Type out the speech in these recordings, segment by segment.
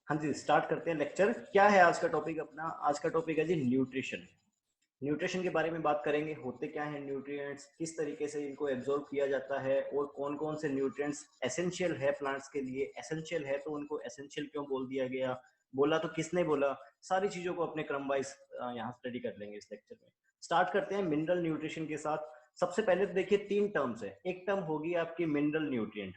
हाँ जी, स्टार्ट करते हैं लेक्चर। क्या है आज का टॉपिक अपना? आज का टॉपिक है जी न्यूट्रिशन। न्यूट्रिशन के बारे में बात करेंगे। होते क्या है न्यूट्रिएंट्स, किस तरीके से इनको एब्जॉर्ब किया जाता है और कौन कौन से न्यूट्रिएंट्स एसेंशियल है प्लांट्स के लिए। एसेंशियल है तो उनको एसेंशियल क्यों बोल दिया गया, बोला तो किसने बोला, सारी चीजों को अपने क्रम वाइज यहाँ स्टडी कर लेंगे इस लेक्चर में। स्टार्ट करते हैं मिनरल न्यूट्रिशन के साथ। सबसे पहले तो देखिए तीन टर्म्स है। एक टर्म होगी आपकी मिनरल न्यूट्रिएंट,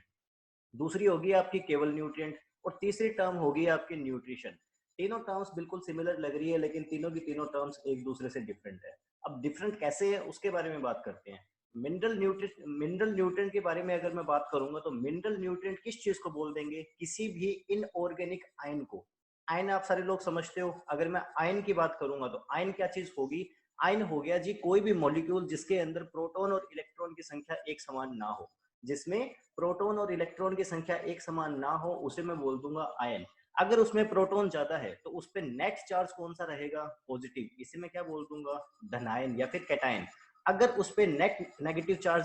दूसरी होगी आपकी केवल न्यूट्रिएंट और तीसरी टर्म होगी आपकी न्यूट्रिशन। तीनों टर्म्स बिल्कुल सिमिलर लग रही है लेकिन तीनों की तीनों टर्म्स एक दूसरे से डिफरेंट है। अब डिफरेंट कैसे है उसके बारे में बात करते हैं। मिनरल न्यूट्रिएंट के बारे में अगर मैं बात करूंगा तो मिनरल न्यूट्रिएंट किस चीज को बोल देंगे? किसी भी इनऑर्गेनिक आयन को। आयन आप सारे लोग समझते हो। अगर मैं आयन की बात करूंगा तो आयन क्या चीज होगी? आयन हो गया जी कोई भी मॉलिक्यूल जिसके अंदर प्रोटॉन और इलेक्ट्रॉन की संख्या एक समान ना हो। जिसमें प्रोटॉन और इलेक्ट्रॉन की संख्या एक समान ना हो उसे मैं बोल दूंगा आयन। अगर उसमें प्रोटॉन ज्यादा है तो उस पर नेट चार्ज कौन सा रहेगा? पॉजिटिव। इसे मैं क्या बोल दूंगा? धनायन या फिर कैटायन। अगर उस पे net negative charge,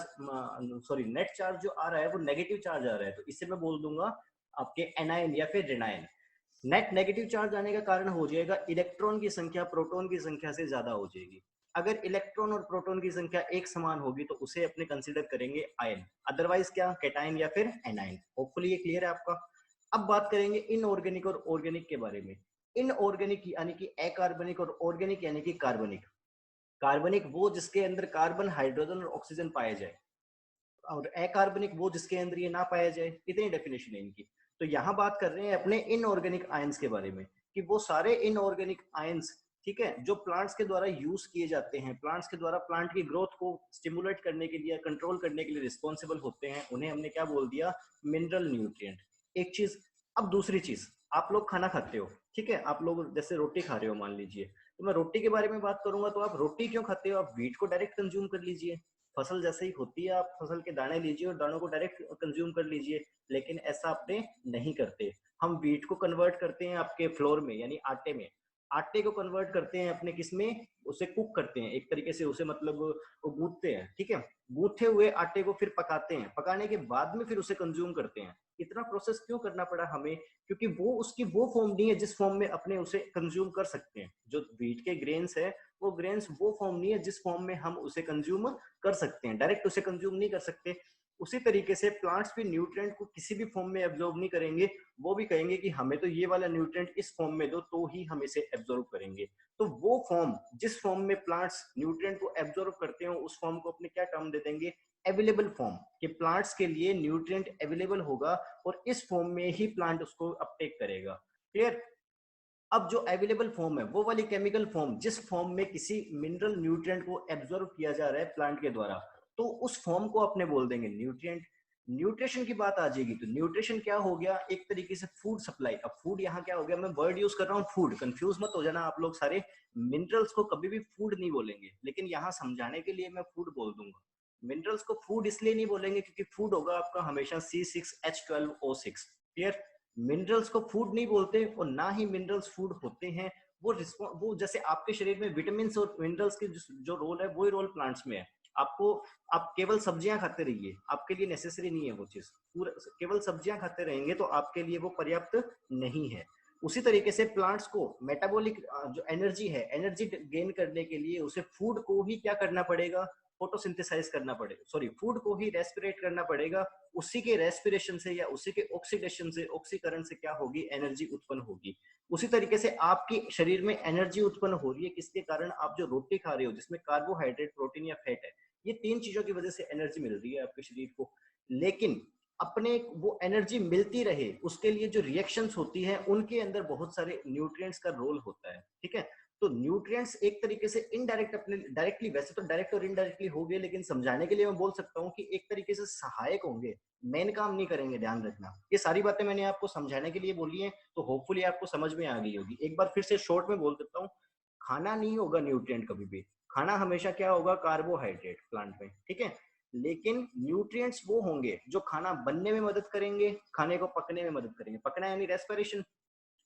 sorry net charge जो आ रहा है वो नेगेटिव चार्ज आ रहा है तो इसे मैं बोल दूंगा आपके एनायन या फिर ऋणायन। नेट नेगेटिव चार्ज आने का कारण हो जाएगा इलेक्ट्रॉन की संख्या प्रोटॉन की संख्या से ज्यादा हो जाएगी। अगर इलेक्ट्रॉन और प्रोटॉन की संख्या एक समान होगी तो उसे अपने कंसीडर करेंगे आयन। अदरवाइज क्या? कैटायन या फिर एनायन। होपफुली ये क्लियर है आपका। अब बात करेंगे इनऑर्गेनिक और ऑर्गेनिक के बारे में। इनऑर्गेनिक यानी कि अकार्बनिक और ऑर्गेनिक यानी कि कार्बनिक। कार्बनिक वो जिसके अंदर कार्बन, हाइड्रोजन और ऑक्सीजन पाए जाए, और अकार्बनिक वो जिसके अंदर ये ना पाया जाए। इतनी डेफिनेशन है इनकी। तो यहाँ बात कर रहे हैं अपने इनऑर्गेनिक आयंस के बारे में कि वो सारे इनऑर्गेनिक आयंस, ठीक है, जो प्लांट्स के द्वारा यूज किए जाते हैं, प्लांट्स के द्वारा प्लांट की ग्रोथ को स्टिमुलेट करने के लिए, कंट्रोल करने के लिए रिस्पॉन्सिबल होते हैं, उन्हें हमने क्या बोल दिया? Mineral nutrient. एक चीज। अब दूसरी चीज, आप लोग खाना खाते हो, ठीक है, आप लोग जैसे रोटी खा रहे हो मान लीजिए, तो मैं रोटी के बारे में बात करूंगा तो आप रोटी क्यों खाते हो? आप व्हीट को डायरेक्ट कंज्यूम कर लीजिए। फसल जैसे ही होती है आप फसल के दाने लीजिए और दानों को डायरेक्ट कंज्यूम कर लीजिए। लेकिन ऐसा आपने नहीं करते। हम व्हीट को कन्वर्ट करते हैं आपके फ्लोर में यानी आटे में। आटे को कन्वर्ट करते हैं अपने किस में? उसे कुक करते हैं एक तरीके से, उसे मतलब वो गूंथते हैं, ठीक है। गूंथे हुए आटे को फिर पकाते हैं, पकाने के बाद में फिर उसे कंज्यूम करते हैं। इतना प्रोसेस क्यों करना पड़ा हमें? क्योंकि वो उसकी वो फॉर्म नहीं है जिस फॉर्म में अपने उसे कंज्यूम कर सकते हैं। जो व्हीट के ग्रेन्स है वो ग्रेन्स वो फॉर्म नहीं है जिस फॉर्म में हम उसे कंज्यूम कर सकते हैं। डायरेक्ट उसे कंज्यूम नहीं कर सकते। उसी तरीके से प्लांट्स भी न्यूट्रिएंट को किसी भी फॉर्म में एब्जॉर्ब नहीं करेंगे। वो भी कहेंगे कि हमें तो ये वाला न्यूट्रिएंट इस फॉर्म में दो तो ही हम इसे एब्जॉर्ब करेंगे। तो वो फॉर्म जिस फॉर्म में प्लांट्स न्यूट्रिएंट को एब्जॉर्ब करते हो उस फॉर्म को अपने क्या टर्म दे देंगे? Available form. कि प्लांट्स के लिए न्यूट्रिएंट अवेलेबल होगा और इस फॉर्म में ही प्लांट उसको अपटेक करेगा। क्लियर? अब जो अवेलेबल फॉर्म है वो वाली केमिकल फॉर्म जिस फॉर्म में किसी मिनरल न्यूट्रिएंट को एब्जॉर्ब किया जा रहा है प्लांट के द्वारा, तो उस फॉर्म को अपने बोल देंगे न्यूट्रिएंट। न्यूट्रिशन की बात आ जाएगी तो न्यूट्रिशन क्या हो गया? एक तरीके से फूड सप्लाई। अब फूड यहाँ क्या हो गया? मैं वर्ड यूज कर रहा हूँ फूड, कंफ्यूज मत हो जाना आप लोग सारे। मिनरल्स को कभी भी फूड नहीं बोलेंगे लेकिन यहाँ समझाने के लिए मैं फूड बोल दूंगा। मिनरल्स को फूड इसलिए नहीं बोलेंगे क्योंकि फूड होगा आपका हमेशा C6H12O6। क्लियर? मिनरल्स को फूड नहीं बोलते और ना ही मिनरल्स फूड होते हैं। वो जैसे आपके शरीर में विटामिन और मिनरल्स के जो रोल है वही रोल प्लांट्स में है। आपको, आप केवल सब्जियां खाते रहिए, आपके लिए नेसेसरी नहीं है वो चीज। पूरा केवल सब्जियां खाते रहेंगे तो आपके लिए वो पर्याप्त नहीं है। उसी तरीके से प्लांट्स को मेटाबॉलिक जो एनर्जी है, एनर्जी गेन करने के लिए उसे फूड को ही क्या करना पड़ेगा? फोटोसिंथेसाइज करना पड़ेगा, सॉरी फूड को ही रेस्पिरेट करना पड़ेगा। उसी के रेस्पिरेशन से या उसी के ऑक्सीडेशन से, ऑक्सीकरण से क्या होगी? एनर्जी उत्पन्न होगी। उसी तरीके से आपकी शरीर में एनर्जी उत्पन्न हो रही है किसके कारण? आप जो रोटी खा रहे हो जिसमें कार्बोहाइड्रेट, प्रोटीन या फैट है, ये तीन चीजों की वजह से एनर्जी मिल रही है आपके शरीर को। लेकिन अपने वो एनर्जी मिलती रहे उसके लिए जो रिएक्शंस होती है उनके अंदर बहुत सारे न्यूट्रिएंट्स का रोल होता है, ठीक है। तो न्यूट्रिएंट्स एक तरीके से इनडायरेक्ट, अपने डायरेक्टली, वैसे तो डायरेक्ट और इनडायरेक्टली हो गए लेकिन समझाने के लिए मैं बोल सकता हूँ कि एक तरीके से सहायक होंगे, मेन काम नहीं करेंगे। ध्यान रखना, ये सारी बातें मैंने आपको समझाने के लिए बोली हैं तो होपफुली आपको समझ में आ गई होगी। एक बार फिर से शॉर्ट में बोल देता हूँ। खाना नहीं होगा न्यूट्रिएंट कभी भी। खाना हमेशा क्या होगा? कार्बोहाइड्रेट प्लांट में, ठीक है। लेकिन न्यूट्रिएंट्स वो होंगे जो खाना बनने में मदद करेंगे, खाने को पकने में मदद करेंगे। पकना यानी रेस्पिरेशन,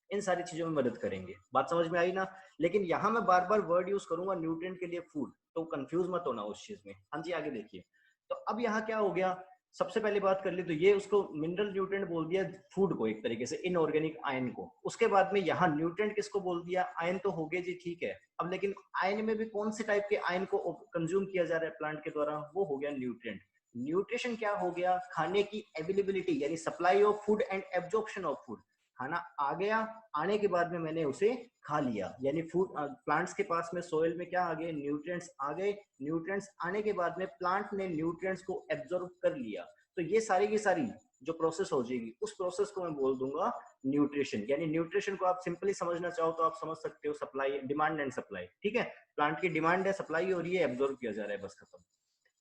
इन सारी चीजों में मदद करेंगे। बात समझ में आई ना? लेकिन यहां मैं बार बार वर्ड यूज करूंगा न्यूट्रिएंट के लिए फूड, तो कंफ्यूज मत होना उस चीज में। हाँ जी, आगे देखिए। तो अब यहाँ क्या हो गया? सबसे पहले बात कर ली तो ये उसको मिनरल न्यूट्रिएंट बोल दिया, फूड को एक तरीके से, इनऑर्गेनिक आयन को। उसके बाद में यहाँ न्यूट्रिएंट किसको बोल दिया, आयन तो हो गए जी, ठीक है। अब लेकिन आयन में भी कौन से टाइप के आयन को कंज्यूम किया जा रहा है प्लांट के द्वारा, वो हो गया न्यूट्रिएंट। न्यूट्रिशन क्या हो गया, खाने की अवेलेबिलिटी, यानी supply of food and absorption of food. खाना आ गया, आने के बाद में मैंने उसे खा लिया, यानी फूड प्लांट्स के पास में सोइल में क्या आ गए, न्यूट्रिएंट्स आ गए। न्यूट्रिएंट्स आने के बाद में प्लांट ने न्यूट्रिएंट्स को एब्जॉर्ब कर लिया। तो ये सारी की सारी जो प्रोसेस हो जाएगी, उस प्रोसेस को मैं बोल दूंगा न्यूट्रिशन। यानी न्यूट्रिशन को आप सिंपली समझना चाहो तो आप समझ सकते हो सप्लाई, डिमांड एंड सप्लाई, ठीक है। प्लांट की डिमांड है, सप्लाई हो रही है, एब्जॉर्ब किया जा रहा है, बस खत्म,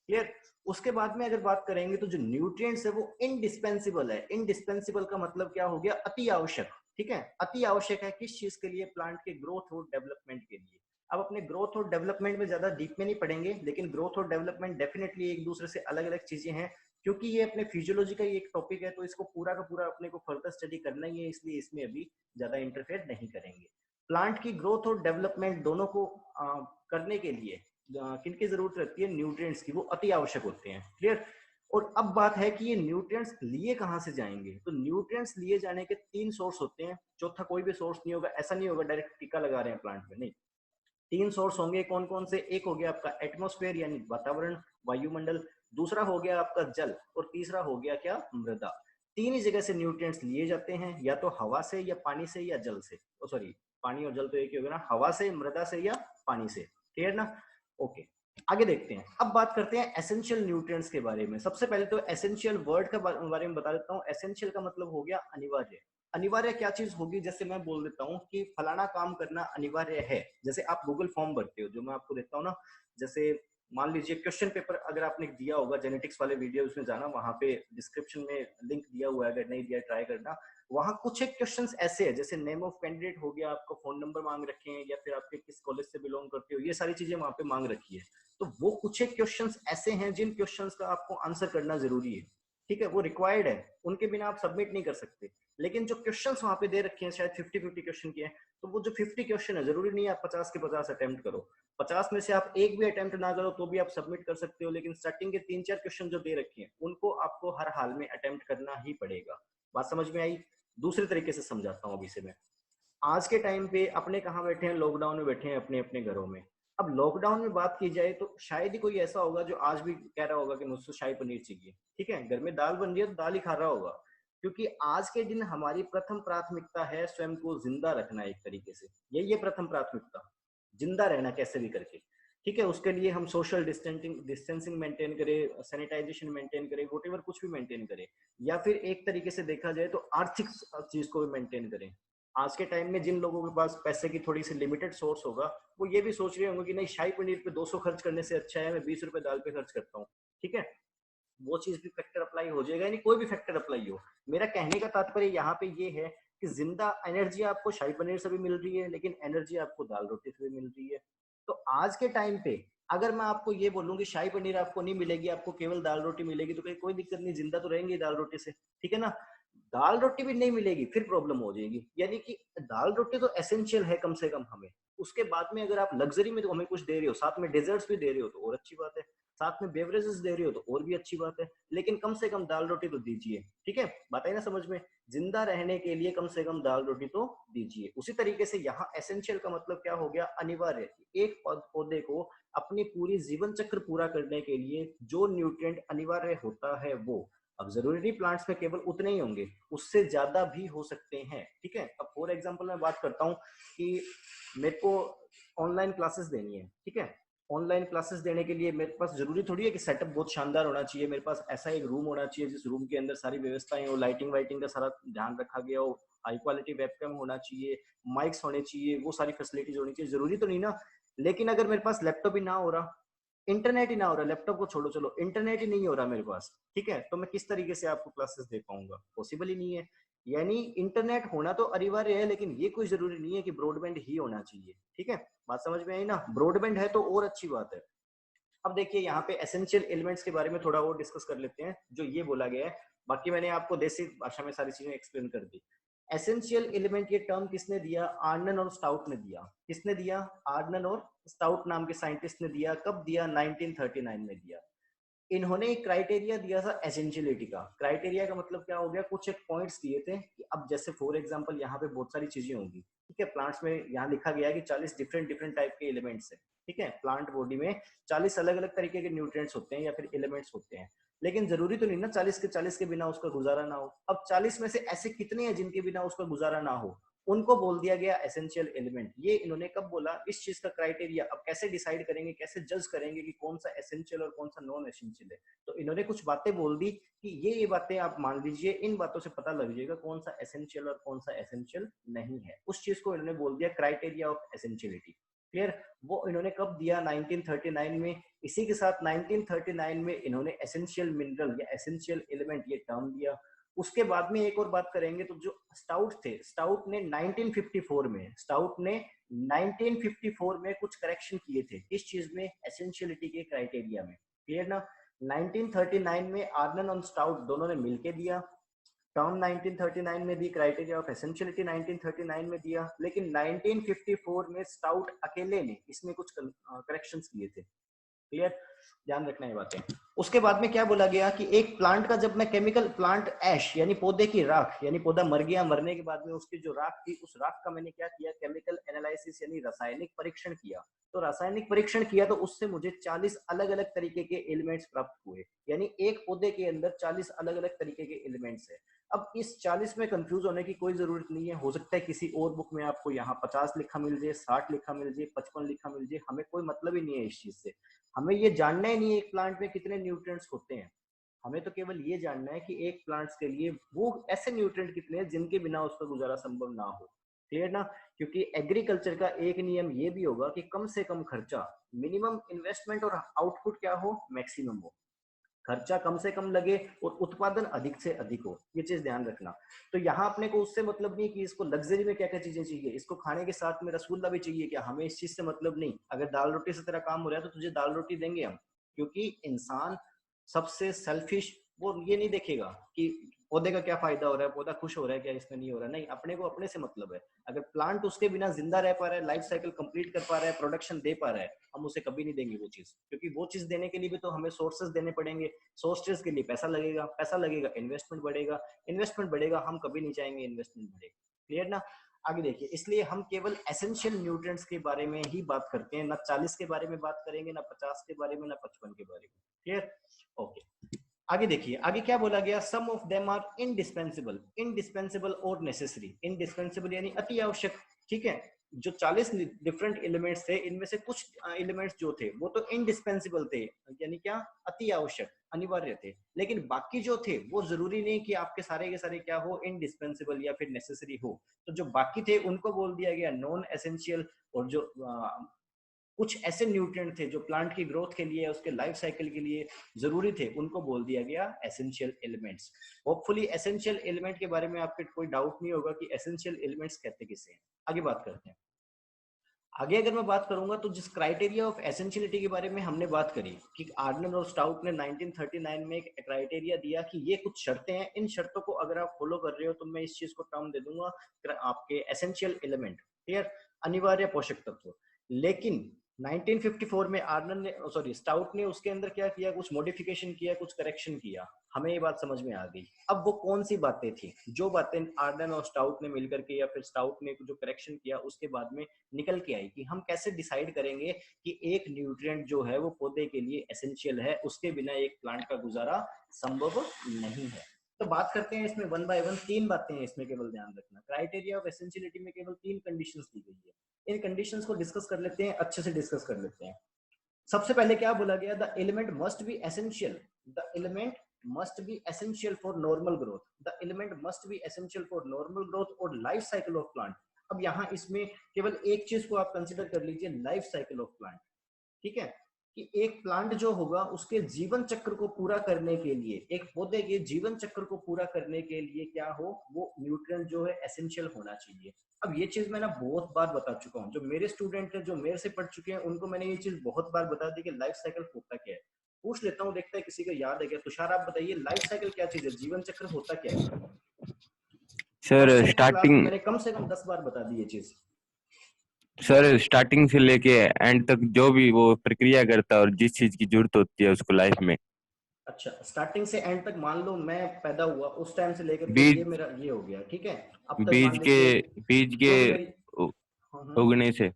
क्लियर। उसके बाद में अगर बात करेंगे तो जो न्यूट्रिएंट्स है वो इनडिस्पेंसिबल है। इनडिस्पेंसिबल का मतलब क्या हो गया, अति आवश्यक, ठीक है। अति आवश्यक है किस चीज के लिए, प्लांट के ग्रोथ और डेवलपमेंट के लिए। अब अपने ग्रोथ और डेवलपमेंट में ज्यादा डीप में नहीं पढ़ेंगे, लेकिन ग्रोथ और डेवलपमेंट डेफिनेटली एक दूसरे से अलग अलग चीजें हैं, क्योंकि ये अपने फिजियोलॉजी का ही एक टॉपिक है, तो इसको पूरा का पूरा अपने को फर्दर स्टडी करना ही है, इसलिए इसमें अभी ज्यादा इंटरफेयर नहीं करेंगे। प्लांट की ग्रोथ और डेवलपमेंट दोनों को करने के लिए किनकी जरूरत रहती है, न्यूट्रिएंट्स की, वो अति आवश्यक होते हैं, क्लियर। और अब बात है कि ये न्यूट्रिएंट्स लिए कहाँ से जाएंगे, तो न्यूट्रिएंट्स लिए जाने के 3 सोर्स होते हैं, चौथा कोई भी सोर्स नहीं होगा। ऐसा नहीं होगा डायरेक्ट टीका लगा रहे हैं प्लांट में, नहीं। 3 सोर्स होंगे, कौन कौन से, एक हो गया आपका एटमॉस्फेयर यानी वातावरण, वायुमंडल, दूसरा हो गया आपका जल, और तीसरा हो गया क्या, मृदा। तीन ही जगह से न्यूट्रिएंट्स लिए जाते हैं, या तो हवा से, या पानी से, या जल से। सॉरी, पानी और जल तो एक ही होगा ना, हवा से, मृदा से, या पानी से, क्लियर ना। ओके, आगे देखते हैं। अब बात करते हैं एसेंशियल न्यूट्रिएंट्स के बारे में। सबसे पहले तो एसेंशियल वर्ड का बारे में बता देता हूँ। एसेंशियल का मतलब हो गया अनिवार्य। अनिवार्य क्या चीज होगी, जैसे मैं बोल देता हूँ कि फलाना काम करना अनिवार्य है। जैसे आप गूगल फॉर्म भरते हो, जो मैं आपको देता हूँ ना, जैसे मान लीजिए क्वेश्चन पेपर अगर आपने दिया होगा, जेनेटिक्स वाले वीडियो उसमें जाना, वहां पे डिस्क्रिप्शन में लिंक दिया हुआ है, अगर नहीं दिया ट्राई करना। वहां कुछ एक क्वेश्चंस ऐसे है, जैसे नेम ऑफ कैंडिडेट हो गया, आपको फोन नंबर मांग रखे हैं, या फिर आपके किस कॉलेज से बिलोंग करते हो, ये सारी चीजें वहां पे मांग रखी है। तो वो कुछ एक क्वेश्चंस ऐसे हैं जिन क्वेश्चंस का आपको आंसर करना जरूरी है, ठीक है, वो रिक्वायर्ड है, उनके बिना आप सबमिट नहीं कर सकते। लेकिन जो क्वेश्चंस वहां पे दे रखे हैं, शायद 50-50 क्वेश्चन के हैं, तो वो जो 50 क्वेश्चन है, जरूरी नहीं है आप 50 के 50 अटेम्प्ट करो। 50 में से आप एक भी अटेम्प्ट ना करो तो भी आप सबमिट कर सकते हो, लेकिन स्टार्टिंग के 3-4 क्वेश्चन जो दे रखे हैं, उनको आपको हर हाल में अटेम्प्ट करना ही पड़ेगा। बात समझ में आई। दूसरे तरीके से समझाता हूँ अभी से मैं। आज के टाइम पे अपने कहाँ बैठे हैं, लॉकडाउन में बैठे हैं अपने अपने घरों में। अब लॉकडाउन में बात की जाए तो शायद ही कोई ऐसा होगा जो आज भी कह रहा होगा कि मुझसे शाही पनीर चाहिए, ठीक है। घर में दाल बन रही है तो दाल ही खा रहा होगा, क्योंकि आज के दिन हमारी प्रथम प्राथमिकता है स्वयं को जिंदा रखना। एक तरीके से यही है प्रथम प्राथमिकता, जिंदा रहना कैसे भी करके, ठीक है। उसके लिए हम सोशल डिस्टेंसिंग मेंटेन करें, सैनिटाइजेशन मेंटेन करें, वोटेवर कुछ भी मेंटेन करें, या फिर एक तरीके से देखा जाए तो आर्थिक चीज को भी मेंटेन करें। आज के टाइम में जिन लोगों के पास पैसे की थोड़ी सी लिमिटेड सोर्स होगा, वो ये भी सोच रहे होंगे कि नहीं, शाही पनीर पे 200 खर्च करने से अच्छा है मैं 20 रुपए दाल पे खर्च करता हूँ, ठीक है। वो चीज भी फैक्टर अप्लाई हो जाएगा, यानी कोई भी फैक्टर अप्लाई हो। मेरा कहने का तात्पर्य यहाँ पे ये है कि जिंदा एनर्जी आपको शाही पनीर से भी मिल रही है, लेकिन एनर्जी आपको दाल रोटी से भी मिल रही है। तो आज के टाइम पे अगर मैं आपको ये बोलूँ कि शाही पनीर आपको नहीं मिलेगी, आपको केवल दाल रोटी मिलेगी, तो कोई दिक्कत नहीं, जिंदा तो रहेंगे दाल रोटी से, ठीक है ना। दाल रोटी भी नहीं मिलेगी फिर प्रॉब्लम हो जाएगी। यानी कि दाल रोटी तो एसेंशियल है कम से कम हमें। उसके बाद में अगर आप लग्जरी में तो हमें कुछ दे रहे हो, साथ में डेजर्ट्स भी दे रहे हो तो और अच्छी बात है, साथ में बेवरेजेस दे रहे हो तो और भी अच्छी बात है, लेकिन कम से कम दाल रोटी तो दीजिए, ठीक है। बात आई ना समझ में। जिंदा रहने के लिए कम से कम दाल रोटी तो दीजिए। उसी तरीके से यहाँ एसेंशियल का मतलब क्या हो गया, अनिवार्य। एक पौधे को अपनी पूरी जीवन चक्र पूरा करने के लिए जो न्यूट्रिएंट अनिवार्य होता है वो, अब जरूरी नहीं प्लांट्स में केवल उतने ही होंगे, उससे ज्यादा भी हो सकते हैं, ठीक है। अब फॉर एग्जांपल मैं बात करता हूँ कि मेरे को ऑनलाइन क्लासेस देनी है, ठीक है। ऑनलाइन क्लासेस देने के लिए मेरे पास जरूरी थोड़ी है कि सेटअप बहुत शानदार होना चाहिए, मेरे पास ऐसा एक रूम होना चाहिए जिस रूम के अंदर सारी व्यवस्थाएं हो, लाइटिंग वाइटिंग का सारा ध्यान रखा गया हो, हाई क्वालिटी वेबकैम होना चाहिए, माइक्स होने चाहिए, वो सारी फैसिलिटीज होनी चाहिए। जरूरी तो नहीं ना। लेकिन अगर मेरे पास लैपटॉप ही ना हो रहा, इंटरनेट ही ना हो रहा, लैपटॉप को छोड़ो, चलो इंटरनेट ही नहीं हो रहा मेरे पास, ठीक है, तो मैं किस तरीके से आपको क्लासेस दे पाऊंगा, पॉसिबल ही नहीं है। यानी इंटरनेट होना तो अनिवार्य है, लेकिन ये कोई जरूरी नहीं है कि ब्रॉडबैंड ही होना चाहिए, ठीक है। बात समझ में आई ना। ब्रॉडबैंड है तो और अच्छी बात है। अब देखिए यहाँ पे एसेंशियल एलिमेंट्स के बारे में थोड़ा और डिस्कस कर लेते हैं, जो ये बोला गया है। बाकी मैंने आपको देसी भाषा में सारी चीजें एक्सप्लेन कर दी। एसेंशियल एलिमेंट ये टर्म किसने दिया, आर्नन और स्टाउट ने दिया। किसने दिया, आर्नन और स्टाउट नाम के साइंटिस्ट ने दिया। कब दिया, 1939 में दिया। इन्होंने एक क्राइटेरिया दिया था एसेंशियलिटी का। क्राइटेरिया का मतलब क्या हो गया, कुछ एक पॉइंट्स दिए थे कि अब जैसे फॉर एग्जांपल यहाँ पे बहुत सारी चीजें होंगी, ठीक है, प्लांट्स में यहाँ लिखा गया है कि 40 डिफरेंट डिफरेंट टाइप के एलिमेंट्स है, ठीक है, प्लांट बॉडी में 40 अलग अलग तरीके के न्यूट्रिएंट्स होते हैं या फिर एलिमेंट्स होते हैं, लेकिन जरूरी तो नहीं ना 40 के बिना उसका गुजारा ना हो। अब 40 में से ऐसे कितने हैं जिनके बिना उसका गुजारा ना हो, उनको बोल दिया गया एसेंशियल एलिमेंट। ये इन्होंने कब बोला, इस चीज का क्राइटेरिया। अब कैसे डिसाइड करेंगे, कैसे जज करेंगे कि कौन सा एसेंशियल और कौन सा नॉन एसेंशियल है, तो इन्होंने कुछ बातें बोल दी कि ये बातें आप मान लीजिए, इन बातों से पता लग जाएगा कौन सा एसेंशियल और कौन सा एसेंशियल नहीं है। उस चीज को इन्होंने बोल दिया क्राइटेरिया ऑफ एसेंशियलिटी। क्लियर। वो इन्होंने कब दिया, 1939 में। इसी के साथ 1939 में इन्होंने एसेंशियल मिनरल या एसेंशियल एलिमेंट ये टर्म दिया। उसके बाद में एक और बात करेंगे तो जो स्टाउट थे, स्टाउट ने 1954 में, स्टाउट ने 1954 में कुछ करेक्शन किए थे इस चीज में, एसेंशियलिटी के क्राइटेरिया में। क्लियर ना। 1939 में आर्नन और स्टाउट दोनों ने मिलके दिया टर्म, 1939 में दी, क्राइटेरिया ऑफ एसेंशियलिटी 1939 में दिया, लेकिन 1954 में स्टाउट अकेले ने इसमें कुछ करेक्शंस किए थे। क्लियर, ध्यान रखना ये बातें। उसके बाद में क्या बोला गया कि एक प्लांट का जब मैं केमिकल प्लांट ऐश यानी पौधे की राख, यानी पौधा मर गया, मरने के बाद में उसकी जो राख थी, उस राख का मैंने क्या किया, केमिकल एनालिसिस यानी रासायनिक परीक्षण किया। तो रासायनिक परीक्षण किया तो उससे मुझे 40 अलग अलग तरीके के एलिमेंट्स प्राप्त हुए, यानी एक पौधे के अंदर 40 अलग अलग तरीके के एलिमेंट्स है। अब इस 40 में कंफ्यूज होने की कोई जरूरत नहीं है, हो सकता है किसी और बुक में आपको यहाँ 50 लिखा मिल जाए, 60 लिखा मिल जाए, 55 लिखा मिल जाए, हमें कोई मतलब ही नहीं है इस चीज से। हमें ये जानना ही नहीं है एक प्लांट में कितने न्यूट्रिएंट्स होते हैं, हमें तो केवल ये जानना है कि एक प्लांट्स के लिए वो ऐसे न्यूट्रिएंट कितने हैं जिनके बिना उसका गुजारा संभव ना हो। क्लियर ना। क्योंकि एग्रीकल्चर का एक नियम ये भी होगा कि कम से कम खर्चा, मिनिमम इन्वेस्टमेंट और आउटपुट क्या हो, मैक्सिमम हो। खर्चा कम से कम लगे और उत्पादन अधिक से अधिक हो, ये चीज ध्यान रखना। तो यहाँ अपने को उससे मतलब नहीं कि इसको लग्जरी में क्या क्या चीजें चाहिए, इसको खाने के साथ में रसगुल्ला भी चाहिए क्या, हमें इस चीज से मतलब नहीं। अगर दाल रोटी से तेरा काम हो रहा है तो तुझे दाल रोटी देंगे हम, क्योंकि इंसान सबसे सेल्फिश वो ये नहीं देखेगा कि पौधे का क्या फायदा हो रहा है, पौधा खुश हो रहा है क्या, इसमें नहीं हो रहा, नहीं, अपने को अपने से मतलब है। अगर प्लांट उसके बिना जिंदा रह पा रहा है, लाइफ साइकिल कंप्लीट कर पा रहा है, प्रोडक्शन दे पा रहा है, हम उसे कभी नहीं देंगे वो चीज, क्योंकि वो चीज देने के लिए भी तो हमें सोर्सेस देने पड़ेंगे, सोर्सेज के लिए पैसा लगेगा, पैसा लगेगा इन्वेस्टमेंट बढ़ेगा, इन्वेस्टमेंट बढ़ेगा, हम कभी नहीं चाहेंगे इन्वेस्टमेंट बढ़ेगा। क्लियर ना। आगे देखिए, इसलिए हम केवल एसेंशियल न्यूट्रिएंट्स के बारे में ही बात करते हैं, ना 40 के बारे में बात करेंगे, ना 50 के बारे में, ना 55 के बारे में। Clear, okay. आगे देखिए, आगे क्या बोला गया, some of them are indispensable, indispensable और नेसेसरी। इंडिस्पेंसिबल यानी अति आवश्यक, ठीक है। जो 40 डिफरेंट एलिमेंट्स थे, इनमें से कुछ एलिमेंट्स जो थे वो तो इंडिस्पेंसिबल थे, यानी क्या, अति आवश्यक, अनिवार्य थे, लेकिन बाकी जो थे वो जरूरी नहीं कि आपके सारे के सारे क्या हो, इंडिस्पेंसिबल या फिर नेसेसरी हो। तो जो बाकी थे उनको बोल दिया गया नॉन एसेंशियल, और जो कुछ ऐसे न्यूट्रिएंट थे जो प्लांट की ग्रोथ के लिए, उसके लाइफ साइकिल के लिए जरूरी थे, उनको बोल दिया गया essential elements. Hopefully essential element के बारे में आपके कोई डाउट नहीं होगा कि एसेंशियल एलिमेंट्स कहते किसे हैं। आगे बात करते हैं। आगे अगर मैं बात करूंगा तो जिस क्राइटेरिया ऑफ एसेंशियलिटी के बारे में हमने बात करी कि आर्नन और स्टाउट ने 1939 में एक क्राइटेरिया दिया कि ये कुछ शर्तें हैं, इन शर्तों को अगर आप फॉलो कर रहे हो तो मैं इस चीज को टर्म दे दूंगा आपके एसेंशियल एलिमेंट। क्लियर, अनिवार्य पोषक तत्व। लेकिन 1954 में आर्नन ने, सॉरी, स्टाउट ने उसके अंदर क्या किया, कुछ मॉडिफिकेशन किया, कुछ करेक्शन किया, हमें ये बात समझ में आ गई। अब वो कौन सी बातें थी, जो बातें आर्नन और स्टाउट ने मिलकर के या फिर स्टाउट ने जो करेक्शन किया उसके बाद में निकल के आई, कि हम कैसे डिसाइड करेंगे कि एक न्यूट्रिएंट जो है वो पौधे के लिए एसेंशियल है, उसके बिना एक प्लांट का गुजारा संभव नहीं है। तो बात करते हैं इसमें वन बाय वन। तीन बातें हैं इसमें, केवल ध्यान रखना, क्राइटेरिया ऑफ एसेंशियलिटी में केवल 3 कंडीशंस दी गई है। इन कंडीशंस को डिस्कस कर लेते हैं, अच्छे से डिस्कस कर लेते हैं। सबसे पहले क्या बोला गया, the element must be essential, the element must be essential for normal growth, the element must be essential for normal growth और लाइफ साइकिल ऑफ प्लांट। अब यहाँ इसमें केवल एक चीज को आप कंसिडर कर लीजिए, लाइफ साइकिल ऑफ प्लांट। ठीक है, कि एक प्लांट जो होगा उसके जीवन चक्र को पूरा करने के लिए, एक पौधे के जीवन चक्र को पूरा करने के लिए क्या हो, वो न्यूट्रिएंट जो है एसेंशियल होना चाहिए। अब ये चीज मैं ना बहुत बार बता चुका हूँ, जो मेरे स्टूडेंट हैं, जो मेरे से पढ़ चुके हैं, उनको मैंने ये चीज बहुत बार बता दी कि लाइफ साइकिल होता क्या है। पूछ लेता हूँ, देखता है किसी को याद है क्या। तुषार आप बताइए, लाइफ साइकिल क्या चीज है, जीवन चक्र होता क्या है। सर फर्स्ट सेकंड क्लास में स्टार्टिंग मैंने कम से कम 10 बार बता दी ये चीज। सर स्टार्टिंग से लेके एंड तक जो भी वो प्रक्रिया करता है और जिस चीज की जरूरत होती है उसको लाइफ में, अच्छा, स्टार्टिंग से एंड तक मान लो मैं पैदा हुआ उस टाइम से लेकर के ये बीज मेरा ये हो गया, ठीक है। अब तक बीज मान के लीजिए बीज के जो भी मेरी, उ- हाँ उगने से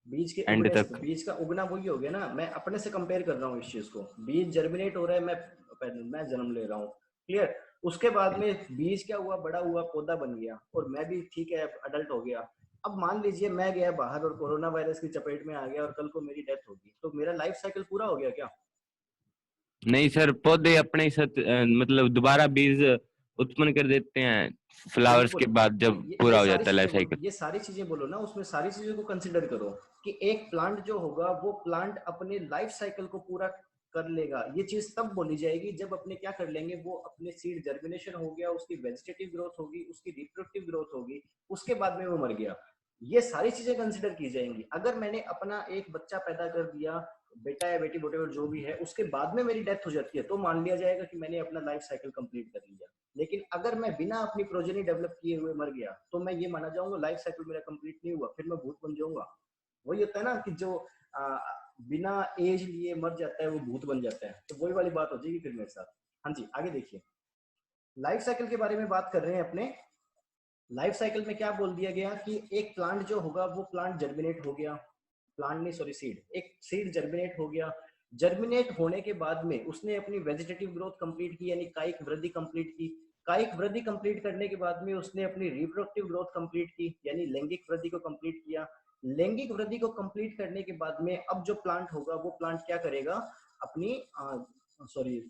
बीज के एंड उगने से, तो तक। बीज का उगना वही हो गया ना, मैं अपने से कंपेयर कर रहा हूँ इस चीज को। बीज जर्मिनेट हो रहा है, मैं जन्म ले रहा हूँ, क्लियर। उसके बाद में बीज क्या हुआ, बड़ा हुआ, पौधा बन गया, और मैं भी ठीक है अडल्ट हो गया। अब मान लीजिए मैं गया बाहर और कोरोना वायरस की चपेट में आ गया और कल को मेरी डेथ होगी, तो मेरा लाइफ साइकिल पूरा हो गया क्या? नहीं सर, पौधे अपने ही मतलब दोबारा बीज उत्पन्न कर देते हैं फ्लावर्स के बिल्कुल। बाद, तो जब पूरा हो जाता है लाइफ साइकिल। ये सारी चीजें बोलो ना, उसमें सारी चीजों को कंसिडर करो कि एक प्लांट जो होगा वो प्लांट अपने लाइफ साइकिल को पूरा कर लेगा। ये चीज तब बोली जाएगी जब अपने क्या कर लेंगे, वो अपने सीड जर्मिनेशन हो गया, उसकी वेजिटेटिव ग्रोथ होगी, उसकी रिप्रोडक्टिव ग्रोथ होगी, उसके बाद में वो मर गया। ये सारी चीजें कंसिडर की जाएंगी। अगर मैंने अपना एक बच्चा पैदा कर दिया, बेटा या बेटी वोटेवर जो भी है, उसके बाद में मेरी डेथ हो जाती है, तो मान लिया जाएगा कि मैंने अपना लाइफ साइकिल कंप्लीट कर लिया। लेकिन अगर मैं बिना अपनी प्रोजेनी डेवलप किए हुए मर गया, तो मैं ये माना जाऊंगा लाइफ साइकिल मेरा कंप्लीट नहीं हुआ, फिर मैं भूत बन जाऊंगा। वही होता है ना कि जो आ, बिना एज लिए मर जाता है वो भूत बन जाता है, तो वही वाली बात हो जाएगी फिर मेरे साथ। हाँ जी, आगे देखिए। लाइफ साइकिल के बारे में बात कर रहे हैं अपने। लाइफ साइकिल में क्या बोल दिया गया कि एक प्लांट जो होगा वो प्लांट जर्मिनेट हो गया, प्लांट नहीं सॉरी सीड, एक सीड जर्मिनेट हो गया। जर्मिनेट होने के बाद में उसने अपनी वेजिटेटिव ग्रोथ कंप्लीट की, यानी कायिक वृद्धि कंप्लीट की। कायिक वृद्धि कंप्लीट करने के बाद में उसने अपनी रिप्रोडक्टिव ग्रोथ कंप्लीट की, यानी लैंगिक वृद्धि को कंप्लीट किया। लैंगिक वृद्धि को कंप्लीट करने के बाद में अब जो प्लांट होगा वो प्लांट क्या करेगा, अपनी सॉरी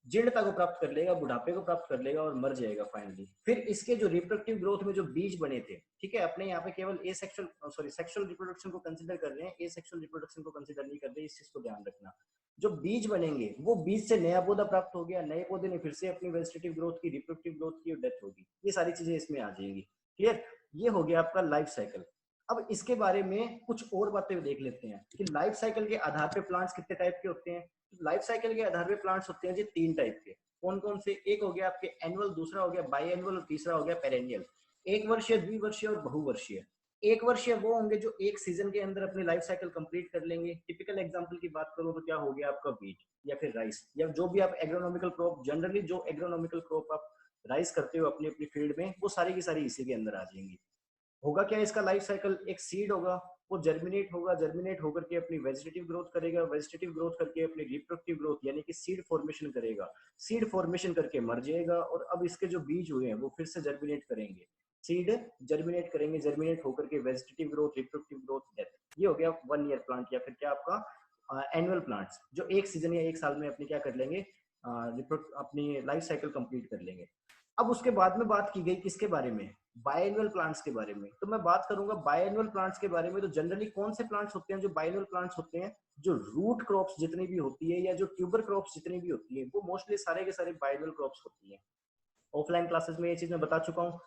जीर्णता को प्राप्त कर लेगा, बुढ़ापे को प्राप्त कर लेगा और मर जाएगा फाइनली। फिर इसके जो रिप्रोडक्टिव ग्रोथ में जो बीज बने थे, ठीक है, अपने यहाँ पे केवल ए सेक्सुअल सॉरी सेक्सुअल रिप्रोडक्शन को कंसिडर कर रहे हैं, ए सेक्सुअल रिप्रोडक्शन को कंसिडर नहीं कर रहे, इस चीज को ध्यान रखना। जो बीज बनेंगे वो बीज से नया पौधा प्राप्त हो गया, नए पौधे ने फिर से अपनी वेजिटेटिव ग्रोथ की, रिप्रोडक्टिव ग्रोथ की और डेथ होगी। ये सारी चीजें इसमें आ जाएंगी, क्लियर। ये हो गया आपका लाइफ साइकिल। अब इसके बारे में कुछ और बातें देख लेते हैं कि लाइफ साइकिल के आधार पे प्लांट्स कितने टाइप के होते हैं। लाइफ साइकिल के आधार पे प्लांट्स होते हैं जी 3 टाइप के। कौन कौन से? एक हो गया आपके एनुअल, दूसरा हो गया बाई एनुअल और तीसरा हो गया पेरेनियल। एक वर्षीय, द्विवर्षीय और बहुवर्षीय। एक वर्षीय वो होंगे जो एक सीजन के अंदर अपनी लाइफ साइकिल कंप्लीट कर लेंगे। टिपिकल एग्जांपल की बात करूं तो क्या हो गया आपका वीट या फिर राइस, या जो भी आप एग्रोनॉमिकल क्रॉप, जनरली जो एग्रोनॉमिकल क्रॉप आप राइस करते हो अपनी अपनी फील्ड में, वो सारी की सारी इसी के अंदर आ जाएंगी। होगा क्या इसका लाइफ साइकिल, एक सीड होगा, वो जर्मिनेट होगा, जर्मिनेट होकर के अपनी वेजिटेटिव ग्रोथ करेगा, वेजिटेटिव ग्रोथ करके अपनी रिप्रोडक्टिव ग्रोथ यानी कि सीड फॉर्मेशन करेगा, सीड फॉर्मेशन करके मर जाएगा, और अब इसके जो बीज हुए हैं वो फिर से जर्मिनेट करेंगे, सीड जर्मिनेट करेंगे, जर्मिनेट होकर के vegetative growth, reproductive growth, death. ये हो गया 1 ईयर प्लांट या फिर क्या आपका एनुअल प्लांट्स, जो एक सीजन या एक साल में अपनी क्या कर लेंगे, अपनी लाइफ साइकिल कंप्लीट कर लेंगे। अब उसके बाद में बात की गई किसके बारे में, बायएनुअल प्लांट्स के बारे में। तो मैं बात करूंगा बायएनुअल प्लांट्स के बारे में। तो जनरली कौन से प्लांट्स होते हैं जो बायएनुअल प्लांट्स होते हैं, जो रूट क्रॉप्स जितनी भी होती है या जो ट्यूबर क्रॉप्स जितनी भी होती है, वो मोस्टली सारे के सारे बायएनुअल क्रॉप्स होती है। ऑफलाइन क्लासेस में ये चीज मैं बता चुका हूँ,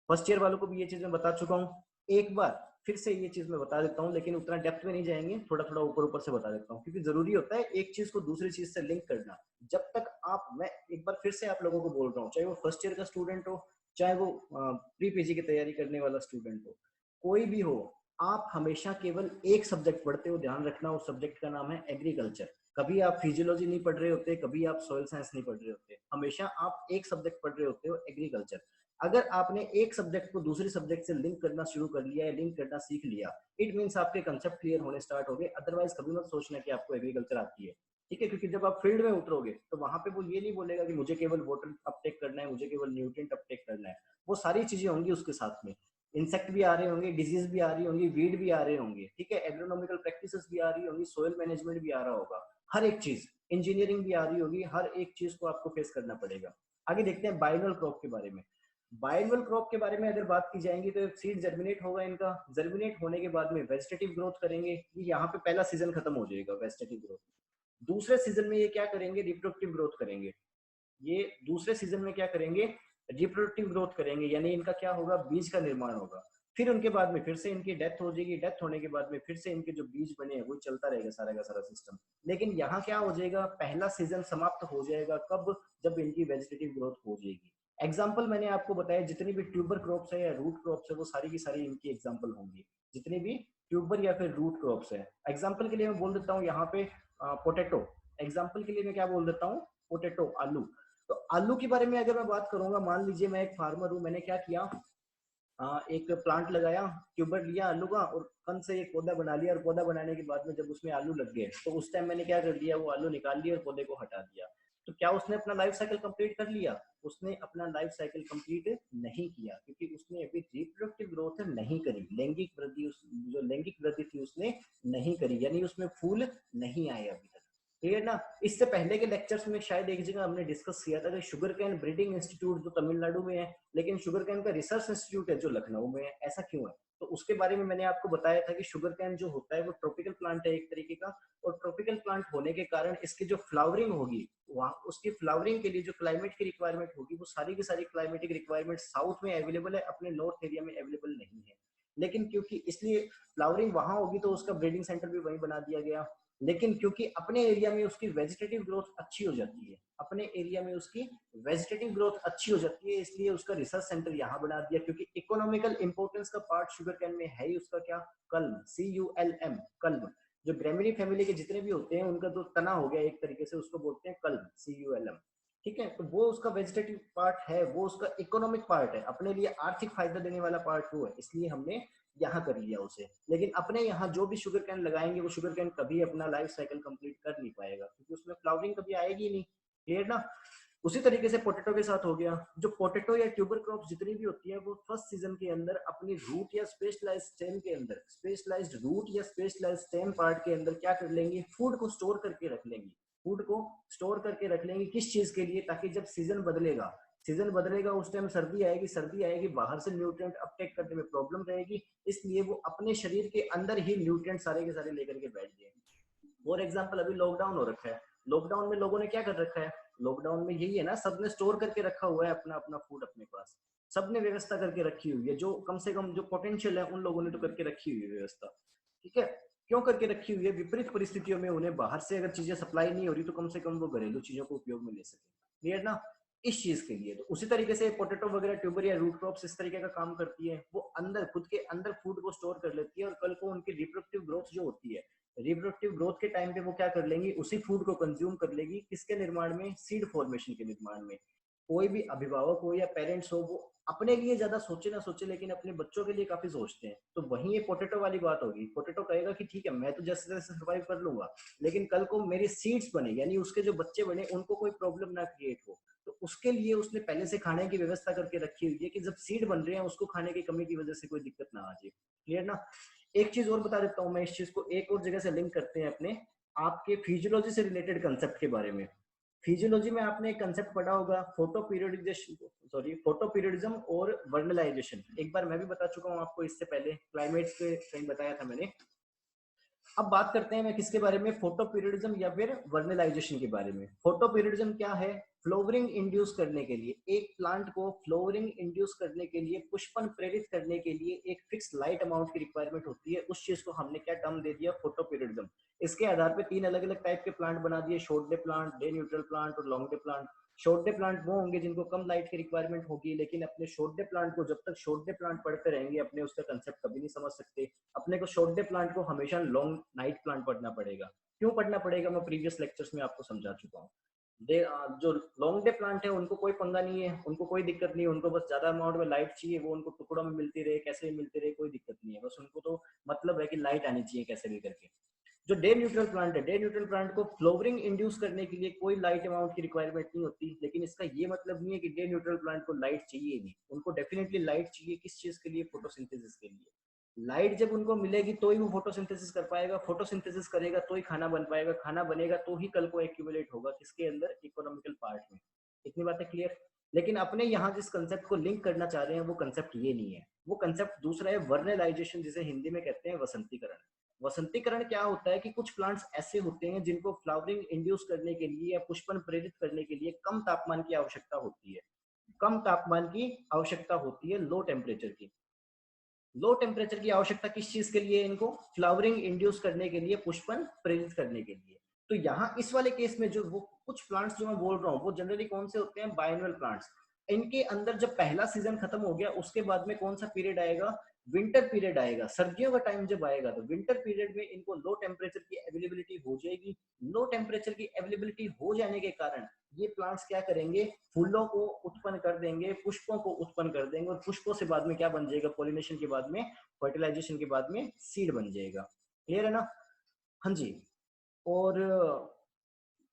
फर्स्ट ईयर वालों को भी ये चीज मैं बता चुका हूँ। एक बार फिर से ये चीज मैं बता देता हूँ, लेकिन उतना डेप्थ में नहीं जाएंगे, थोड़ा थोड़ा ऊपर ऊपर से बता देता हूँ, क्योंकि जरूरी होता है एक चीज को दूसरी चीज से लिंक करना। जब तक आप, मैं एक बार फिर से आप लोगों को बोल रहा हूँ, चाहे वो फर्स्ट ईयर का स्टूडेंट हो, चाहे वो प्री पीजी की तैयारी करने वाला स्टूडेंट हो, कोई भी हो, आप हमेशा केवल एक सब्जेक्ट पढ़ते हो, ध्यान रखना उस सब्जेक्ट का नाम है एग्रीकल्चर। कभी आप फिजियोलॉजी नहीं पढ़ रहे होते, कभी आप सॉइल साइंस नहीं पढ़ रहे होते, हमेशा आप एक सब्जेक्ट पढ़ रहे होते हो, एग्रीकल्चर। अगर आपने एक सब्जेक्ट को दूसरे सब्जेक्ट से लिंक करना शुरू कर लिया है, लिंक करना सीख लिया, इट मींस आपके कंसेप्ट क्लियर होने स्टार्ट हो गए। अदरवाइज कभी मत सोचना कि आपको एग्रीकल्चर आती है, ठीक है, क्योंकि जब आप फील्ड में उतरोगे तो वहां पे वो ये नहीं बोलेगा कि मुझे केवल वाटर अपटेक करना है, मुझे केवल न्यूट्रिएंट अपटेक करना है। वो सारी चीजें होंगी उसके साथ में, इंसेक्ट भी आ रहे होंगे, डिजीज भी आ रही होंगी, वीड भी आ रहे होंगे, ठीक है, एग्रोनॉमिकल प्रैक्टिसेस भी आ रही होंगी, सोयल मैनेजमेंट भी आ रहा होगा, हर एक चीज, इंजीनियरिंग भी आ रही होगी, हर एक चीज को आपको फेस करना पड़ेगा। आगे देखते हैं बाइनल क्रॉप के बारे में। बायनुअल क्रॉप के बारे में अगर बात की जाएगी तो सीड जर्मिनेट होगा, इनका जर्मिनेट होने के बाद में वेजिटेटिव ग्रोथ करेंगे। ये यहाँ पे पहला सीजन खत्म हो जाएगा वेजिटेटिव ग्रोथ। दूसरे सीजन में ये क्या करेंगे, रिप्रोडक्टिव ग्रोथ करेंगे। ये दूसरे सीजन में क्या करेंगे, रिप्रोडक्टिव ग्रोथ करेंगे, यानी इनका क्या होगा, बीज का निर्माण होगा। फिर उनके बाद में फिर से इनकी डेथ हो जाएगी, डेथ होने के बाद में फिर से इनके जो बीज बने हैं वो चलता रहेगा सारा का सारा सिस्टम। लेकिन यहाँ क्या हो जाएगा, पहला सीजन समाप्त हो जाएगा कब, जब इनकी वेजिटेटिव ग्रोथ हो जाएगी। एग्जाम्पल मैंने आपको बताया, जितनी भी ट्यूबर क्रॉप्स है या रूट क्रॉप्स है वो सारी की सारी इनकी एग्जाम्पल होंगी, जितनी भी ट्यूबर या फिर रूट क्रॉप्स है। एग्जाम्पल के लिए मैं बोल देता हूँ यहाँ पे पोटैटो, एग्जाम्पल के लिए मैं क्या बोल देता हूँ, पोटैटो, आलू। तो आलू के बारे में अगर मैं बात करूंगा, मान लीजिए मैं एक फार्मर हूँ, मैंने क्या किया, एक प्लांट लगाया, ट्यूबर लिया आलू का और कन से एक पौधा बना लिया, और पौधा बनाने के बाद में जब उसमें आलू लग गए तो उस टाइम मैंने क्या कर दिया, वो आलू निकाल लिया और पौधे को हटा दिया। तो क्या उसने अपना लाइफ साइकिल कंप्लीट कर लिया? उसने अपना लाइफ साइकिल कंप्लीट नहीं किया, क्योंकि उसने अभी रिप्रोडक्टिव ग्रोथ नहीं करी, लैंगिक वृद्धि, जो लैंगिक वृद्धि थी उसने नहीं करी, यानी उसमें फूल नहीं आए अभी तक। ठीक है ना। इससे पहले के लेक्चर्स में शायद एक जगह हमने डिस्कस किया था कि शुगर कैन ब्रीडिंग इंस्टीट्यूट जो तमिलनाडु में है, लेकिन शुगर कैन का रिसर्च इंस्टीट्यूट है जो लखनऊ में है, ऐसा क्यों है? तो उसके बारे में मैंने आपको बताया था कि शुगर कैन जो होता है वो ट्रॉपिकल प्लांट है एक तरीके का, और ट्रॉपिकल प्लांट होने के कारण इसकी जो फ्लावरिंग होगी, वहाँ उसकी फ्लावरिंग के लिए जो क्लाइमेट की रिक्वायरमेंट होगी, वो सारी की सारी क्लाइमेटिक रिक्वायरमेंट साउथ में अवेलेबल है, अपने नॉर्थ एरिया में अवेलेबल नहीं है। लेकिन क्योंकि इसलिए फ्लावरिंग वहां होगी तो उसका ब्रीडिंग सेंटर भी वहीं बना दिया गया। लेकिन क्योंकि अपने एरिया में उसकी वेजिटेटिव ग्रोथ अच्छी हो जाती है, अपने एरिया में उसकी वेजिटेटिव ग्रोथ अच्छी हो जाती है, इसलिए उसका रिसर्च सेंटर यहाँ बना दिया। क्योंकि इकोनॉमिकल इंपोर्टेंस का पार्ट शुगर कैन में है ही उसका क्या, कल्म, CULM, कल्म। जो ग्रेमिनी फैमिली के जितने भी होते हैं उनका जो तना हो गया एक तरीके से, उसको बोलते हैं कल्म, CULM। ठीक है, तो वो उसका वेजिटेटिव पार्ट है, वो उसका इकोनॉमिक पार्ट है, अपने लिए आर्थिक फायदा देने वाला पार्ट वो है, इसलिए हमने यहाँ कर लिया उसे। लेकिन अपने यहाँ जो भी शुगर कैन लगाएंगे वो शुगर कैन कभी अपना लाइफ साइकिल कंप्लीट कर नहीं पाएगा, क्योंकि उसमें फ्लावरिंग कभी आएगी नहीं। क्लियर ना। उसी तरीके से पोटैटो के साथ हो गया। जो पोटैटो या ट्यूबर क्रॉप जितनी भी होती है, वो फर्स्ट सीजन के अंदर अपनी रूट या स्पेशलाइज्ड स्टेम के अंदर, स्पेशलाइज्ड रूट या स्पेशलाइज्ड स्टेम पार्ट के अंदर क्या कर लेंगी, फूड को स्टोर करके रख लेंगी। फूड को स्टोर करके रख लेंगे किस चीज के लिए, ताकि जब सीजन बदलेगा, सीजन बदलेगा उस टाइम सर्दी आएगी, सर्दी आएगी, बाहर से न्यूट्रिएंट अपटेक करने में प्रॉब्लम रहेगी, इसलिए वो अपने शरीर के अंदर ही न्यूट्रिएंट सारे के सारे लेकर के बैठ गए। फॉर एग्जाम्पल अभी लॉकडाउन हो रखा है, लॉकडाउन में लोगों ने क्या कर रखा है, लॉकडाउन में यही है ना, सबने स्टोर करके रखा हुआ है अपना अपना फूड अपने पास, सबने व्यवस्था करके रखी हुई है, जो कम से कम जो पोटेंशियल है उन लोगों ने तो करके रखी हुई है व्यवस्था। ठीक है, क्यों करके रखी हुई है, विपरीत परिस्थितियों में उन्हें बाहर से अगर चीजें सप्लाई नहीं हो रही तो कम से कम वो घरेलू चीजों को उपयोग में ले सके। क्लियर ना। इस चीज के लिए तो उसी तरीके से पोटैटो वगैरह, ट्यूबर या रूट क्रॉप्स इस तरीके का काम करती है, वो अंदर खुद के अंदर फूड को स्टोर कर लेती है, और कल को उनकी रिप्रोडक्टिव ग्रोथ जो होती है, रिप्रोडक्टिव ग्रोथ के टाइम पे वो क्या कर लेंगी, उसी फूड को कंज्यूम कर लेगी, किसके निर्माण में, सीड फॉर्मेशन के निर्माण में। कोई भी अभिभावक हो या पेरेंट्स हो, वो अपने लिए ज्यादा सोचे ना सोचे, लेकिन अपने बच्चों के लिए काफी सोचते हैं। तो वहीं ये पोटैटो वाली बात होगी, पोटैटो कहेगा कि ठीक है मैं तो जैसे जैसे सर्वाइव कर लूंगा, लेकिन कल को मेरे सीड्स बने, यानी उसके जो बच्चे बने उनको कोई प्रॉब्लम ना क्रिएट हो, तो उसके लिए उसने पहले से खाने की व्यवस्था करके रखी हुई है कि जब सीड बन रहे हैं उसको खाने की कमी की वजह से कोई दिक्कत ना आ जाए। क्लियर ना। एक चीज और बता देता हूँ मैं, इस चीज को एक और जगह से लिंक करते हैं अपने आपके फिजियोलॉजी से रिलेटेड कंसेप्ट के बारे में। फिजियोलॉजी में आपने एक कंसेप्ट पढ़ा होगा, फोटो पीरियडिजेशन, सॉरी फोटो पीरियडिज्म और वर्नलाइजेशन। एक बार मैं भी बता चुका हूँ आपको इससे पहले, क्लाइमेट्स पे कहीं बताया था मैंने। अब बात करते हैं मैं किसके बारे में, फोटो पीरियडिज्म या फिर वर्नलाइजेशन के बारे में। फोटो पीरियडिज्म क्या है, फ्लोवरिंग इंड्यूस करने के लिए, एक प्लांट को फ्लोवरिंग इंड्यूस करने के लिए, पुष्पन प्रेरित करने के लिए एक फिक्स लाइट अमाउंट की रिक्वायरमेंट होती है, उस चीज को हमने क्या टर्म दे दिया, फोटो पीरियडिज्म। इसके आधार पे तीन अलग अलग टाइप के प्लांट बना दिए, short day plant, day neutral plant और long day plant. Short day plant वो होंगे जिनको कम लाइट की रिक्वायरमेंट होगी, लेकिन अपने शॉर्ट डे प्लांट को जब तक शॉर्ट डे प्लांट पढ़ते रहेंगे अपने उसका कंसेप्ट कभी नहीं समझ सकते। अपने को शॉर्ट डे प्लांट को हमेशा लॉन्ग नाइट प्लांट पढ़ना पड़ेगा। क्यों पढ़ना पड़ेगा, मैं प्रीवियस लेक्चर्स में आपको समझा चुका हूँ। जो लॉन्ग डे प्लांट है उनको कोई पंगा नहीं है, उनको कोई दिक्कत नहीं है, उनको बस ज्यादा अमाउंट में लाइट चाहिए, वो उनको टुकड़ों में मिलती रहे, कैसे भी मिलती रहे, कोई दिक्कत नहीं है, बस उनको तो मतलब है कि लाइट आनी चाहिए कैसे भी करके। जो डे न्यूट्रल प्लांट है, डे न्यूट्रल प्लांट को फ्लोवरिंग इंड्यूस करने के लिए कोई लाइट अमाउंट की रिक्वायरमेंट नहीं होती, लेकिन इसका ये मतलब नहीं है कि डे न्यूट्रल प्लांट को लाइट चाहिए नहीं, उनको डेफिनेटली लाइट चाहिए। किस चीज के लिए, फोटोसिंथेसिस के लिए। लाइट जब उनको मिलेगी तो ही वो फोटोसिंथेसिस कर पाएगा, फोटोसिंथेसिस करेगा तो ही खाना बन पाएगा, खाना बनेगा तो ही कल को एक्यूमुलेट होगा किसके अंदर, इकोनॉमिकल पार्ट में। इतनी बातें क्लियर। लेकिन अपने यहाँ जिस कंसेप्ट को लिंक करना चाह रहे हैं वो कंसेप्ट ये नहीं है, वो कंसेप्ट दूसरा है, वर्नलाइजेशन, जिसे हिंदी में कहते हैं वसंतीकरण। वसंतीकरण क्या होता है कि कुछ प्लांट्स ऐसे होते हैं जिनको फ्लावरिंग इंड्यूस करने के लिए या पुष्पन प्रेरित करने के लिए कम तापमान की आवश्यकता होती है, कम तापमान की आवश्यकता होती है, लो टेम्परेचर की। लो टेम्परेचर की आवश्यकता किस चीज के लिए, इनको फ्लावरिंग इंड्यूस करने के लिए, पुष्पन प्रेरित करने के लिए। तो यहाँ इस वाले केस में जो वो कुछ प्लांट्स जो मैं बोल रहा हूँ वो जनरली कौन से होते हैं, बायनुअल प्लांट्स। इनके अंदर जब पहला सीजन खत्म हो गया उसके बाद में कौन सा पीरियड आएगा, विंटर पीरियड आएगा, सर्दियों का टाइम जब आएगा तो विंटर पीरियड में इनको लो टेम्परेचर की अवेलेबिलिटी हो जाएगी। लो टेम्परेचर की अवेलेबिलिटी हो जाने के कारण ये प्लांट्स क्या करेंगे, फूलों को उत्पन्न कर देंगे, पुष्पों को उत्पन्न कर देंगे, और पुष्पों से बाद में क्या बन जाएगा, पॉलिनेशन के बाद में, फर्टिलाइजेशन के बाद में सीड बन जाएगा। क्लियर है ना? हाँ जी। और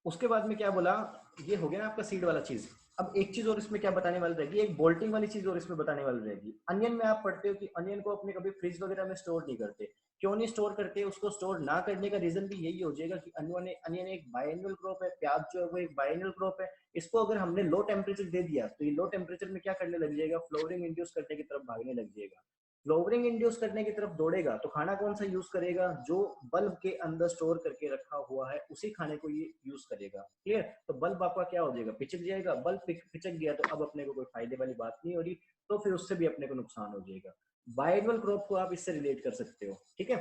उसके बाद में क्या बोला, ये हो गया ना आपका सीड वाला चीज। अब एक चीज और इसमें क्या बताने वाली रहेगी, एक बोल्टिंग वाली चीज और इसमें बताने वाली रहेगी। अनियन में आप पढ़ते हो कि अनियन को अपने कभी फ्रिज वगैरह में स्टोर नहीं करते। क्यों नहीं स्टोर करते? उसको स्टोर ना करने का रीजन भी यही हो जाएगा कि अनियन एक बायएनुअल क्रॉप है, प्याज जो है वो एक बायएनुअल क्रॉप है। इसको अगर हमने लो टेम्परेचर दे दिया तो ये लो टेम्परेचर में क्या करने लग जाएगा, फ्लोवरिंग इंड्यूस करने की तरफ भागने लग जाएगा। फ्लोवरिंग इंड्यूस करने की तरफ दौड़ेगा तो खाना कौन सा यूज करेगा, जो बल्ब के अंदर स्टोर करके रखा हुआ है उसी खाने को ये यूज करेगा। क्लियर? तो बल्ब आपका क्या हो जाएगा, पिचक जाएगा। बल्ब पिचक गया तो अब अपने को कोई फायदे वाली बात नहीं हो रही, तो फिर उससे भी अपने को नुकसान हो जाएगा। बायएनुअल क्रॉप को आप इससे रिलेट कर सकते हो। ठीक है।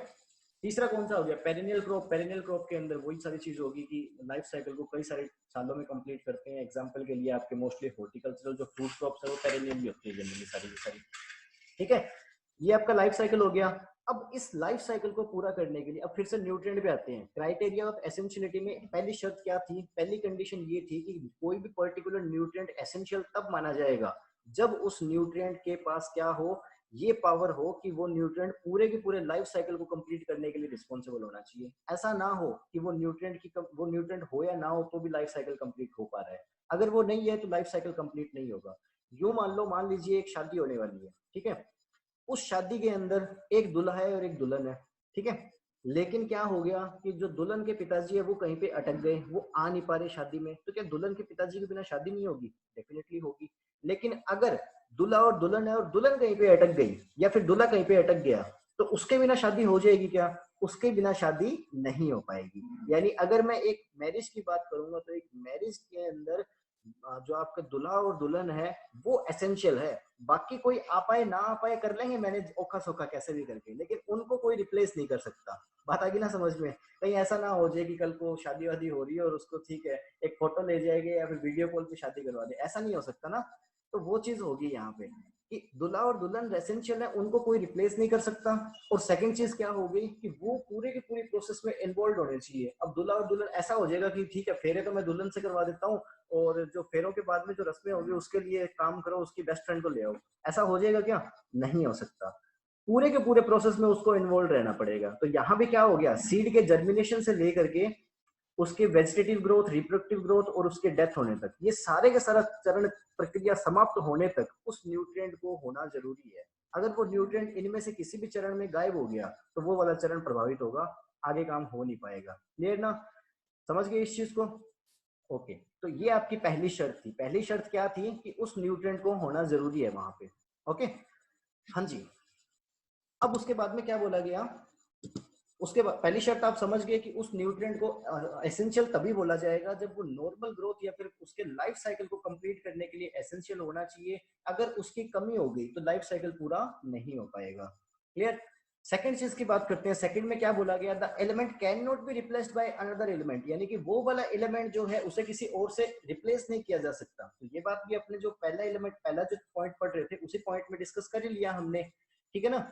तीसरा कौन सा हो गया, पेरिनियल क्रॉप। पेरिनियल क्रॉप के अंदर वही सारी चीज होगी कि लाइफ साइकिल को कई सारे सालों में कंप्लीट करते हैं। एग्जांपल के लिए आपके मोस्टली हॉर्टिकल्चरल जो फ्रूट क्रॉप्स है वो पेरिनियल भी होती है जनरली सारी। ठीक है, ये आपका लाइफ साइकिल हो गया। अब इस लाइफ साइकिल को पूरा करने के लिए अब फिर से न्यूट्रिएंट पे आते हैं। क्राइटेरिया ऑफ एसेंशियलिटी में पहली शर्त क्या थी, पहली कंडीशन ये थी कि कोई भी पर्टिकुलर न्यूट्रिएंट एसेंशियल तब माना जाएगा जब उस न्यूट्रिएंट के पास क्या हो, ये पावर हो कि वो न्यूट्रिएंट पूरे के पूरे लाइफ साइकिल को कंप्लीट करने के लिए रिस्पॉन्सिबल होना चाहिए। ऐसा ना हो कि वो न्यूट्रिएंट हो या ना हो तो भी लाइफ साइकिल कंप्लीट हो पा रहा है। अगर वो नहीं है तो लाइफ साइकिल कंप्लीट नहीं होगा। यूं मान लीजिए एक शादी होने वाली है। ठीक है, उस शादी के अंदर एक दूल्हा है और एक दुल्हन है। ठीक है, लेकिन क्या हो गया कि जो दुल्हन के पिताजी है वो कहीं पे अटक गए, वो आ नहीं पा रहे शादी में। तो क्या दुल्हन के पिताजी के बिना शादी नहीं होगी? डेफिनेटली होगी। लेकिन अगर दूल्हा और दुल्हन है और दुल्हन कहीं पे अटक गई या फिर दूल्हा कहीं पे अटक गया तो उसके बिना शादी हो जाएगी क्या? उसके बिना शादी नहीं हो पाएगी। यानी अगर मैं एक मैरिज की बात करूंगा तो एक मैरिज के अंदर जो आपका दूल्हा और दुल्हन है वो एसेंशियल है। बाकी कोई आ पाए ना आ पाए कर लेंगे मैनेज औखा सौखा कैसे भी करके, लेकिन उनको कोई रिप्लेस नहीं कर सकता। बात आ गई ना समझ में? कहीं ऐसा ना हो जाए कि कल को शादी वादी हो रही है और उसको ठीक है एक फोटो ले जाएंगे या फिर वीडियो कॉल पे शादी करवा दे, ऐसा नहीं हो सकता ना। तो वो चीज होगी यहाँ पे कि दूल्हा और दुल्हन एसेंशियल है, उनको कोई रिप्लेस नहीं कर सकता। और सेकंड चीज क्या हो गई कि वो पूरे की पूरी प्रोसेस में इन्वॉल्व होने चाहिए। अब दूल्हा और दुल्हन ऐसा हो जाएगा कि ठीक है फेरे तो मैं दुल्हन से करवा देता हूँ और जो फेरों के बाद में जो रस्में होगी उसके लिए काम करो, उसकी बेस्ट फ्रेंड को ले आओ। ऐसा हो जाएगा क्या? नहीं हो सकता। पूरे के पूरे प्रोसेस में उसको इन्वॉल्व रहना पड़ेगा। तो यहाँ भी क्या हो गया, सीड के जर्मिनेशन से लेकर के उसके वेजिटेटिव ग्रोथ, रिप्रोडक्टिव ग्रोथ और उसके डेथ होने तक, ये सारे के सारा चरण प्रक्रिया समाप्त होने तक उस न्यूट्रिएंट को होना जरूरी है। अगर वो न्यूट्रिएंट इनमें से किसी भी चरण में गायब हो गया तो वो वाला चरण प्रभावित होगा, आगे काम हो नहीं पाएगा। क्लियर ना? समझ गए इस चीज को? ओके। तो ये आपकी पहली शर्त थी। पहली शर्त क्या थी कि उस न्यूट्रिएंट को होना जरूरी है वहां पे। ओके, हाँ जी। अब उसके बाद में क्या बोला गया, उसके बाद पहली शर्त आप समझ गए कि उस न्यूट्रिएंट को एसेंशियल तभी बोला जाएगा जब वो नॉर्मल ग्रोथ या फिर उसके लाइफ साइकिल को कंप्लीट करने के लिए एसेंशियल होना चाहिए। अगर उसकी कमी हो गई तो लाइफ साइकिल पूरा नहीं हो पाएगा। क्लियर? सेकंड चीज की बात करते हैं। सेकंड में क्या बोला गया, the element can not be replaced by another element, यानी कि वो वाला एलिमेंट जो है उसे किसी और से रिप्लेस नहीं किया जा सकता। तो ये बात भी अपने जो पहला एलिमेंट, पहला जो पॉइंट पढ़ रहे थे उसी पॉइंट में डिस्कस कर ही लिया हमने। ठीक है ना?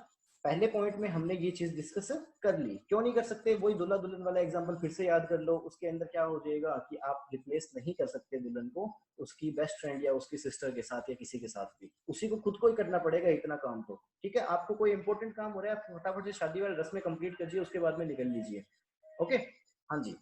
पहले पॉइंट में हमने ये चीज डिस्कस कर ली। क्यों नहीं कर सकते? वही दूल्हा दुल्हन वाला एग्जांपल फिर से याद कर लो। उसके अंदर क्या हो जाएगा कि आप रिप्लेस नहीं कर सकते दुल्हन को उसकी बेस्ट फ्रेंड या उसकी सिस्टर के साथ या किसी के साथ भी, उसी को खुद को ही करना पड़ेगा इतना काम तो। ठीक है, आपको कोई इंपॉर्टेंट काम हो रहा है आप फटाफट से शादी वाली रस्में कंप्लीट कीजिए, उसके बाद में निकल लीजिए। ओके, हाँ जी।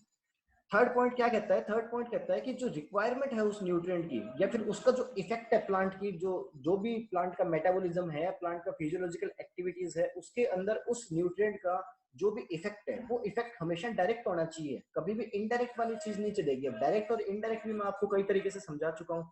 थर्ड पॉइंट क्या कहता है, थर्ड पॉइंट कहता है कि जो रिक्वायरमेंट है उस न्यूट्रिएंट की या फिर उसका जो इफेक्ट है प्लांट की, जो भी प्लांट का मेटाबॉलिज्म है, प्लांट का फिजियोलॉजिकल एक्टिविटीज है, उसके अंदर उस न्यूट्रिएंट का जो भी इफेक्ट है वो इफेक्ट हमेशा डायरेक्ट होना चाहिए, कभी भी इनडायरेक्ट वाली चीज नहीं चलेगी। अब डायरेक्ट और इनडायरेक्ट भी मैं आपको कई तरीके से समझा चुका हूँ।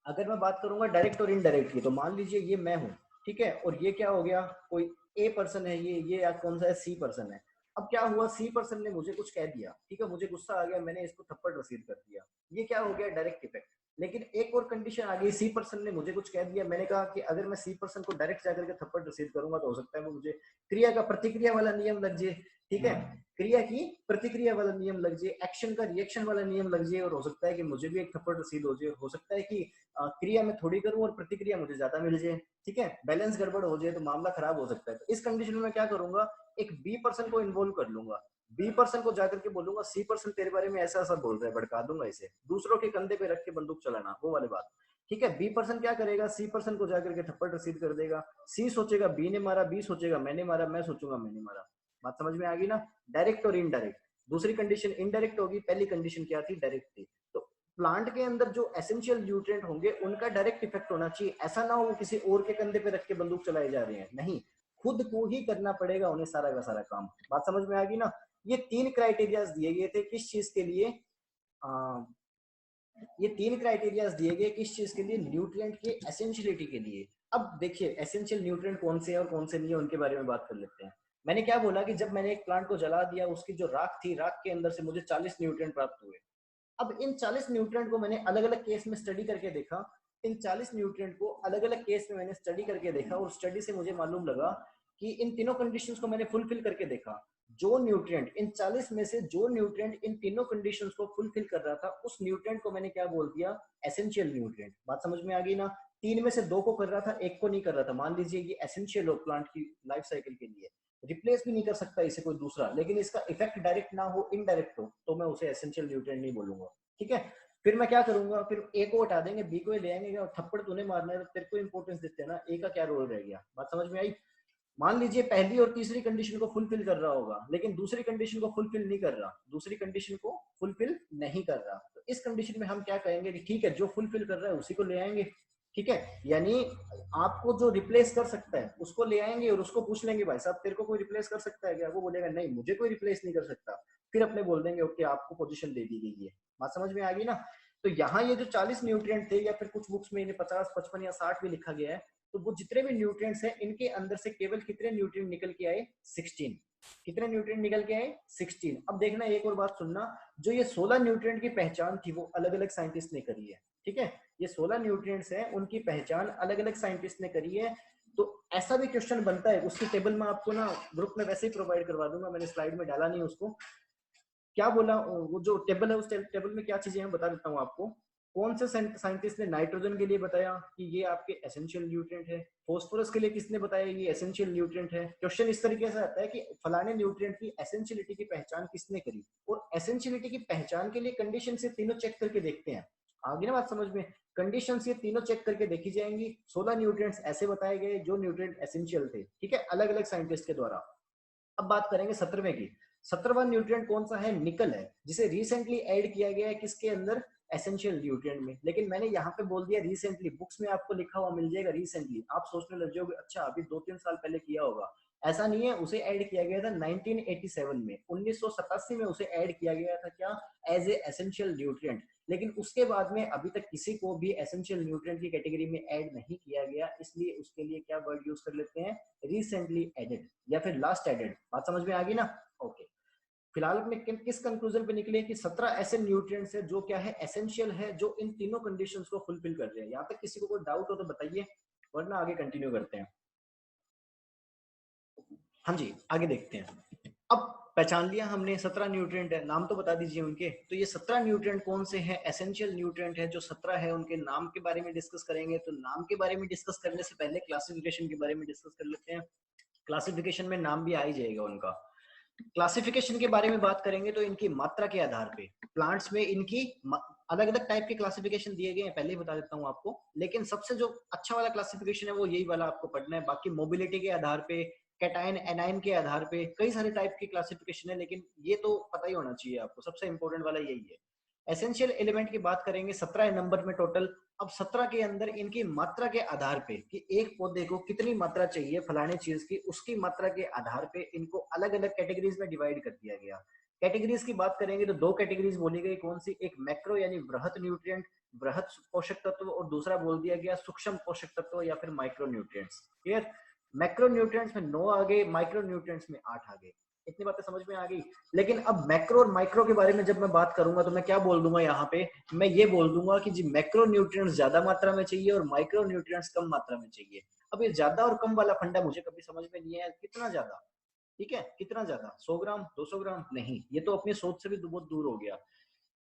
अगर मैं बात करूंगा डायरेक्ट और इनडायरेक्ट की, तो मान लीजिए ये मैं हूँ, ठीक है, और ये क्या हो गया, कोई ए पर्सन है, ये कौन सा है, सी पर्सन है। अब क्या हुआ, सी पर्सन ने मुझे कुछ कह दिया, ठीक है, मुझे गुस्सा आ गया, मैंने इसको थप्पड़ रसीद कर दिया, ये क्या हो गया, डायरेक्ट इफेक्ट। लेकिन एक और कंडीशन आ गई, सी पर्सन ने मुझे कुछ कह दिया, मैंने कहा कि अगर मैं सी पर्सन को डायरेक्ट जाकर के थप्पड़ रिसीव करूंगा तो हो सकता है वो मुझे क्रिया का प्रतिक्रिया वाला नियम लग जाए, ठीक है, क्रिया की प्रतिक्रिया वाला नियम लग जाए, एक्शन का रिएक्शन वाला नियम लग जाए, और हो सकता है कि मुझे भी एक थप्पड़ रिसीव हो जाए, हो सकता है कि क्रिया में थोड़ी करूं और प्रतिक्रिया मुझे ज्यादा मिल जाए, ठीक है, बैलेंस गड़बड़ हो जाए तो मामला खराब हो सकता है। तो इस कंडीशन में मैं क्या करूंगा, एक बी पर्सन को इन्वॉल्व कर लूंगा, बी पर्सन को जाकर के बोलूंगा सी पर्सन तेरे बारे में ऐसा ऐसा बोल रहा है, भड़का दूंगा इसे, दूसरों के कंधे पे रख के बंदूक चलाना, वो वाली बात, ठीक है। बी पर्सन क्या करेगा, सी पर्सन को जाकर के थप्पड़ रिसीव कर देगा, सी सोचेगा बी ने मारा, बी सोचेगा मैंने मारा, मैं सोचूंगा मैंने मारा। बात समझ में आ गई ना, डायरेक्ट और इनडायरेक्ट। दूसरी कंडीशन इनडायरेक्ट होगी, पहली कंडीशन क्या थी, डायरेक्ट थी। तो प्लांट के अंदर जो एसेंशियल न्यूट्रिएंट होंगे उनका डायरेक्ट इफेक्ट होना चाहिए, ऐसा ना हो वो किसी और के कंधे पे रख के बंदूक चलाए जा रहे हैं, नहीं, खुद को ही करना पड़ेगा उन्हें सारा का सारा काम। बात समझ में आ गई ना। ये तीन क्राइटेरियाज दिए गए थे किस चीज के लिए, ये तीन क्राइटेरियाज दिए गए किस चीज के लिए, न्यूट्रिएंट के एसेंशियलिटी के लिए। अब देखिए एसेंशियल न्यूट्रिएंट कौन से हैं और कौन से नहीं है, उनके बारे में बात कर लेते हैं। मैंने क्या बोला कि जब मैंने एक प्लांट को जला दिया, उसकी जो राख थी, राख के अंदर से मुझे 40 न्यूट्रिएंट प्राप्त हुए। अब इन 40 न्यूट्रिएंट को मैंने अलग अलग केस में स्टडी करके देखा, इन 40 न्यूट्रिएंट को अलग अलग केस में मैंने स्टडी करके देखा, और स्टडी से मुझे मालूम लगा कि इन तीनों कंडीशंस को मैंने फुलफिल करके देखा। जो न्यूट्रिएंट इन 40 में से जो न्यूट्रिएंट इन तीनों कंडीशंस को फुलफिल कर रहा था, उस न्यूट्रिएंट को मैंने क्या बोल दिया, एसेंशियल न्यूट्रिएंट। बात समझ में आ गई ना। तीन में से दो को कर रहा था, एक को नहीं कर रहा था, मान लीजिए ये एसेंशियल हो प्लांट की लाइफ साइकिल के लिए, रिप्लेस भी नहीं कर सकता इसे कोई दूसरा, लेकिन इसका इफेक्ट डायरेक्ट ना हो, इनडायरेक्ट हो, तो मैं उसे एसेंशियल न्यूट्रिएंट नहीं बोलूंगा, ठीक है। फिर मैं क्या करूंगा, फिर ए को हटा देंगे, बी को ले आएंगे, और थप्पड़ तूने मारना है, तेरे को इंपॉर्टेंस देते हैं ना, ए का क्या रोल रह गया। बात समझ में आई। मान लीजिए पहली और तीसरी कंडीशन को फुलफिल कर रहा होगा, लेकिन दूसरी कंडीशन को फुलफिल नहीं कर रहा, दूसरी कंडीशन को फुलफिल नहीं कर रहा, तो इस कंडीशन में हम क्या कहेंगे कि ठीक है, जो फुलफिल कर रहा है उसी को ले आएंगे, ठीक है। यानी आपको जो रिप्लेस कर सकता है उसको ले आएंगे, और उसको पूछ लेंगे भाई साहब तेरे को कोई रिप्लेस कर सकता है क्या, वो बोलेगा नहीं मुझे कोई रिप्लेस नहीं कर सकता, फिर अपने बोल देंगे ओके आपको पोजीशन दे दी गई है। बात समझ में आ गई ना। तो यहाँ ये जो 40 न्यूट्रिएंट थे, या फिर कुछ बुक्स में इन्हें 50, 55 या 60 भी लिखा गया है, तो वो जितने भी न्यूट्रिएंट्स हैं इनके अंदर से केवल कितने न्यूट्रिएंट निकल के आए, 16। कितने न्यूट्रिएंट निकल के आए, 16। अब देखना एक और बात सुनना, जो ये 16 न्यूट्रिएंट की पहचान थी वो अलग अलग साइंटिस्ट ने करी है, ठीक है। ये 16 न्यूट्रिएंट्स हैं, उनकी पहचान अलग अलग साइंटिस्ट ने करी है। तो ऐसा भी क्वेश्चन बनता है, उसकी टेबल में आपको ना ग्रुप में वैसे ही प्रोवाइड करवा दूंगा, मैंने स्लाइड में डाला नहीं उसको, क्या बोला वो जो टेबल है, उस टेबल में क्या चीजें हैं बता देता हूँ आपको। कौन से साइंटिस्ट ने नाइट्रोजन के लिए बताया कि ये आपके एसेंशियल न्यूट्रिएंट है, फॉस्फोरस के लिए किसने बताया ये एसेंशियल न्यूट्रिएंट है। क्वेश्चन इस तरीके से आता है कि फलाने न्यूट्रिएंट की एसेंशियलिटी की पहचान किसने करी, और एसेंशियलिटी की पहचान के लिए कंडीशन से तीनों चेक करके देखते हैं। आगे ना बात समझ में, कंडीशन ये तीनों चेक करके देखी जाएंगी। 16 न्यूट्रिएंट्स ऐसे बताए गए जो न्यूट्रिएंट एसेंशियल थे, ठीक है, अलग अलग साइंटिस्ट के द्वारा। अब बात करेंगे 17वें की। 17वां न्यूट्रिएंट कौन सा है, निकल है, जिसे रिसेंटली ऐड किया गया है किसके अंदर, एसेंशियल न्यूट्रिएंट में। लेकिन मैंने यहाँ पे बोल दिया रिसेंटली, बुक्स में आपको लिखा हुआ मिल जाएगा रिसेंटली, आप सोचने लग जाओगे अच्छा अभी 2-3 साल पहले किया होगा। ऐसा नहीं है, उसे ऐड किया गया था 1987 में, 1987 में उसे ऐड किया गया था, क्या, एज ए एसेंशियल न्यूट्रिएंट। लेकिन उसके बाद में अभी तक किसी को भी एसेंशियल न्यूट्रिएंट की कैटेगरी में ऐड नहीं किया गया, इसलिए उसके लिए क्या वर्ड यूज कर लेते हैं, रिसेंटली एडेड या फिर लास्ट एडेड। बात समझ में आ गई ना, ओके। फिलहाल अपने किस कंक्लूजन पे निकले कि 17 ऐसे न्यूट्रिएंट्स है जो क्या है, एसेंशियल है, जो इन तीनों कंडीशंस को फुलफिल कर रहे हैं। यहाँ तक किसी को कोई डाउट हो तो बताइए, वरना आगे कंटिन्यू करते हैं। हाँ जी, आगे देखते हैं। अब पहचान लिया हमने 17 न्यूट्रिएंट है, नाम तो बता दीजिए उनके। तो ये 17 न्यूट्रिएंट कौन से हैं, एसेंशियल न्यूट्रिएंट है जो 17 है, उनके नाम के बारे में डिस्कस करेंगे। तो नाम के बारे में डिस्कस करने से पहले क्लासिफिकेशन के बारे में डिस्कस कर लेते हैं। क्लासिफिकेशन में नाम भी आ ही जाएगा उनका। क्लासिफिकेशन के बारे में बात करेंगे तो इनकी मात्रा के आधार पे प्लांट्स में इनकी अलग अलग टाइप के क्लासिफिकेशन दिए गए हैं, पहले ही बता देता हूँ आपको। लेकिन सबसे जो अच्छा वाला क्लासिफिकेशन है वो यही वाला आपको पढ़ना है। बाकी मोबिलिटी के आधार पे, कैटायन एनायन के आधार पे कई सारे टाइप की क्लासिफिकेशन है, लेकिन ये तो पता ही होना चाहिए आपको, सबसे इंपॉर्टेंट वाला यही है। एसेंशियल एलिमेंट की बात करेंगे, 17 नंबर में टोटल। अब 17 के अंदर इनकी मात्रा के आधार पे कि एक पौधे को कितनी मात्रा चाहिए फलाने चीज की, उसकी मात्रा के आधार पे इनको अलग अलग कैटेगरीज में डिवाइड कर दिया गया। कैटेगरीज की बात करेंगे तो दो कैटेगरीज बोली गई, कौन सी, एक मैक्रो यानी वृहत न्यूट्रिएंट, वृहत पोषक तत्व, और दूसरा बोल दिया गया सूक्ष्म पोषक तत्व या फिर micro nutrients. Clear. Macro nutrients में 9 आ गए, माइक्रो न्यूट्रिएंट्स में 8 आ गए। इतनी बातें समझ में आ गई। लेकिन अब मैक्रो और माइक्रो के बारे में जब मैं बात करूंगा तो मैं क्या बोल दूंगा यहाँ पे, मैं ये बोल दूंगा कि जी मैक्रो न्यूट्रिएंट्स ज्यादा मात्रा में चाहिए और माइक्रो न्यूट्रिएंट्स कम मात्रा में चाहिए। अब ये ज्यादा और कम वाला फंडा मुझे कभी समझ में नहीं आया, कितना ज्यादा, ठीक है, कितना ज्यादा, 100 ग्राम 200 ग्राम नहीं, ये तो अपनी सोच से भी बहुत दूर हो गया।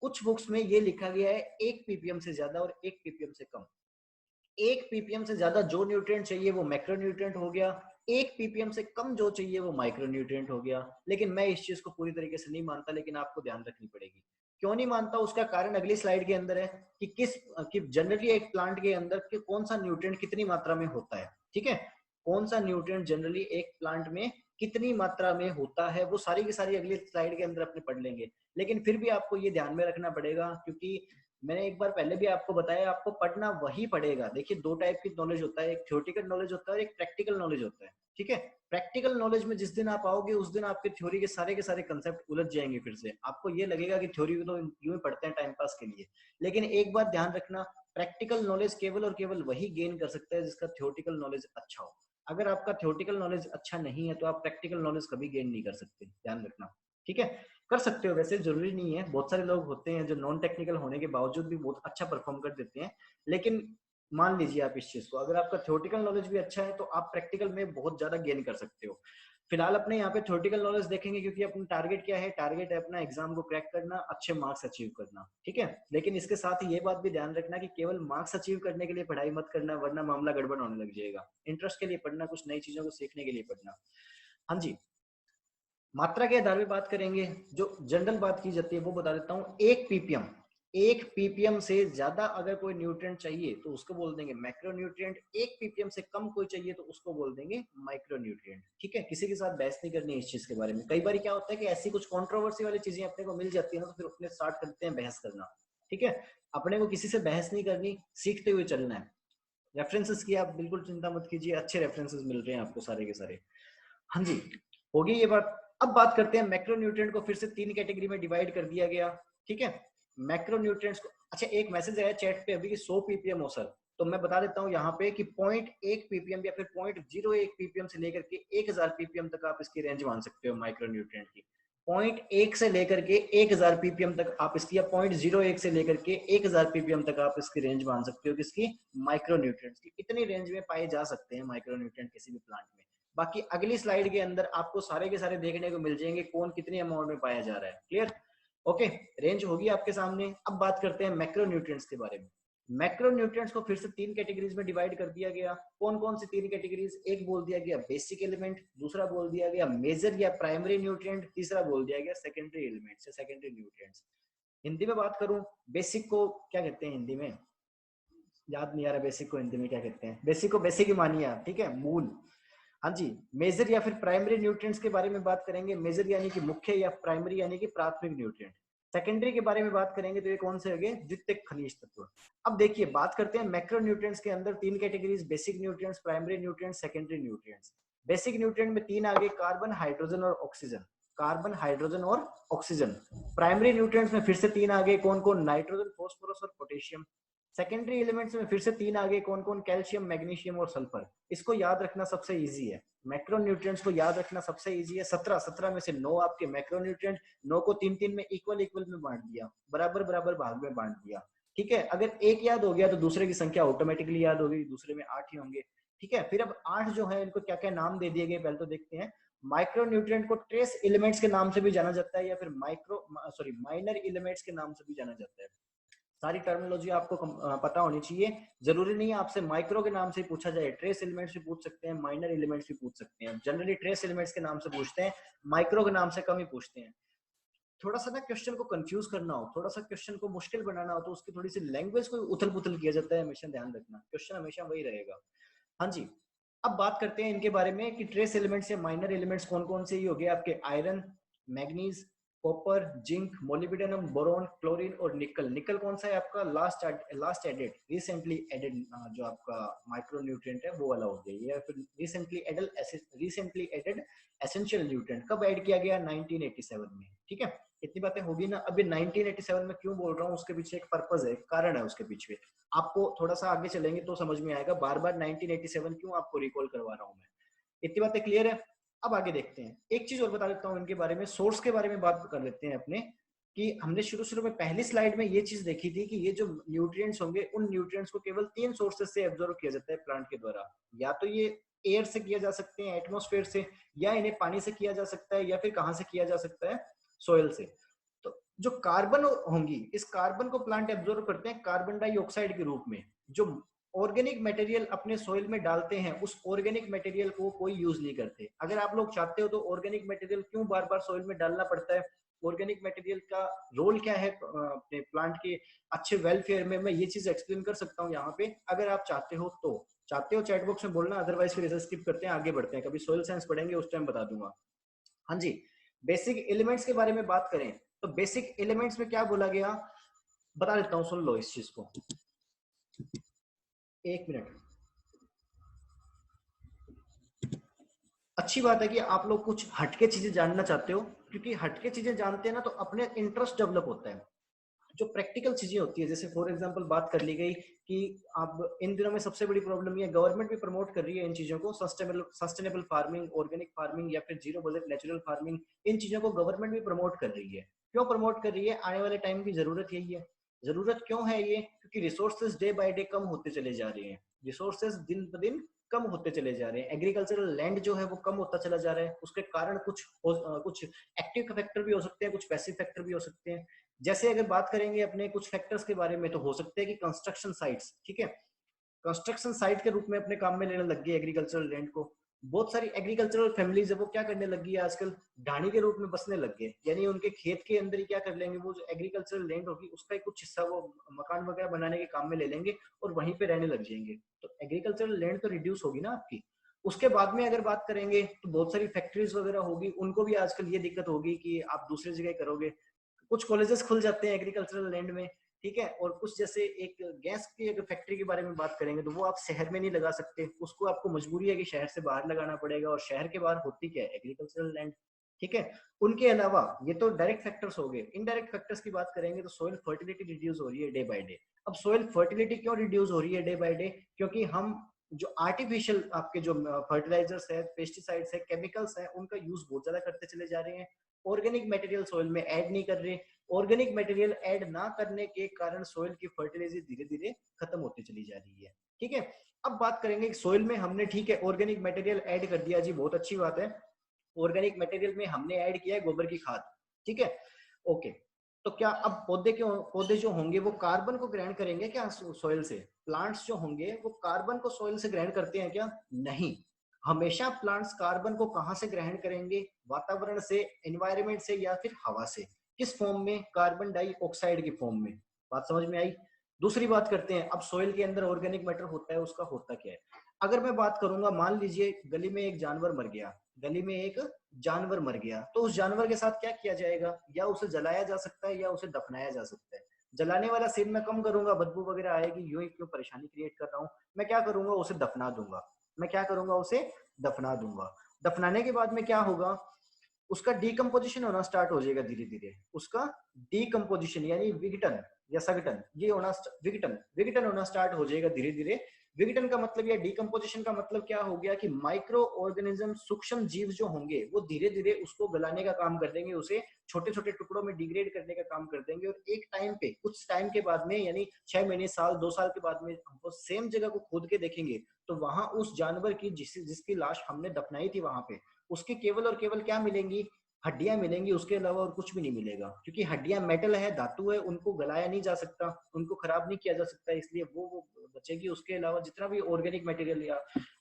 कुछ बुक्स में ये लिखा गया है 1 ppm से ज्यादा और 1 ppm से कम। 1 ppm से ज्यादा जो न्यूट्रिएंट चाहिए वो मैक्रो न्यूट्रिएंट हो गया, 1 ppm से कम जो चाहिए वो माइक्रो न्यूट्रिएंट हो गया। लेकिन मैं इस चीज को पूरी तरीके से नहीं मानता, लेकिन आपको ध्यान रखनी पड़ेगी। क्यों नहीं मानता, उसका कारण अगली स्लाइड के अंदर है कि कि जनरली एक प्लांट के अंदर कि कौन सा न्यूट्रिएंट कितनी मात्रा में होता है, ठीक है, कौन सा न्यूट्रिएंट जनरली एक प्लांट में कितनी मात्रा में होता है, वो सारी की सारी अगली स्लाइड के अंदर अपने पढ़ लेंगे। लेकिन फिर भी आपको ये ध्यान में रखना पड़ेगा, क्योंकि मैंने एक बार पहले भी आपको बताया, आपको पढ़ना वही पड़ेगा। देखिए दो टाइप की नॉलेज होता है, एक थ्योरेटिकल नॉलेज होता है और एक प्रैक्टिकल नॉलेज होता है, ठीक है। प्रैक्टिकल नॉलेज में जिस दिन आप आओगे उस दिन आपके थ्योरी के सारे कंसेप्ट उलझ जाएंगे, फिर से आपको ये लगेगा कि थ्योरी तो यूं ही पढ़ते हैं टाइम पास के लिए। लेकिन एक बात ध्यान रखना, प्रैक्टिकल नॉलेज केवल और केवल वही गेन कर सकता है जिसका थ्योरेटिकल नॉलेज अच्छा हो। अगर आपका थ्योरेटिकल नॉलेज अच्छा नहीं है तो आप प्रैक्टिकल नॉलेज कभी गेन नहीं कर सकते, ध्यान रखना, ठीक है। कर सकते हो, वैसे जरूरी नहीं है, बहुत सारे लोग होते हैं जो नॉन टेक्निकल होने के बावजूद भी बहुत अच्छा परफॉर्म कर देते हैं। लेकिन मान लीजिए आप इस चीज को, अगर आपका थ्योरेटिकल नॉलेज भी अच्छा है तो आप प्रैक्टिकल में बहुत ज्यादा गेन कर सकते हो। फिलहाल अपने यहाँ पे थ्योरेटिकल नॉलेज देखेंगे, क्योंकि अपना टारगेट क्या है, टारगेट है अपना एग्जाम को क्रैक करना, अच्छे मार्क्स अचीव करना, ठीक है। लेकिन इसके साथ ही ये बात भी ध्यान रखना कि केवल मार्क्स अचीव करने के लिए पढ़ाई मत करना, वरना मामला गड़बड़ होने लग जाएगा। इंटरेस्ट के लिए पढ़ना, कुछ नई चीजों को सीखने के लिए पढ़ना। हाँ जी, मात्रा के आधार पे बात करेंगे, जो जनरल बात की जाती है वो बता देता हूँ। 1 ppm से ज्यादा अगर कोई न्यूट्रिएंट चाहिए तो उसको बोल देंगे मैक्रो न्यूट्रिएंट, 1 ppm से कम कोई चाहिए तो उसको बोल देंगे माइक्रो न्यूट्रिएंट, ठीक है। किसी के साथ बहस नहीं करनी इस चीज के बारे में। कई बार क्या होता है कि ऐसी कुछ कंट्रोवर्सी वाली चीजें अपने को मिल जाती है ना, तो फिर अपने स्टार्ट करते हैं बहस करना, ठीक है। अपने को किसी से बहस नहीं करनी, सीखते हुए चलना है। रेफरेंसेस की आप बिल्कुल चिंता मत कीजिए, अच्छे रेफरेंसेस मिल रहे हैं आपको सारे के सारे। हाँ जी, होगी ये बात। अब बात करते हैं मैक्रो न्यूट्रिएंट को फिर से 3 कैटेगरी में डिवाइड कर दिया गया, ठीक है। मैक्रो न्यूट्रिएंट्स को, अच्छा एक मैसेज आया चैट पे अभी कि 100 ppm हो सर, तो मैं बता देता हूँ यहाँ पे कि 0.1 ppm या फिर 0.01 ppm से लेकर के 1000 ppm तक आप इसकी रेंज मान सकते हो माइक्रो न्यूट्रिएंट की। 0.1 से लेकर के 1000 ppm तक आप इसकी, या 0.01 से लेकर के 1000 ppm तक आप इसकी रेंज मान सकते हो किसकी, माइक्रो न्यूट्रिएंट्स की। इतनी रेंज में पाए जा सकते हैं माइक्रो न्यूट्रिएंट किसी भी प्लांट में। बाकी अगली स्लाइड के अंदर आपको सारे के सारे देखने को मिल जाएंगे कौन कितनी अमाउंट में पाया जा रहा है। क्लियर, ओके, रेंज होगी आपके सामने। अब बात करते हैं मैक्रो न्यूट्रिएंट्स के बारे में। मैक्रो न्यूट्रिएंट्स को फिर से 3 कैटेगरीज में डिवाइड कर दिया गया। कौन कौन सी 3 कैटेगरीज, एक बोल दिया गया बेसिक एलिमेंट, दूसरा बोल दिया गया मेजर या प्राइमरी न्यूट्रिएंट, तीसरा बोल दिया गया सेकेंडरी एलिमेंट्स या सेकेंडरी न्यूट्रिएंट्स। हिंदी में बात करूं, बेसिक को क्या कहते हैं हिंदी में, याद नहीं आ रहा बेसिक को हिंदी में क्या कहते हैं। बेसिक को बेसिक ही मानिए आप, ठीक है, मूल। हाँ जी, मेजर या फिर प्राइमरी न्यूट्रिएंट्स के बारे में बात करेंगे। मेजर यानी कि मुख्य, या प्राइमरी यानी कि प्राथमिक न्यूट्रिएंट। सेकेंडरी के बारे में बात करेंगे तो ये कौन से हो गए, द्वितीयक खनिज तत्व। अब देखिए बात करते हैं मैक्रो न्यूट्रिएंट्स के अंदर 3 categories, basic nutrients, primary nutrients, secondary nutrients. Basic nutrient में 3 आ गए, कार्बन हाइड्रोजन और ऑक्सीजन, कार्बन हाइड्रोजन और ऑक्सीजन। प्राइमरी न्यूट्रिएंट्स में फिर से 3 आ गए, कौन कौन, नाइट्रोजन, फॉस्फोरस और पोटेशियम। सेकेंडरी एलिमेंट्स में फिर से 3 आ गए, कौन कौन, कैल्शियम, मैग्नीशियम और सल्फर। इसको याद रखना सबसे इजी है, मैक्रो न्यूट्रिएंट्स को याद रखना सबसे इजी है। 17 में से 9 आपके मैक्रो न्यूट्रिएंट, 9 को 3 में इक्वल में बांट दिया, बराबर बराबर भाग में बांट दिया, ठीक है। अगर एक याद हो गया तो दूसरे की संख्या ऑटोमेटिकली याद होगी, दूसरे में 8 ही होंगे, ठीक है। फिर अब 8 जो है इनको क्या क्या नाम दे दिए गए पहले तो देखते हैं। माइक्रो न्यूट्रिएंट को ट्रेस एलिमेंट्स के नाम से भी जाना जाता है, या फिर माइनर एलिमेंट्स के नाम से भी जाना जाता है। सारी टर्मिनोलॉजी आपको पता होनी चाहिए। जरूरी नहीं है आपसे माइक्रो के नाम से पूछा जाए, ट्रेस एलिमेंट्स भी पूछ सकते हैं, माइनर एलिमेंट्स भी पूछ सकते हैं। जनरली ट्रेस एलिमेंट्स के नाम से पूछते हैं, माइक्रो के नाम से कम ही पूछते हैं। थोड़ा सा ना क्वेश्चन को कंफ्यूज करना हो, थोड़ा सा क्वेश्चन को मुश्किल बनाना हो तो उसकी थोड़ी सी लैंग्वेज को उथल पुथल किया जाता है, हमेशा ध्यान रखना, क्वेश्चन हमेशा वही रहेगा। हाँ जी, अब बात करते हैं इनके बारे में कि ट्रेस एलिमेंट्स या माइनर एलिमेंट्स कौन कौन से ही हो गए आपके, iron, manganese, copper, zinc, molybdenum, boron, chlorine और निकल। निकल कौन सा है आपका, लास्ट एडेड, रिसेंटली एडेड जो आपका माइक्रो न्यूट्रिएंट है वो वाला हो गया, या फिर रिसेंटली एडेड एसेंशियल न्यूट्रिएंट। कब ऐड किया गया, 1987 में, ठीक है। इतनी बातें होगी ना। अभी 1987 में क्यों बोल रहा हूँ, उसके पीछे एक पर्पज है, कारण है उसके पीछे। आपको थोड़ा सा आगे चलेंगे तो समझ में आएगा, बार बार 1987 क्यों आपको रिकॉल करवा रहा हूँ मैं। इतनी बातें क्लियर है। अब आगे देखते हैं, एक चीज और बता देता हूँ इनके बारे में, सोर्स के बारे में बात कर लेते हैं अपने, कि हमने शुरू शुरू में पहली स्लाइड में ये चीज देखी थी कि ये जो न्यूट्रिएंट्स होंगे उन न्यूट्रिएंट्स को केवल 3 सोर्सेज से एब्जॉर्ब किया जाता है प्लांट के द्वारा। या तो ये एयर से किया जा सकते हैं, एटमॉस्फेयर से, या इन्हें पानी से किया जा सकता है, या फिर कहाँ से किया जा सकता है, सोयल से। तो जो कार्बन होंगी, इस कार्बन को प्लांट एब्जॉर्ब करते हैं कार्बन डाइऑक्साइड के रूप में। जो ऑर्गेनिक मटेरियल अपने सोइल में डालते हैं, उस ऑर्गेनिक मटेरियल को कोई यूज नहीं करते। अगर आप लोग चाहते हो तो ऑर्गेनिक मटेरियल क्यों बार बार सोइल में डालना पड़ता है, ऑर्गेनिक मटेरियल का रोल क्या है अपने प्लांट के अच्छे वेलफेयर में, मैं ये चीज एक्सप्लेन कर सकता हूँ यहाँ पे, अगर आप चाहते हो तो। चाहते हो चैट बॉक्स में बोलना, अदरवाइज फिर स्किप करते हैं, आगे बढ़ते हैं, कभी सोइल साइंस पढ़ेंगे उस टाइम बता दूंगा। हाँ जी, बेसिक एलिमेंट्स के बारे में बात करें तो बेसिक एलिमेंट्स में क्या बोला गया बता देता हूँ, सुन लो इस चीज को, एक मिनट। अच्छी बात है कि आप लोग कुछ हटके चीजें जानना चाहते हो, क्योंकि हटके चीजें जानते हैं ना तो अपने इंटरेस्ट डेवलप होता है। जो प्रैक्टिकल चीजें होती है, जैसे फॉर एग्जांपल बात कर ली गई कि अब इन दिनों में सबसे बड़ी प्रॉब्लम ये, गवर्नमेंट भी प्रमोट कर रही है इन चीजों को, सस्टेनेबल फार्मिंग, ऑर्गेनिक फार्मिंग, या फिर जीरो बजट नेचुरल फार्मिंग, इन चीजों को गवर्नमेंट भी प्रमोट कर रही है। क्यों प्रमोट कर रही है? आने वाले टाइम की जरूरत यही है। जरूरत क्यों है ये? क्योंकि रिसोर्सेज डे बाय डे कम होते चले जा रहे हैं, रिसोर्सेज दिन ब दिन कम होते चले जा रहे हैं, एग्रीकल्चरल लैंड जो है वो कम होता चला जा रहा है। उसके कारण कुछ एक्टिव फैक्टर भी हो सकते हैं, कुछ पैसिव फैक्टर भी हो सकते हैं। जैसे अगर बात करेंगे अपने कुछ फैक्टर्स के बारे में, तो हो सकते हैं कि कंस्ट्रक्शन साइट्स, ठीक है, कंस्ट्रक्शन साइट के रूप में अपने काम में लेने लग गए एग्रीकल्चरल लैंड को। बहुत सारी एग्रीकल्चरल फैमिलीज है वो क्या करने लग गई है आजकल, ढाणी के रूप में बसने लग गए, यानी उनके खेत के अंदर ही क्या कर लेंगे, वो जो एग्रीकल्चरल लैंड होगी उसका ही कुछ हिस्सा वो मकान वगैरह बनाने के काम में ले लेंगे और वहीं पे रहने लग जाएंगे। तो एग्रीकल्चरल लैंड तो रिड्यूस होगी ना आपकी। उसके बाद में अगर बात करेंगे तो बहुत सारी फैक्ट्रीज वगैरह होगी, उनको भी आजकल ये दिक्कत होगी कि आप दूसरी जगह करोगे। कुछ कॉलेजेस खुल जाते हैं एग्रीकल्चरल लैंड में, ठीक है, और कुछ जैसे एक गैस की अगर फैक्ट्री के बारे में बात करेंगे तो वो आप शहर में नहीं लगा सकते, उसको आपको मजबूरी है कि शहर से बाहर लगाना पड़ेगा, और शहर के बाहर होती क्या है, एग्रीकल्चरल लैंड, ठीक है। उनके अलावा ये तो डायरेक्ट फैक्टर्स हो गए, इनडायरेक्ट फैक्टर्स की बात करेंगे तो सोइल फर्टिलिटी रिड्यूस हो रही है डे बाय डे। अब सोइल फर्टिलिटी क्यों रिड्यूस हो रही है डे बाय डे? क्योंकि हम जो आर्टिफिशियल आपके जो फर्टिलाइजर्स है, पेस्टिसाइड्स है, केमिकल्स है, उनका यूज बहुत ज्यादा करते चले जा रहे हैं, ऑर्गेनिक मटेरियल सोइल में ऐड नहीं कर रहे। ऑर्गेनिक मटेरियल ऐड ना करने के कारण सोइल की फर्टिलिटी धीरे धीरे खत्म होती चली जा रही है, ठीक है। अब बात करेंगे सोइल में हमने, ठीक है, ऑर्गेनिक मटेरियल ऐड कर दिया जी, बहुत अच्छी बात है। ऑर्गेनिक मटेरियल में हमने ऐड किया है गोबर की खाद, ठीक है, ओके। तो क्या अब पौधे जो होंगे वो कार्बन को ग्रहण करेंगे क्या सोइल से? प्लांट्स जो होंगे वो कार्बन को सोइल से ग्रहण करते हैं क्या? नहीं। हमेशा प्लांट्स कार्बन को कहां से ग्रहण करेंगे? वातावरण से, एनवायरमेंट से, या फिर हवा से। किस फॉर्म में? कार्बन डाइऑक्साइड की फॉर्म में। बात समझ में आई? दूसरी बात करते हैं, अब सोइल के अंदर ऑर्गेनिक मैटर होता है, उसका होता क्या है? अगर मैं बात करूंगा, मान लीजिए गली में एक जानवर मर गया, गली में एक जानवर मर गया, तो उस जानवर के साथ क्या किया जाएगा? या उसे जलाया जा सकता है या उसे दफनाया जा सकता है। जलाने वाला सीन मैं कम करूंगा, बदबू वगैरह आएगी, यूं ही क्यों परेशानी क्रिएट कर रहा हूं। मैं क्या करूंगा, उसे दफना दूंगा। मैं क्या करूंगा, उसे दफना दूंगा। दफनाने के बाद में क्या होगा, उसका डीकम्पोजिशन होना स्टार्ट हो जाएगा धीरे धीरे। उसका डीकम्पोजिशन यानी विघटन या सघटन, ये होना, विघटन, विघटन होना स्टार्ट हो जाएगा धीरे धीरे। विघटन का मतलब या डीकम्पोजिशन का मतलब क्या हो गया कि माइक्रो ऑर्गेनिज्म, सूक्ष्म जीव जो होंगे वो धीरे धीरे उसको गलाने का काम कर देंगे, उसे छोटे छोटे टुकड़ों में डिग्रेड करने का काम कर देंगे, और एक टाइम पे, कुछ टाइम के बाद में, यानी 6 महीने, साल, 2 साल के बाद में हमको सेम जगह को खोद के देखेंगे तो वहां उस जानवर की जिसकी लाश हमने दफनाई थी वहां पे, उसकी केवल और केवल क्या मिलेंगी? हड्डियां मिलेंगी, उसके अलावा और कुछ भी नहीं मिलेगा। क्योंकि हड्डियां मेटल है, धातु है, उनको गलाया नहीं जा सकता, उनको खराब नहीं किया जा सकता, इसलिए वो बचेगी। उसके अलावा जितना भी ऑर्गेनिक मटेरियल या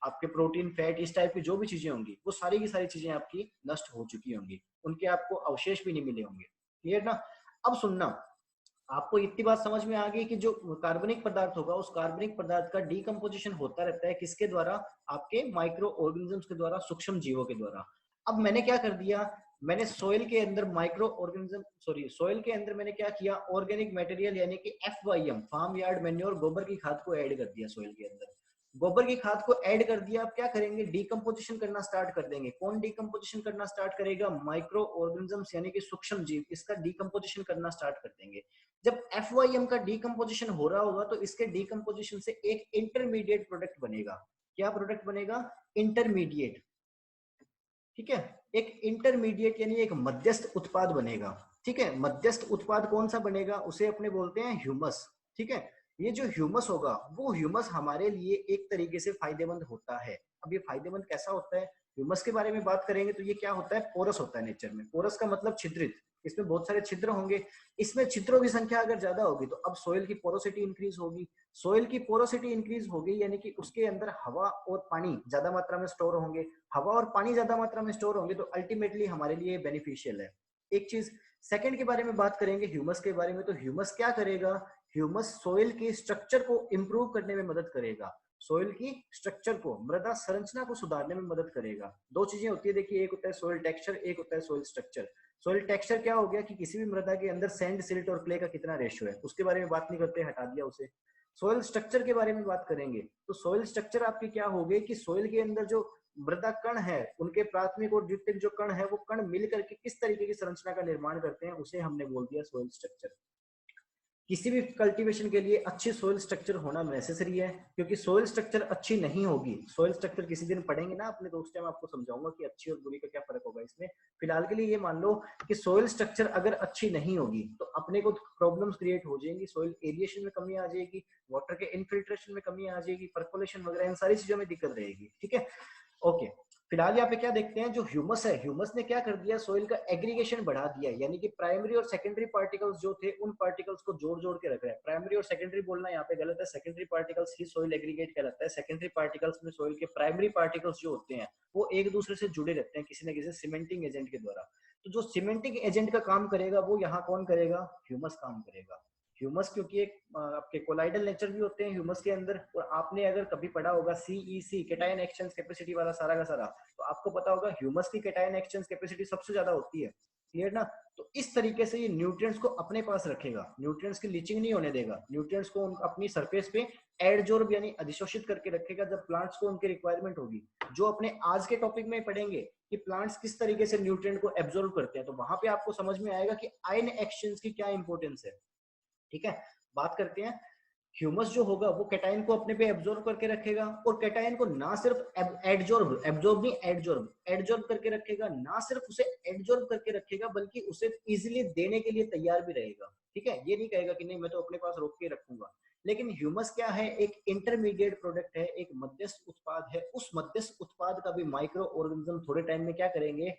आपके प्रोटीन, फैट, इस टाइप की जो भी चीजें होंगी, वो सारी की सारी चीजें आपकी नष्ट हो चुकी होंगी, उनके आपको अवशेष भी नहीं मिले होंगे। क्लियर ना? अब सुनना, आपको इतनी बात समझ में आ गई कि जो कार्बनिक पदार्थ होगा, उस कार्बनिक पदार्थ का डीकम्पोजिशन होता रहता है, किसके द्वारा? आपके माइक्रो ऑर्गेनिजम्स के द्वारा, सूक्ष्म जीवों के द्वारा। अब मैंने क्या कर दिया, मैंने सोइल के अंदर माइक्रो ऑर्गेनिज्म, सॉरी, सोइल के अंदर मैंने क्या किया, ऑर्गेनिक मटेरियल यानी कि FYM, फार्म यार्ड मैन्योर, गोबर की खाद को ऐड कर दिया सोइल के अंदर। गोबर की खाद को ऐड कर दिया, अब क्या करेंगे, डीकम्पोजिशन करना स्टार्ट कर देंगे। कौन डीकम्पोजिशन करना स्टार्ट करेगा? माइक्रो ऑर्गेनिजम्स यानी कि सूक्ष्म जीव, इसका डीकम्पोजिशन करना स्टार्ट कर देंगे। जब FYM का डीकम्पोजिशन हो रहा होगा तो इसके डीकम्पोजिशन से एक इंटरमीडिएट प्रोडक्ट बनेगा। क्या प्रोडक्ट बनेगा? इंटरमीडिएट। ठीक है, एक इंटरमीडिएट यानी एक मध्यस्थ उत्पाद बनेगा। ठीक है, मध्यस्थ उत्पाद कौन सा बनेगा, उसे अपने बोलते हैं ह्यूमस। ठीक है, ये जो ह्यूमस होगा वो ह्यूमस हमारे लिए एक तरीके से फायदेमंद होता है। अब ये फायदेमंद कैसा होता है, ह्यूमस के बारे में बात करेंगे तो ये क्या होता है, पोरस होता है नेचर में। पोरस का मतलब छिद्रित, इसमें बहुत सारे छिद्र होंगे। इसमें छिद्रों की संख्या अगर ज्यादा होगी तो अब सोइल की पोरोसिटी इंक्रीज होगी। सोइल की पोरोसिटी इंक्रीज होगी यानी कि उसके अंदर हवा और पानी ज्यादा मात्रा में स्टोर होंगे। हवा और पानी ज्यादा मात्रा में स्टोर होंगे तो अल्टीमेटली हमारे लिए बेनिफिशियल है। एक चीज सेकंड के बारे में बात करेंगे ह्यूमस के बारे में, तो ह्यूमस क्या करेगा, ह्यूमस सोइल के स्ट्रक्चर को इंप्रूव करने में मदद करेगा। सोइल की स्ट्रक्चर को, मृदा संरचना को सुधारने में मदद करेगा। दो चीजें होती है देखिए, एक होता है सोइल टेक्सचर, एक होता है सोइल स्ट्रक्चर। सोइल टेक्सचर क्या हो गया कि किसी भी मृदा के अंदर सैंड, सिल्ट और क्ले का कितना रेशियो है, उसके बारे में बात नहीं करते, हटा दिया उसे। सोइल स्ट्रक्चर के बारे में बात करेंगे तो सोइल स्ट्रक्चर आपकी क्या हो गई कि सोइल के अंदर जो मृदा कण है, उनके प्राथमिक और द्वितीयक जो कण है, वो कण मिलकर के किस तरीके की संरचना का निर्माण करते हैं, उसे हमने बोल दिया सोइल स्ट्रक्चर। किसी भी कल्टीवेशन के लिए अच्छी सोइल स्ट्रक्चर होना नेसेसरी है, क्योंकि सोइल स्ट्रक्चर अच्छी नहीं होगी, सोइल स्ट्रक्चर किसी दिन पढ़ेंगे ना अपने दोस्त, मैं आपको समझाऊंगा कि अच्छी और बुरी का क्या फर्क होगा इसमें। फिलहाल के लिए ये मान लो कि सोइल स्ट्रक्चर अगर अच्छी नहीं होगी तो अपने को प्रॉब्लम्स क्रिएट हो जाएंगी, सोइल एरिएशन में कमी आ जाएगी, वाटर के इनफिल्ट्रेशन में कमी आ जाएगी, पर्कोलेशन वगैरह इन सारी चीजों में दिक्कत रहेगी। ठीक है, ओके। फिलहाल यहाँ पे क्या देखते हैं, जो ह्यूमस है, ह्यूमस ने क्या कर दिया, सोइल का एग्रीगेशन बढ़ा दिया, यानी कि प्राइमरी और सेकेंडरी पार्टिकल्स जो थे उन पार्टिकल्स को जोड़ जोड़ के रख रहा है। प्राइमरी और सेकेंडरी बोलना यहाँ पे गलत है, सेकेंडरी पार्टिकल्स ही सोइल एग्रीगेट कहलाता है। सेकेंडरी पार्टिकल्स में सोइल के प्राइमरी पार्टिकल्स जो होते हैं वो एक दूसरे से जुड़े रहते हैं किसी न किसी सीमेंटिंग एजेंट के द्वारा। तो जो सीमेंटिंग एजेंट का काम करेगा वो यहाँ कौन करेगा, ह्यूमस काम करेगा। ह्यूमस क्योंकि एक आपके कोलाइडल नेचर भी होते हैं ह्यूमस के अंदर, और आपने अगर कभी पढ़ा होगा सीईसी, कैटायन एक्सचेंज कैपेसिटी वाला सारा का सारा, तो आपको पता होगा ह्यूमस की कैटायन एक्सचेंज कैपेसिटी सबसे ज्यादा होती है। क्लियर ना। तो इस तरीके से ये न्यूट्रिएंट्स को अपने पास रखेगा, न्यूट्रिएंट्स की लीचिंग नहीं होने देगा, न्यूट्रिएंट्स को अपनी सरफेस पे एडजॉर्ब यानी अधिशोषित करके रखेगा जब प्लांट्स को उनकी रिक्वायरमेंट होगी। जो अपने आज के टॉपिक में पढ़ेंगे कि प्लांट्स किस तरीके से न्यूट्रिएंट को एब्जॉर्ब करते हैं, तो वहां पे आपको समझ में आएगा कि आयन एक्सचेंज की क्या इंपॉर्टेंस है। ठीक है, बात करते हैं ह्यूमस जो होगा वो कैटायन को अपने पे एब्जॉर्ब करके रखेगा, और कैटायन को ना सिर्फ एडजॉर्ब, एब्जॉर्ब नहीं एडजॉर्ब, एडजॉर्ब करके रखेगा, ना सिर्फ उसे एडजॉर्ब करके रखेगा बल्कि उसे इजीली देने के लिए तैयार भी रहेगा। ठीक है, ये नहीं कहेगा कि नहीं मैं तो अपने पास रोक के रखूंगा। लेकिन ह्यूमस क्या है, एक इंटरमीडिएट प्रोडक्ट है, एक मध्यस्थ उत्पाद है। उस मध्यस्थ उत्पाद का भी माइक्रो ऑर्गेनिज्म थोड़े टाइम में क्या करेंगे,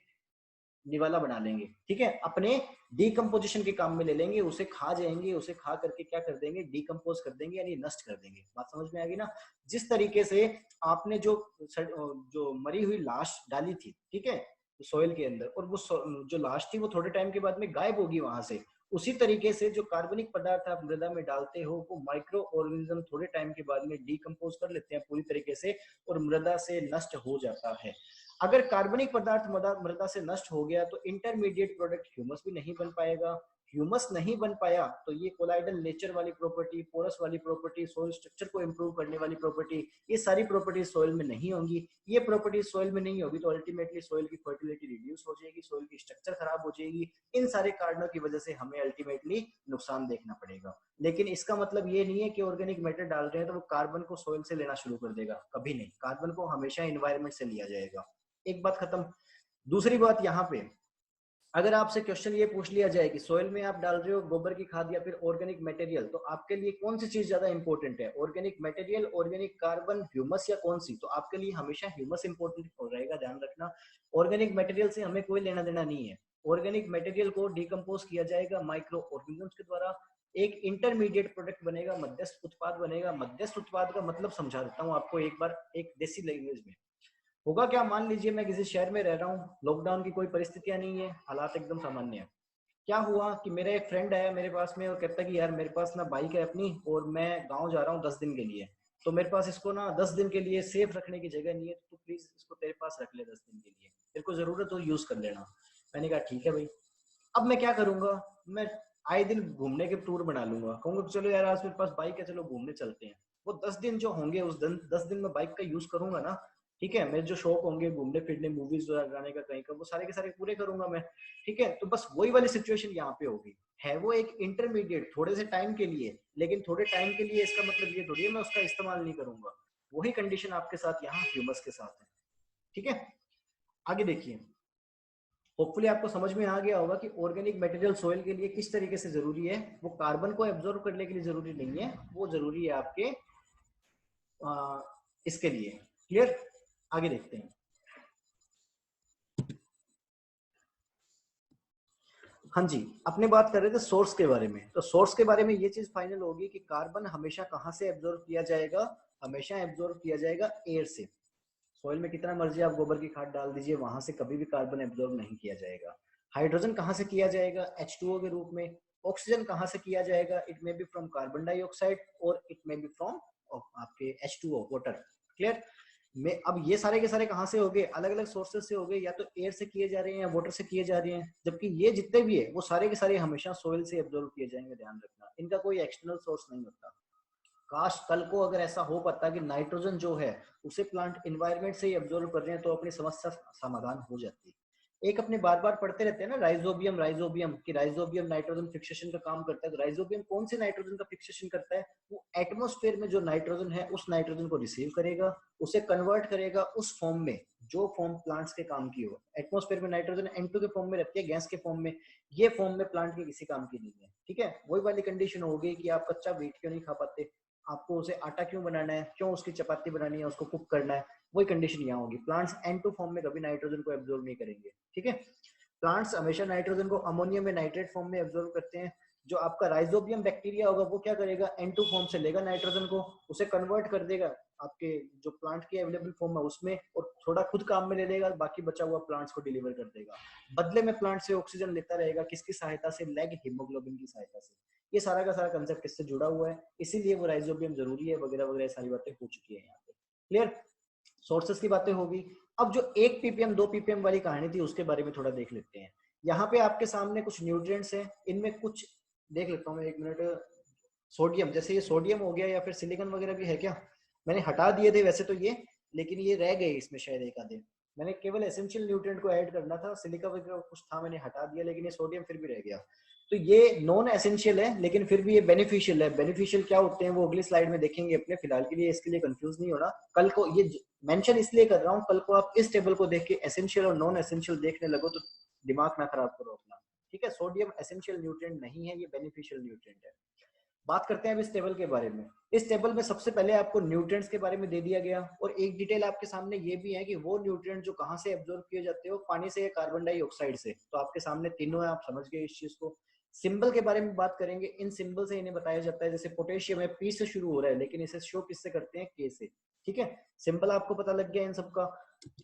निवाला बना लेंगे। ठीक है, अपने डीकम्पोजिशन के काम में ले लेंगे, उसे खा जाएंगे, उसे खा करके क्या कर देंगे, डीकम्पोज कर देंगे यानी नष्ट कर देंगे। बात समझ में आ गई ना। जिस तरीके से आपने जो मरी हुई लाश डाली थी, ठीक है, सोइल के अंदर, और वो जो लाश थी वो थोड़े टाइम के बाद में गायब होगी वहां से, उसी तरीके से जो कार्बनिक पदार्थ आप मृदा में डालते हो वो माइक्रो ऑर्गेनिज्म थोड़े टाइम के बाद में डीकम्पोज कर लेते हैं पूरी तरीके से, और मृदा से नष्ट हो जाता है। अगर कार्बनिक पदार्थ मृदा से नष्ट हो गया तो इंटरमीडिएट प्रोडक्ट ह्यूमस भी नहीं बन पाएगा। ह्यूमस नहीं बन पाया तो ये कोलाइडल नेचर वाली प्रॉपर्टी, पोरस वाली प्रॉपर्टी, सोइल स्ट्रक्चर को इंप्रूव करने वाली प्रॉपर्टी, ये सारी प्रॉपर्टी सोइल में नहीं होंगी। ये प्रॉपर्टी सोइल में नहीं होगी तो अल्टीमेटली सोइल की फर्टिलिटी रिड्यूस हो जाएगी, सोइल की स्ट्रक्चर खराब हो जाएगी। इन सारे कारणों की वजह से हमें अल्टीमेटली नुकसान देखना पड़ेगा। लेकिन इसका मतलब ये नहीं है कि ऑर्गेनिक मैटर डाल रहे हैं तो वो कार्बन को सोइल से लेना शुरू कर देगा, कभी नहीं। कार्बन को हमेशा इन्वायरमेंट से लिया जाएगा। एक बात खत्म। दूसरी बात यहाँ पे, अगर आपसे क्वेश्चन ये पूछ लिया जाए कि सोइल में आप डाल रहे हो गोबर की खाद या फिर ऑर्गेनिक मटेरियल, तो आपके लिए कौन सी चीज ज्यादा इंपॉर्टेंट है, organic material, organic carbon, humus या कौन सी? तो आपके लिए हमेशा ह्यूमस इंपॉर्टेंट हो रहेगा, ध्यान रखना। ऑर्गेनिक मटेरियल से हमें कोई लेना देना नहीं है। ऑर्गेनिक मटेरियल को डिकम्पोज किया जाएगा माइक्रो ऑर्गेनिजम्स के द्वारा, एक इंटरमीडिएट प्रोडक्ट बनेगा, मध्यस्थ उत्पाद बनेगा। मध्यस्थ उत्पाद का मतलब समझा देता हूँ आपको एक बार एक देसी लैंग्वेज में। होगा क्या, मान लीजिए मैं किसी शहर में रह रहा हूँ, लॉकडाउन की कोई परिस्थितियां नहीं है, हालात एकदम सामान्य है। क्या हुआ कि मेरा एक फ्रेंड आया मेरे पास में और कहता कि यार मेरे पास ना बाइक है अपनी और मैं गांव जा रहा हूँ 10 दिन के लिए, तो मेरे पास इसको ना 10 दिन के लिए सेफ रखने की जगह नहीं है, तो प्लीज इसको तेरे पास रख ले 10 दिन के लिए, तेरे को जरूरत हो यूज कर लेना। मैंने कहा ठीक है भाई। अब मैं क्या करूंगा, मैं आए दिन घूमने के टूर बना लूंगा, कहूंगा चलो यार आज मेरे पास बाइक है चलो घूमने चलते हैं। वो 10 दिन जो होंगे उस दिन 10 दिन में बाइक का यूज करूंगा ना। ठीक है, मेरे जो शौक होंगे घूमने फिरने, मूवीज जाने का, कहीं का, वो सारे के सारे पूरे करूंगा मैं। ठीक है, तो बस वही वाली सिचुएशन यहाँ पे होगी। है वो एक इंटरमीडिएट थोड़े से टाइम के लिए, लेकिन थोड़े टाइम के लिए इसका मतलब ये थोड़ी है मैं उसका इस्तेमाल नहीं करूंगा। वही कंडीशन आपके साथ यहाँ ह्यूमस के साथ है। ठीक है, आगे देखिए, होपफुली आपको समझ में आ गया होगा कि ऑर्गेनिक मटेरियल सॉइल के लिए किस तरीके से जरूरी है। वो कार्बन को एब्जॉर्ब करने के लिए जरूरी नहीं है, वो जरूरी है आपके इसके लिए। क्लियर? आगे देखते हैं। हाँ जी, अपने बात कर रहे थे सोर्स के बारे में। तो सोर्स के बारे में ये चीज फाइनल होगी कि कार्बन हमेशा कहाँ से एब्जॉर्ब किया जाएगा? हमेशा एब्जॉर्ब किया जाएगा एयर से। सॉइल में कितना मर्जी आप गोबर की खाद डाल दीजिए, वहां से कभी भी कार्बन एब्जॉर्ब नहीं किया जाएगा। हाइड्रोजन कहाँ से किया जाएगा? H2O के रूप में। ऑक्सीजन कहाँ से किया जाएगा? It may be from carbon dioxide और इट मे बी फ्रॉम आपके H2O वाटर। क्लियर? में अब ये सारे के सारे कहाँ से हो गए? अलग अलग सोर्सेज से हो गए, या तो एयर से किए जा रहे हैं या वाटर से किए जा रहे हैं। जबकि ये जितने भी है वो सारे के सारे हमेशा सॉइल से एब्जॉर्ब किए जाएंगे, ध्यान रखना। इनका कोई एक्सटर्नल सोर्स नहीं होता। काश कल को अगर ऐसा हो पाता कि नाइट्रोजन जो है उसे प्लांट एनवायरनमेंट से ही एब्जॉर्ब कर रहे हैं, तो अपनी समस्या समाधान हो जाती। एक अपने बार बार पढ़ते रहते हैं ना, राइजोबियम राइजोबियम, कि राइजोबियम नाइट्रोजन फिक्सेशन का काम करता है। तो राइजोबियम कौन से नाइट्रोजन का फिक्सेशन करता है? वो एटमॉस्फेयर में जो नाइट्रोजन है उस नाइट्रोजन को रिसीव करेगा, उसे कन्वर्ट करेगा उस फॉर्म में जो फॉर्म प्लांट्स के काम की हो। एटमॉस्फेयर में नाइट्रोजन N2 के फॉर्म में रहती है, गैस के फॉर्म में। ये फॉर्म में प्लांट के किसी काम की नहीं है। ठीक है, वही वाली कंडीशन होगी कि आप कच्चा व्हीट क्यों नहीं खा पाते, आपको उसे आटा क्यों बनाना है, क्यों उसकी चपाती बनानी है, उसको कुक करना है। वही कंडीशन यहाँ होगी। प्लांट्स N2 फॉर्म में कभी नाइट्रोजन को एब्जॉर्ब नहीं करेंगे। ठीक है, प्लांट्स हमेशा नाइट्रोजन को अमोनियम में नाइट्रेट फॉर्म में एब्जॉर्ब करते हैं। जो आपका राइजोबियम बैक्टीरिया होगा वो क्या करेगा? N2 फॉर्म से लेगा नाइट्रोजन को, उसे कन्वर्ट कर देगा आपके जो प्लांट की अवेलेबल फॉर्म है उसमें, और थोड़ा खुद काम में ले लेगा, बाकी बचा हुआ प्लांट्स को डिलीवर कर देगा। बदले में प्लांट से ऑक्सीजन लेता रहेगा, किसकी सहायता से? लैग हीमोग्लोबिन की सहायता से। ये सारा का सारा कंसेप्ट इससे जुड़ा हुआ है, इसीलिए वो राइजोबियम जरूरी है, वगैरह वगैरह सारी बातें हो चुकी है यहाँ पे। क्लियर? सोर्सेस की बातें होगी। अब जो 1 ppm 2 ppm वाली कहानी थी उसके बारे में थोड़ा देख लेते हैं। यहाँ पे आपके सामने कुछ न्यूट्रिएंट्स हैं, इनमें कुछ देख लेता हूँ मैं, एक मिनट। सोडियम, जैसे ये सोडियम हो गया, या फिर सिलिकॉन वगैरह भी है क्या? मैंने हटा दिए थे वैसे तो ये, लेकिन ये रह गए इसमें शायद एक आधे। मैंने केवल एसेंशियल न्यूट्रिएंट को ऐड करना था, सिलिका वगैरह कुछ था मैंने हटा दिया, लेकिन ये सोडियम फिर भी रह गया। तो ये नॉन एसेंशियल है, लेकिन फिर भी ये बेनिफिशियल है। बेनिफिशियल क्या होते हैं वो अगली स्लाइड में देखेंगे अपने, फिलहाल के लिए इसके लिए कंफ्यूज नहीं होना। कल को ये मेंशन इसलिए कर रहा हूँ, कल को आप इस टेबल को देख के एसेंशियल और नॉन एसेंशियल देखने लगो तो दिमाग ना खराब करो अपना। ठीक है, सोडियम एसेंशियल न्यूट्रिएंट नहीं है, ये बेनिफिशियल न्यूट्रिएंट है। बात करते हैं अब इस टेबल के बारे में। इस टेबल में सबसे पहले आपको न्यूट्रिएंट्स के बारे में दे दिया गया, और एक डिटेल आपके सामने ये भी है कि वो न्यूट्रिएंट जो कहाँ से एब्जॉर्ब किए जाते हो, पानी से या कार्बन डाइऑक्साइड से। तो आपके सामने तीनों है, आप समझ गए इस चीज को। सिंबल के बारे में बात करेंगे, इन सिंबल से इन्हें बताया जाता है। जैसे पोटेशियम है, पी से शुरू हो रहा है, लेकिन इसे शो किससे करते हैं? के से। ठीक है, सिंबल आपको पता लग गया इन सबका।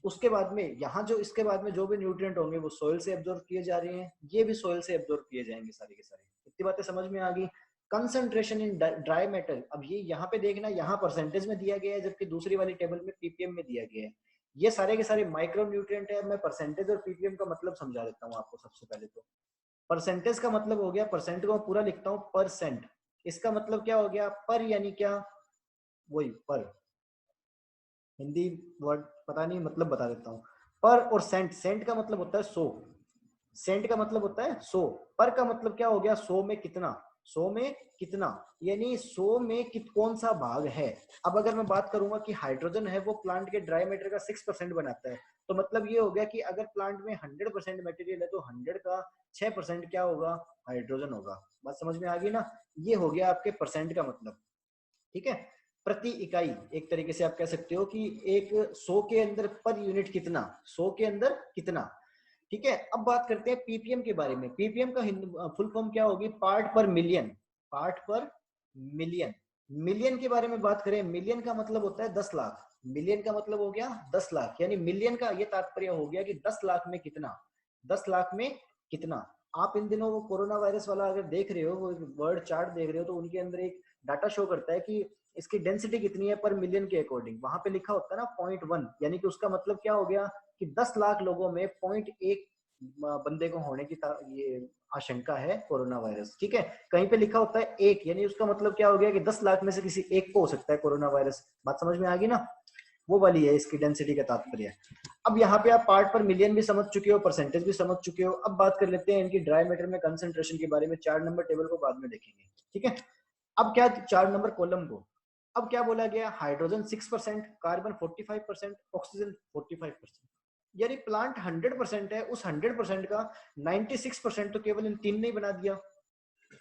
उसके बाद में यहाँ जो इसके बाद में जो भी न्यूट्रिएंट होंगे वो सोइल से एब्जॉर्ब किए जा रहे हैं, ये भी सोइल से एब्जॉर्ब किए जाएंगे सारे के सारे। इतनी बातें समझ में आ गई। कंसंट्रेशन इन ड्राई मेटल, अब ये यहाँ पे देखना, यहाँ परसेंटेज में दिया गया है, जबकि दूसरी वाली टेबल में पीपीएम में दिया गया है। ये सारे के सारे माइक्रो न्यूट्रिएंट है। मैं परसेंटेज और पीपीएम का मतलब समझा देता हूँ आपको। सबसे पहले तो परसेंटेज का मतलब हो गया, परसेंट को पूरा लिखता हूँ परसेंट। इसका मतलब क्या हो गया? पर यानी क्या? वही पर, हिंदी वर्ड पता नहीं, मतलब बता देता हूँ। पर और सेंट, सेंट का मतलब होता है 100, सेंट का मतलब होता है 100। पर का मतलब क्या हो गया? 100 में कितना, 100 में कितना, यानी 100 में कौन सा भाग है। अब अगर मैं बात करूंगा कि हाइड्रोजन है वो प्लांट के ड्राई मैटर का 6% बनाता है, तो मतलब ये हो गया कि अगर प्लांट में 100% मटेरियल है तो 100 का 6% क्या होगा? हाइड्रोजन होगा। बात समझ में आ गई ना? ये हो गया आपके परसेंट का मतलब। ठीक है, प्रति इकाई एक तरीके से आप कह सकते हो कि एक 100 के अंदर पर यूनिट कितना, 100 के अंदर कितना। ठीक है, अब बात करते हैं पीपीएम के बारे में। पीपीएम का फुल फॉर्म क्या होगी? पार्ट पर मिलियन, पार्ट पर मिलियन। मिलियन के बारे में बात करें, मिलियन का मतलब होता है 10 लाख। मिलियन का मतलब हो गया 10 लाख, यानी मिलियन का ये तात्पर्य हो गया कि 10 लाख में कितना, 10 लाख में कितना। आप इन दिनों वो कोरोना वायरस वाला अगर देख रहे हो, वो वर्ड चार्ट देख रहे हो, तो उनके अंदर एक डाटा शो करता है कि इसकी डेंसिटी कितनी है पर मिलियन के अकॉर्डिंग। वहां पे लिखा होता है ना 0.1, यानी कि उसका मतलब क्या हो गया कि 10 लाख लोगों में 0.1 बंदे को होने की ये आशंका है कोरोना वायरस। ठीक है, कहीं पे लिखा होता है 1, यानी उसका मतलब क्या हो गया कि 10 लाख में से किसी एक को हो सकता है कोरोना वायरस। बात समझ में आ गई ना? वो वाली है इसकी डेंसिटी का तात्पर्य। अब यहाँ पे आप पार्ट पर मिलियन भी समझ चुके हो, परसेंटेज भी समझ चुके हो। अब बात कर लेते हैं इनकी ड्राई मैटर में कंसंट्रेशन के बारे में। 4 नंबर टेबल को बाद में देखेंगे। ठीक है, अब क्या 4 नंबर कॉलम को, अब क्या बोला गया? Hydrogen 6%, carbon 45%, oxygen 45%। यानी प्लांट 100% है, उस 100% का 96% तो केवल इन तीन ने ही बना दिया,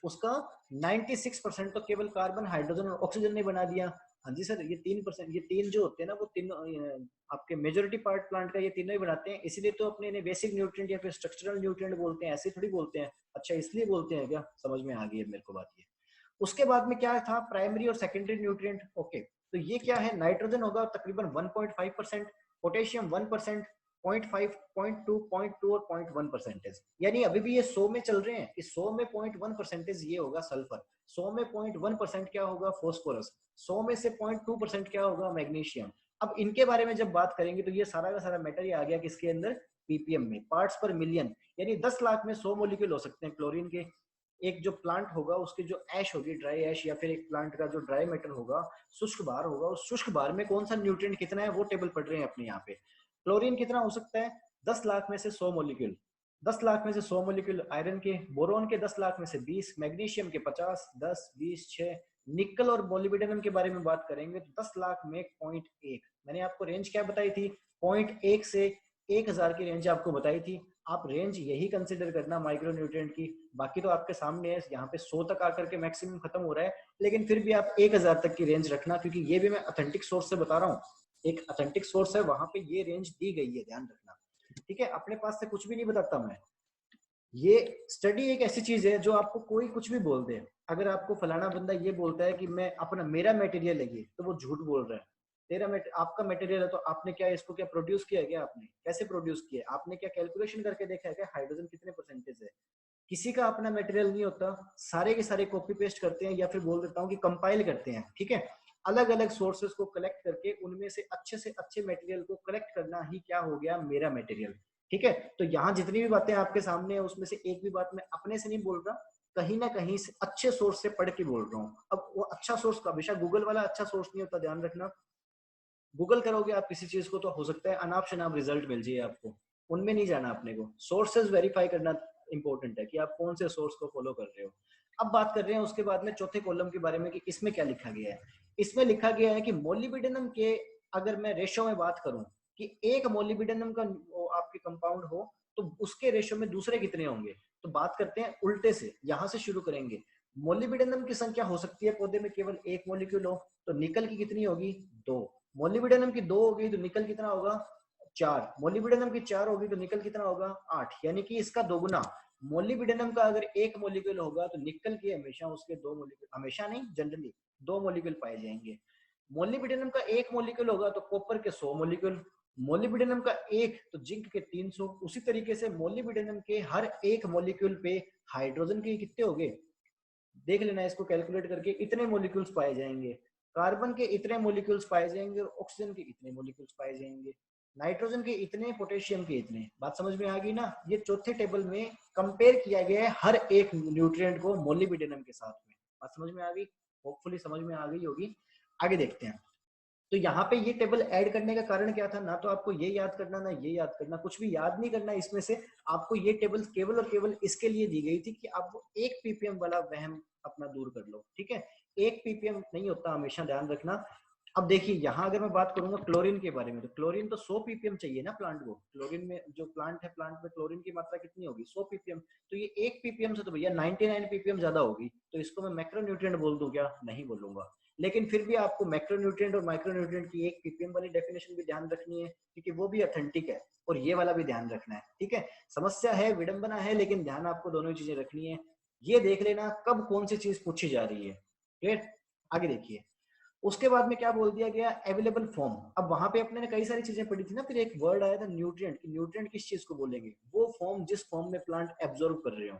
उसका 96% तो केवल कार्बन, हाइड्रोजन और ऑक्सीजन ने बना दिया। हाँ जी सर, ये 3%, ये तीन जो होते हैं ना, वो तीन आपके मेजोरिटी पार्ट प्लांट का ये तीनों ही बनाते हैं, इसीलिए तो अपने इन्हें बेसिक न्यूट्रिएंट या फिर स्ट्रक्चरल न्यूट्रिएंट बोलते हैं, ऐसे थोड़ी बोलते हैं। अच्छा, इसलिए बोलते हैं क्या? समझ में आ गई है मेरे को बात ये। उसके बाद में क्या था, प्राइमरी और सेकेंडरी न्यूट्रिएंट। ओके, तो ये क्या है, नाइट्रोजन होगा तकरीबन 1.5%, पोटेशियम 1%, 0.5, 0.2, 0.2 और 0.1%। यानी अभी भी ये 100 में चल रहे हैं, इस 100 में 0.1% ये होगा सल्फर, 100 में 0.1% क्या होगा, फॉस्फोरस, 100 में से 0.2% क्या होगा, मैग्नीशियम। अब इनके बारे में जब बात करेंगे तो ये सारा का सारा मैटर ये आ गया किसके अंदर, पीपीएम में, पार्ट्स पर मिलियन। यानी 10 लाख में 100 मोलिक्यूल हो सकते हैं क्लोरीन के। एक जो प्लांट होगा उसकी जो ऐश होगी, ड्राई ऐश, या फिर एक प्लांट का जो ड्राई मैटर होगा, शुष्क बार होगा, उस शुष्क बार में कौन सा न्यूट्रिएंट कितना है वो टेबल पढ़ रहे हैं अपने यहाँ पे। क्लोरीन कितना हो सकता है, 10 लाख में से 100 मोलिक्यूल, 10 लाख में से 100 मोलिक्यूल आयरन के, बोरोन के 10 लाख में से 20, मैग्नीशियम के 50, 10, 20, 6। निकल और मोलिब्डेनम के बारे में बात करेंगे तो 10 लाख में 0.1। मैंने आपको रेंज क्या बताई थी, 0.1 से 1000 की रेंज आपको बताई थी। आप रेंज यही कंसिडर करना माइक्रो न्यूट्रिएंट की। बाकी तो आपके सामने है, यहाँ पे 100 तक आकर के मैक्सिमम खत्म हो रहा है, लेकिन फिर भी आप 1000 तक की रेंज रखना, क्योंकि ये भी मैं ऑथेंटिक सोर्स से बता रहा हूँ, एक ऑथेंटिक सोर्स है, वहां पे ये रेंज दी गई है, ध्यान रखना। ठीक है, अपने पास से कुछ भी नहीं बताता मैं। ये स्टडी एक ऐसी चीज है जो आपको कोई कुछ भी बोल दे, अगर आपको फलाना बंदा ये बोलता है कि मैं अपना, मेरा मटेरियल है ये, तो वो झूठ बोल रहा है। तेरा आपका मटेरियल है तो आपने क्या इसको क्या प्रोड्यूस किया है, क्या आपने कैसे प्रोड्यूस किया, आपने क्या कैलकुलेशन करके देखा है क्या हाइड्रोजन कितने परसेंटेज है? किसी का अपना मटेरियल नहीं होता, सारे के सारे कॉपी पेस्ट करते हैं, या फिर बोल देता हूँ कि कंपाइल करते हैं। ठीक है, अलग अलग सोर्सेस को कलेक्ट करके उनमें से अच्छे मटेरियल को कलेक्ट करना ही क्या हो गया, मेरा मटेरियल। ठीक है, तो यहाँ जितनी भी बातें आपके सामने है उसमें से एक भी बात मैं अपने से नहीं बोल रहा, कहीं ना कहीं से अच्छे सोर्स से पढ़ के बोल रहा हूँ। अब वो अच्छा सोर्स का, हमेशा गूगल वाला अच्छा सोर्स नहीं होता, ध्यान रखना। गूगल करोगे आप किसी चीज को तो हो सकता है अनाप शनाप रिजल्ट मिल जाए आपको, उनमें नहीं जाना अपने को। सोर्सेज वेरीफाई करना इंपॉर्टेंट है कि आप कौन से सोर्स को फॉलो कर रहे हो। अब बात कर रहे हैं उसके बाद में चौथे कॉलम के बारे में कि इसमें क्या लिखा गया है। इसमें लिखा गया है कि मोलिब्डेनम के, अगर मैं रेशो में बात करूं कि एक मोलिब्डेनम का आपके कंपाउंड हो तो उसके रेशो में दूसरे कितने होंगे, तो बात करते हैं उल्टे से, यहां से शुरू करेंगे। मोलिब्डेनम की संख्या हो सकती है पौधे में केवल एक मोलिक्यूल हो, तो निकल की कितनी होगी, 2। मोलिब्डेनम की 2 होगी तो निकल कितना होगा, 4। मोलिब्डेनम की 4 होगी तो निकल कितना होगा, 8। यानी कि इसका दोगुना। मोलिब्डेनम का अगर एक मोलिक्यूल होगा तो निकल के हमेशा उसके 2 मोलिक्यूल, हमेशा नहीं जनरली 2 मोलिक्यूल पाए जाएंगे। मोलिब्डेनम का एक मोलिक्यूल होगा तो कॉपर के 100 मोलिक्यूल, मोलिब्डेनम का एक तो जिंक के 300। उसी तरीके से मोलिब्डेनम के हर एक मोलिक्यूल पे हाइड्रोजन के कितने हो गए, देख लेना इसको कैलकुलेट करके, इतने मॉलिक्यूल्स पाए जाएंगे। कार्बन के इतने मॉलिक्यूल्स पाए जाएंगे और ऑक्सीजन के इतने मॉलिक्यूल्स पाए जाएंगे। नाइट्रोजन के इतने, पोटेशियम के इतने। बात समझ में आ गई ना? ये चौथे टेबल में कंपेयर किया गया है हर एक न्यूट्रिएंट को मोलिब्डेनम के साथ में। बात समझ में आ गई? होपफुली समझ में आ गई होगी। आगे देखते हैं। तो यहाँ पे ये टेबल ऐड करने का कारण क्या था, ना तो आपको ये याद करना ना ये याद करना, कुछ भी याद नहीं करना इसमें से। आपको ये टेबल केवल और केवल इसके लिए दी गई थी कि आप वो 1 पीपीएम वाला वहम अपना दूर कर लो। ठीक है, 1 पीपीएम नहीं होता, हमेशा ध्यान रखना। अब देखिए यहाँ अगर मैं बात करूंगा क्लोरीन के बारे में, तो क्लोरीन तो 100 पीपीएम चाहिए ना प्लांट को। क्लोरीन में जो प्लांट है, प्लांट में क्लोरीन की मात्रा कितनी होगी, 100 पीपीएम। तो ये 1 पीपीएम से तो भैया 99 पीपीएम ज्यादा होगी, तो इसको मैं मैक्रोन्यूट्रिएंट बोल दूं क्या? नहीं बोलूंगा। लेकिन फिर भी आपको मैक्रोन्यूट्रिएंट और माइक्रोन्यूट्रिएंट की एक पीपीएम वाली डेफिनेशन भी ध्यान रखनी है, क्योंकि वो भी ऑथेंटिक है, और ये वाला भी ध्यान रखना है। ठीक है, समस्या है, विडंबना है, लेकिन ध्यान आपको दोनों चीजें रखनी है। ये देख लेना कब कौन सी चीज पूछी जा रही है। क्लियर? आगे देखिए, उसके बाद में क्या बोल दिया गया, अवेलेबल फॉर्म। अब वहां पे अपने ने कई सारी चीजें पढ़ी थी ना, फिर एक वर्ड आया था न्यूट्रिएंट। न्यूट्रिएंट किस चीज को बोलेंगे, वो फॉर्म जिस फॉर्म में प्लांट एब्जॉर्व कर रहे हो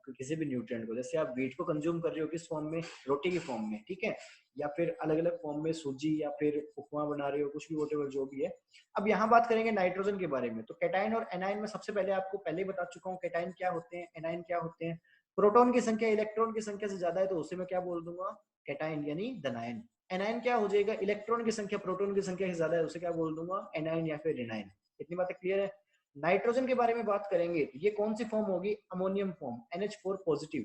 किसी भी न्यूट्रिएंट को। जैसे आप वीट को कंज्यूम कर रहे हो किस फॉर्म में, रोटी की फॉर्म में, ठीक है, या फिर अलग अलग फॉर्म में सूजी, या फिर उपमा बना रहे हो, कुछ भी वोटेवर जो भी है। अब यहाँ बात करेंगे नाइट्रोजन के बारे में। तो कैटाइन और एनाइन में सबसे पहले आपको पहले ही बता चुका हूँ, कैटाइन क्या होते हैं, एनाइन क्या होते हैं। प्रोटॉन की संख्या इलेक्ट्रॉन की संख्या से ज्यादा है तो उसे मैं क्या बोल दूंगा, कैटाइन यानी धनायन। एनाइन क्या हो जाएगा, इलेक्ट्रॉन की संख्या प्रोटॉन की संख्या से ज्यादा है उसे क्या बोल दूंगा, एनाइन या फिर एनाइन। इतनी बातें क्लियर है? नाइट्रोजन के बारे में बात करेंगे तो ये कौन सी फॉर्म होगी, अमोनियम फॉर्म, NH4 पॉजिटिव।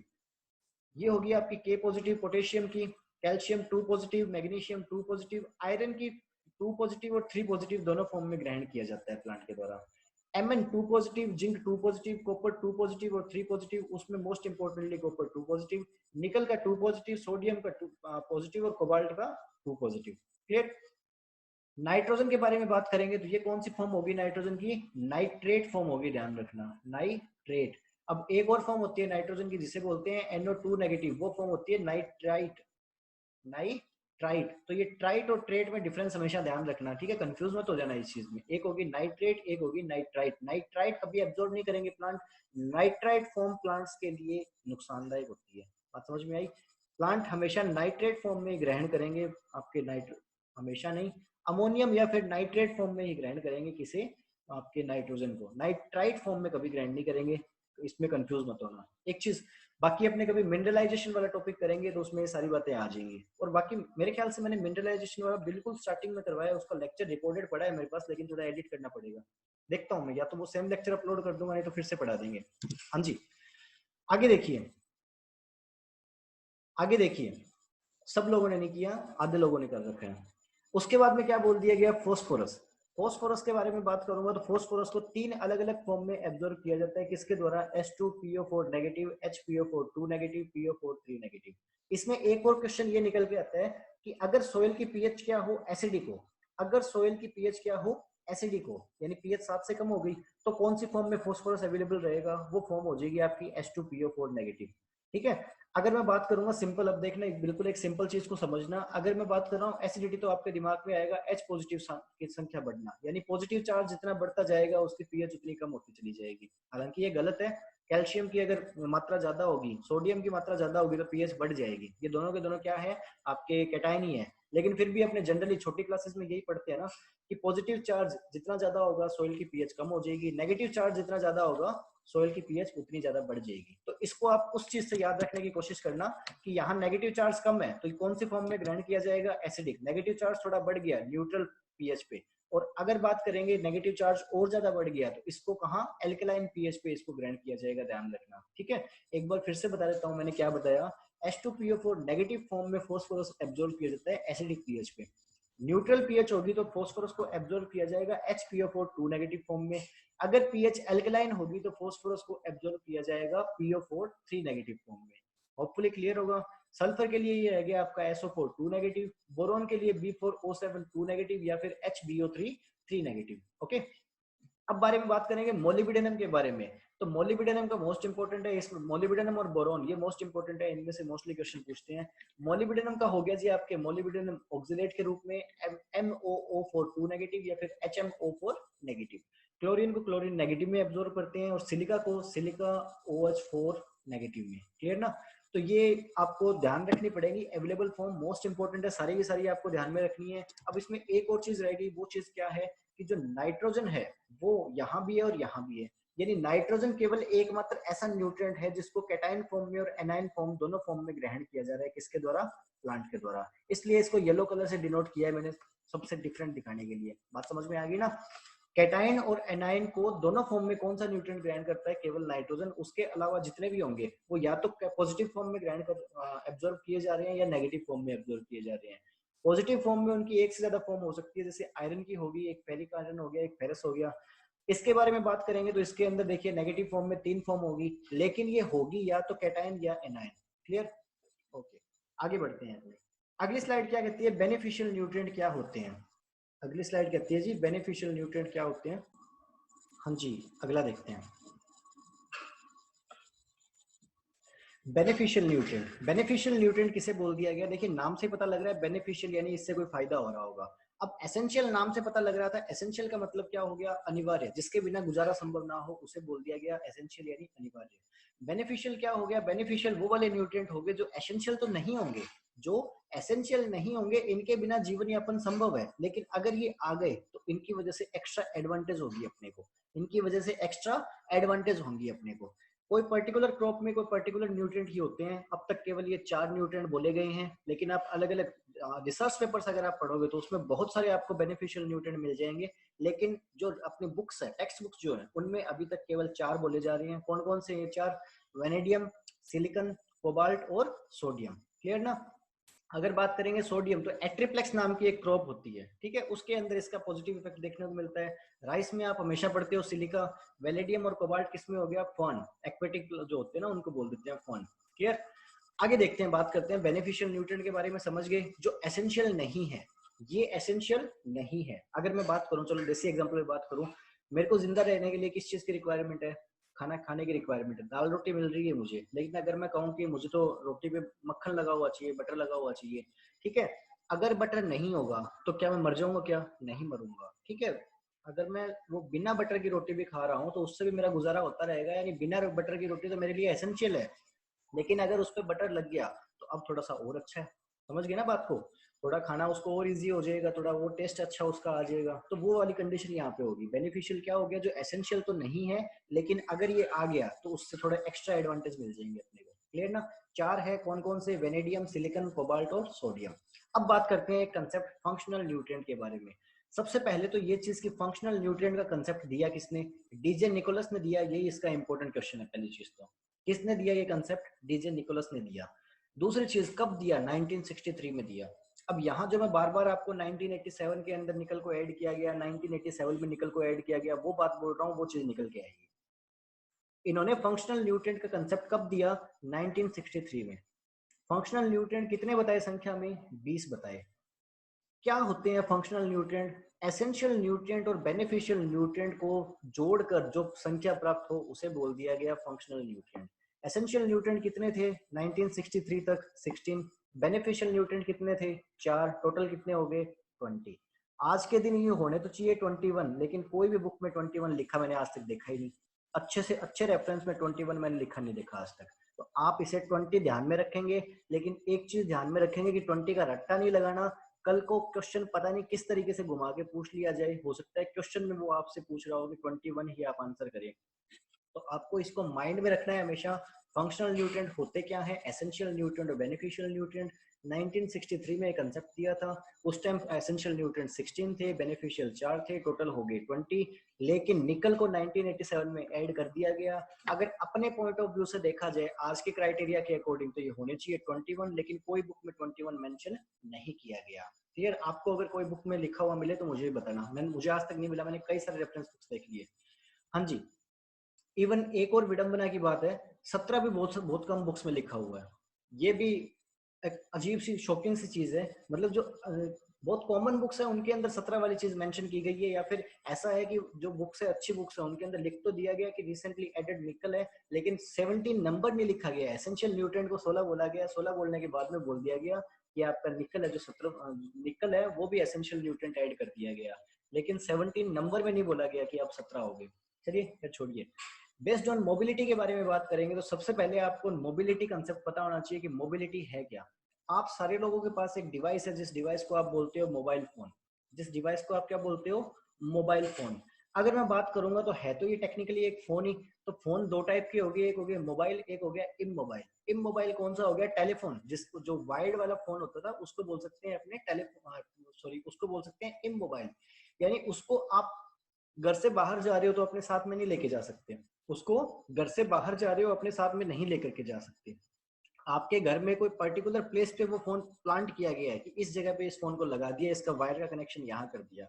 ये होगी आपकी K पॉजिटिव। पोटेशियम की, calcium 2 positive, magnesium 2 positive, iron की 2 पॉजिटिव और 3 पॉजिटिव दोनों फॉर्म में ग्रहण किया जाता है प्लांट के द्वारा। Mn 2 positive, zinc 2 positive, copper 2 positive और 3 पॉजिटिव, उसमें मोस्ट इंपोर्टेंटली कॉपर 2 पॉजिटिव, निकल का 2 पॉजिटिव, सोडियम का 2 पॉजिटिव और कोबाल्ट का 2 पॉजिटिव। क्लियर। नाइट्रोजन के बारे में बात करेंगे तो ये कौन सी फॉर्म होगी नाइट्रोजन की? नाइट्रेट फॉर्म होगी, ध्यान रखना, नाइट्रेट। अब एक और फॉर्म होती है नाइट्रोजन की जिसे बोलते हैं NO2 नेगेटिव, वो फॉर्म होती है नाइट्राइट, नाइट्राइट। तो ये ट्राइट और ट्रेट में डिफरेंस हमेशा ध्यान रखना, ठीक है, कंफ्यूज मत हो जाना इस चीज में। एक होगी नाइट्रेट, एक होगी नाइट्राइट। नाइट्राइट कभी एब्जॉर्ब नहीं करेंगे प्लांट, नाइट्राइट फॉर्म प्लांट्स के लिए नुकसानदायक होती है। बात समझ में आई? प्लांट हमेशा नाइट्रेट फॉर्म में ग्रहण करेंगे आपके, हमेशा नहीं, अमोनियम या फिर नाइट्रेट फॉर्म में ही ग्रहण करेंगे किसे? आपके नाइट्रोजन को। नाइट्राइट फॉर्म में कभी ग्रहण नहीं करेंगे, इसमें कंफ्यूज मत होना। एक चीज बाकी, अपने कभी मिनरलाइजेशन वाला टॉपिक करेंगे तो उसमें ये सारी बातें आ जाएंगी। और बाकी मेरे ख्याल से मैंने मिनरलाइजेशन वाला बिल्कुल स्टार्टिंग में करवाया, उसका लेक्चर रिकॉर्डेड पड़ा है मेरे पास, लेकिन थोड़ा एडिट करना पड़ेगा। देखता हूँ मैं, या तो वो सेम लेक्चर अपलोड कर दूंगा, नहीं तो फिर से पढ़ा देंगे। हाँ जी, आगे देखिए, आगे देखिए, सब लोगों ने नहीं किया, आधे लोगों ने कर रखा है। उसके बाद में क्या बोल दिया गया? फॉस्फोरस। फॉस्फोरस के बारे में बात करूंगा तो फॉस्फोरस को 3 अलग अलग फॉर्म में एब्जॉर्ब किया जाता है, किसके द्वारा? H2PO4 negative, HPO4 2 negative, PO4 3 negative. इसमें एक और क्वेश्चन ये निकल के आता है कि अगर सोयल की पीएच क्या हो? एसिडिक हो। अगर सोयल की पीएच क्या हो? एसिडिक हो, यानी पीएच 7 से कम हो गई, तो कौन सी फॉर्म में फॉस्फोरस अवेलेबल रहेगा? वो फॉर्म हो जाएगी आपकी H2PO4 नेगेटिव। ठीक है। अगर मैं बात करूंगा सिंपल, अब देखना बिल्कुल एक सिंपल चीज को समझना, अगर मैं बात कर रहा हूँ एसिडिटी, तो आपके दिमाग में आएगा H पॉजिटिव की संख्या बढ़ना, यानी पॉजिटिव चार्ज जितना बढ़ता जाएगा उसकी पीएच उतनी कम होती चली जाएगी। हालांकि ये गलत है। कैल्शियम की अगर मात्रा ज्यादा होगी, सोडियम की मात्रा ज्यादा होगी, तो पीएच बढ़ जाएगी। ये दोनों के दोनों क्या है? आपके कैटायन ही है। लेकिन फिर भी अपने जनरली छोटी क्लासेस में यही पढ़ते हैं ना कि पॉजिटिव चार्ज जितना ज्यादा होगा सोइल की पीएच कम हो जाएगी, नेगेटिव चार्ज जितना ज्यादा होगा सोइल की पीएच उतनी ज्यादा बढ़ जाएगी। तो इसको आप उस चीज से याद रखने की कोशिश करना कि यहाँ नेगेटिव चार्ज कम है तो कौन सी फॉर्म में ग्रहण किया जाएगा? एसिडिक। नेगेटिव चार्ज थोड़ा बढ़ गया, न्यूट्रल पीएच पे। और अगर बात करेंगे नेगेटिव चार्ज और ज्यादा बढ़ गया तो इसको कहाँ? एल्कलाइन पीएच पे इसको ग्रहण किया जाएगा, ध्यान रखना। ठीक है, एक बार फिर से बता देता हूँ मैंने क्या बताया। H2PO4 नेगेटिव फॉर्म में फॉस्फोरस एब्जॉर्ब किया जाता है एसिडिक पीएच पे। न्यूट्रल पीएच होगी तो फॉस्फोरस को एब्जॉर्ब किया जाएगा HPO4 2 नेगेटिव फॉर्म में। अगर पीएच एल्कलाइन होगी तो फॉस्फोरस को एब्जॉर्ब किया जाएगा PO4 3 नेगेटिव फॉर्म में। होपफुली क्लियर होगा। सल्फर के लिए ये रह गया आपका SO4 2 नेगेटिव, बोरॉन के लिए B4O7 2 नेगेटिव या फिर HBO3 3 नेगेटिव। ओके, अब बारे में बात करेंगे मोलिब्डेनम के बारे में। तो मोलिब्डेनम का मोस्ट इंपोर्टेंट है, इसमें मोलिब्डेनम और बोरॉन ये मोस्ट इंपोर्टेंट है, इनमें से मोस्टली क्वेश्चन पूछते हैं। मोलिब्डेनम का हो गया जी आपके मोलिब्डेनम ऑक्सीलेट के रूप में MOO4 2 नेगेटिव या फिर HMO4 नेगेटिव। क्लोरीन को क्लोरीन नेगेटिव में एब्जॉर्ब करते हैं और सिलिका को सिलिका OH4 नेगेटिव में। क्लियर ना? तो ये आपको ध्यान रखनी पड़ेगी, अवेलेबल फॉर्म मोस्ट इंपोर्टेंट है, सारी की सारी आपको ध्यान में रखनी है। अब इसमें एक और चीज रहेगी, वो चीज क्या है कि जो नाइट्रोजन है वो यहाँ भी है और यहाँ भी है, यानी नाइट्रोजन केवल एकमात्र ऐसा न्यूट्रिएंट है जिसको कैटायन फॉर्म में और एनायन फॉर्म दोनों फॉर्म में ग्रहण किया जा रहा है, किसके द्वारा? प्लांट के द्वारा। इसलिए इसको येलो कलर से डिनोट किया है मैंने, सबसे डिफरेंट दिखाने के लिए। बात समझ में आ गई ना? कैटायन और एनायन को दोनों फॉर्म में कौन सा न्यूट्रिएंट ग्रहण करता है? केवल नाइट्रोजन। उसके अलावा जितने भी होंगे वो या तो पॉजिटिव फॉर्म में ग्रहण कर एब्जॉर्ब किए जा रहे हैं या नेगेटिव फॉर्म में एब्जॉर्ब किए जा रहे हैं। पॉजिटिव फॉर्म में उनकी एक से ज्यादा फॉर्म हो सकती है, जैसे आयरन की होगी, एक फेरिक आयरन हो गया, एक फेरस हो गया। इसके बारे में बात करेंगे तो इसके अंदर देखिए नेगेटिव फॉर्म में 3 फॉर्म होगी, लेकिन ये होगी या तो कैटायन या एनायन। क्लियर? ओके, आगे बढ़ते हैं। अगली स्लाइड क्या कहती है? बेनिफिशियल न्यूट्रिएंट क्या होते हैं? अगली स्लाइड कहती है जी बेनिफिशियल न्यूट्रिएंट क्या होते हैं। हाँ जी, अगला देखते हैं। Beneficial nutrient. बेनिफिशियल न्यूट्रिएंट किसे बोल दिया गया? देखिए नाम से पता लग रहा है बेनिफिशियल यानी इससे कोई फायदा हो रहा होगा। अब एसेंशियल नाम से पता लग रहा था, एसेंशियल का मतलब क्या हो गया? अनिवार्य, जिसके बिना गुजारा संभव ना हो उसे बोल दिया गया एसेंशियल यानी अनिवार्य। बेनिफिशियल क्या हो गया? बेनिफिशियल वो वाले न्यूट्रिएंट हो गए जो एसेंशियल तो नहीं होंगे, जो एसेंशियल नहीं होंगे, इनके बिना जीवन यापन संभव है, लेकिन अगर ये आ गए तो इनकी वजह से एक्स्ट्रा एडवांटेज होगी अपने को, इनकी वजह से एक्स्ट्रा एडवांटेज होंगी अपने को। कोई पर्टिकुलर क्रॉप में कोई पर्टिकुलर न्यूट्रिएंट ही होते हैं। अब तक केवल ये 4 न्यूट्रिएंट बोले गए हैं, लेकिन आप अलग अलग रिसर्च पेपर्स अगर आप पढ़ोगे तो उसमें बहुत सारे आपको बेनिफिशियल न्यूट्रिएंट मिल जाएंगे। लेकिन जो अपनी बुक्स है, टेक्स्ट बुक्स जो है, उनमें अभी तक केवल 4 बोले जा रहे हैं। कौन कौन से ये 4? वेनेडियम, सिलिकॉन, कोबाल्ट और सोडियम। क्लियर ना? अगर बात करेंगे सोडियम, तो एट्रिप्लेक्स नाम की एक क्रॉप होती है, ठीक है, उसके अंदर इसका पॉजिटिव इफेक्ट देखने को मिलता है। राइस में आप हमेशा पढ़ते हो सिलिका, वेलेडियम और कोबाल्ट किसमें हो गया, फॉन, एक्वेटिक जो होते हैं ना उनको बोल देते हैं फॉन। क्लियर। आगे देखते हैं, बात करते हैं बेनिफिशियल न्यूट्रिएंट के बारे में, समझ गए जो एसेंशियल नहीं है, ये एसेंशियल नहीं है। अगर मैं बात करूं, चलो देसी एग्जांपल में बात करूं, मेरे को जिंदा रहने के लिए किस चीज की रिक्वायरमेंट है, खाना खाने की रिक्वायरमेंट है, दाल रोटी मिल रही है मुझे, लेकिन अगर मैं कहूँ कि मुझे तो रोटी पे मक्खन लगा हुआ चाहिए, बटर लगा हुआ चाहिए, ठीक है, अगर बटर नहीं होगा तो क्या मैं मर जाऊंगा, क्या नहीं मरूंगा, ठीक है। अगर मैं वो बिना बटर की रोटी भी खा रहा हूँ तो उससे भी मेरा गुजारा होता रहेगा, यानी बिना बटर की रोटी तो मेरे लिए एसेंशियल है। लेकिन अगर उस पर बटर लग गया तो अब थोड़ा सा और अच्छा है, समझ गए ना बात को, थोड़ा खाना उसको और इजी हो जाएगा, थोड़ा वो टेस्ट अच्छा उसका आ जाएगा, तो वो वाली कंडीशन यहाँ पे होगी। बेनिफिशियल क्या हो गया, जो एसेंशियल तो नहीं है लेकिन अगर ये आ गया तो उससे थोड़ा एक्स्ट्रा एडवांटेज मिल जाएंगे अपने को। क्लियर ना। चार है, कौन कौन से, वेनेडियम, सिलिकॉन, कोबाल्ट और सोडियम। अब बात करते हैं कंसेप्ट फंक्शनल न्यूट्रिएंट के बारे में। सबसे पहले तो ये चीज की फंक्शनल न्यूट्रिएंट का कंसेप्ट दिया किसने, डीजे निकोलस ने दिया, ये इसका इंपॉर्टेंट क्वेश्चन है। पहली चीज तो किसने दिया ये कंसेप्ट, डीजे निकोलस ने दिया। दूसरी चीज कब दिया, 1963 में दिया। अब यहाँ जो मैं बार बार आपको 1987 के अंदर निकल को ऐड किया गया, 1987 में निकल को ऐड किया गया, वो बात बोल रहा हूँ, वो चीज निकल के आएगी। इन्होंने फंक्शनल न्यूट्रिएंट का कंसेप्ट कब दिया, 1963 में। फंक्शनल न्यूट्रिएंट कितने बताए संख्या में, 20 बताए। क्या होते हैं फंक्शनल न्यूट्रिएंट, एसेंशियल न्यूट्रिएंट और बेनिफिशियल न्यूट्रिएंट को जोड़कर जो संख्या प्राप्त हो उसे बोल दिया गया फंक्शनल न्यूट्रिएंट। एसेंशियल न्यूट्रिएंट कितने थे 1963 तक, 16। बेनिफिशियल न्यूट्रिएंट कितने थे, 4। टोटल कितने हो गए, 20। आज के दिन ये होने तो चाहिए 21, लेकिन कोई भी बुक में 21 लिखा मैंने आज तक देखा ही नहीं। अच्छे से अच्छे रेफरेंस में 21 मैंने लिखा नहीं देखा आज तक। तो आप इसे 20 ध्यान में रखेंगे, लेकिन एक चीज ध्यान में रखेंगे कि 20 का रट्टा नहीं लगाना। कल को क्वेश्चन पता नहीं किस तरीके से घुमा के पूछ लिया जाए, हो सकता है क्वेश्चन में वो आपसे पूछ रहा हो कि 21 ही आप आंसर करें। तो आपको इसको माइंड में रखना है हमेशा। फंक्शनल न्यूट्रिएंट होते क्या है, एसेंशियल न्यूट्रिएंट और बेनिफिशियल न्यूट्रिएंट। 1963 में एक कंसेप्ट दिया था, उस टाइम एसेंशियल न्यूट्रिएंट 16 थे, बेनिफिशियल 4 थे, टोटल हो गए 20। लेकिन निकल को 1987 में ऐड कर दिया गया। अगर अपने पॉइंट ऑफ व्यू से देखा जाए आज के क्राइटेरिया के अकॉर्डिंग तो ये होने चाहिए 21, लेकिन कोई बुक में 21 मेंशन नहीं किया गया। क्लियर। आपको अगर कोई बुक में लिखा हुआ मिले तो मुझे भी बताना, मुझे आज तक नहीं मिला, मैंने कई सारे रेफरेंस बुक्स देख लिए। हाँ जी। इवन एक और विडंबना की बात है, 17 भी बहुत बहुत कम बुक्स में लिखा हुआ है। ये भी एक अजीब सी शॉकिंग सी चीज है, मतलब जो बहुत कॉमन बुक्स है उनके अंदर 17 वाली चीज मेंशन की गई है, या फिर ऐसा है कि जो बुक्स है अच्छी बुक्स है उनके अंदर लिख तो दिया गया कि रिसेंटली एडेड निकल है, लेकिन 17 नंबर नहीं लिखा गया। एसेंशियल न्यूट्रिएंट को 16 बोला गया, 16 बोलने के बाद में बोल दिया गया कि आपका निकल है, जो 17 निकल है वो भी एसेंशियल न्यूट्रिएंट ऐड कर दिया गया, लेकिन 17 नंबर में नहीं बोला गया कि आप 17 हो गए। चलिए फिर छोड़िए। बेस्ड ऑन मोबिलिटी के बारे में बात करेंगे तो सबसे पहले आपको मोबिलिटी कंसेप्ट पता होना चाहिए कि मोबिलिटी है क्या। आप सारे लोगों के पास एक डिवाइस है, जिस डिवाइस को आप बोलते हो मोबाइल फोन। जिस डिवाइस को आप क्या बोलते हो, मोबाइल फोन। अगर मैं बात करूंगा तो है तो ये टेक्निकली एक फोन ही। तो फोन दो टाइप के हो गए, एक हो गया मोबाइल, एक हो गया इमोबाइल। इमोबाइल कौन सा हो गया, टेलीफोन, जिसको जो वाइड वाला फोन होता था उसको बोल सकते हैं अपने टेलीफोन, सॉरी उसको बोल सकते हैं इमोबाइल। यानी उसको आप घर से बाहर जा रहे हो तो अपने साथ में नहीं लेके जा सकते, उसको घर से बाहर जा रहे हो अपने साथ में नहीं लेकर के जा सकते। आपके घर में कोई पर्टिकुलर प्लेस पे वो फोन प्लांट किया गया है कि इस जगह पे इस फोन को लगा दिया, इसका वायर का कनेक्शन यहाँ कर दिया।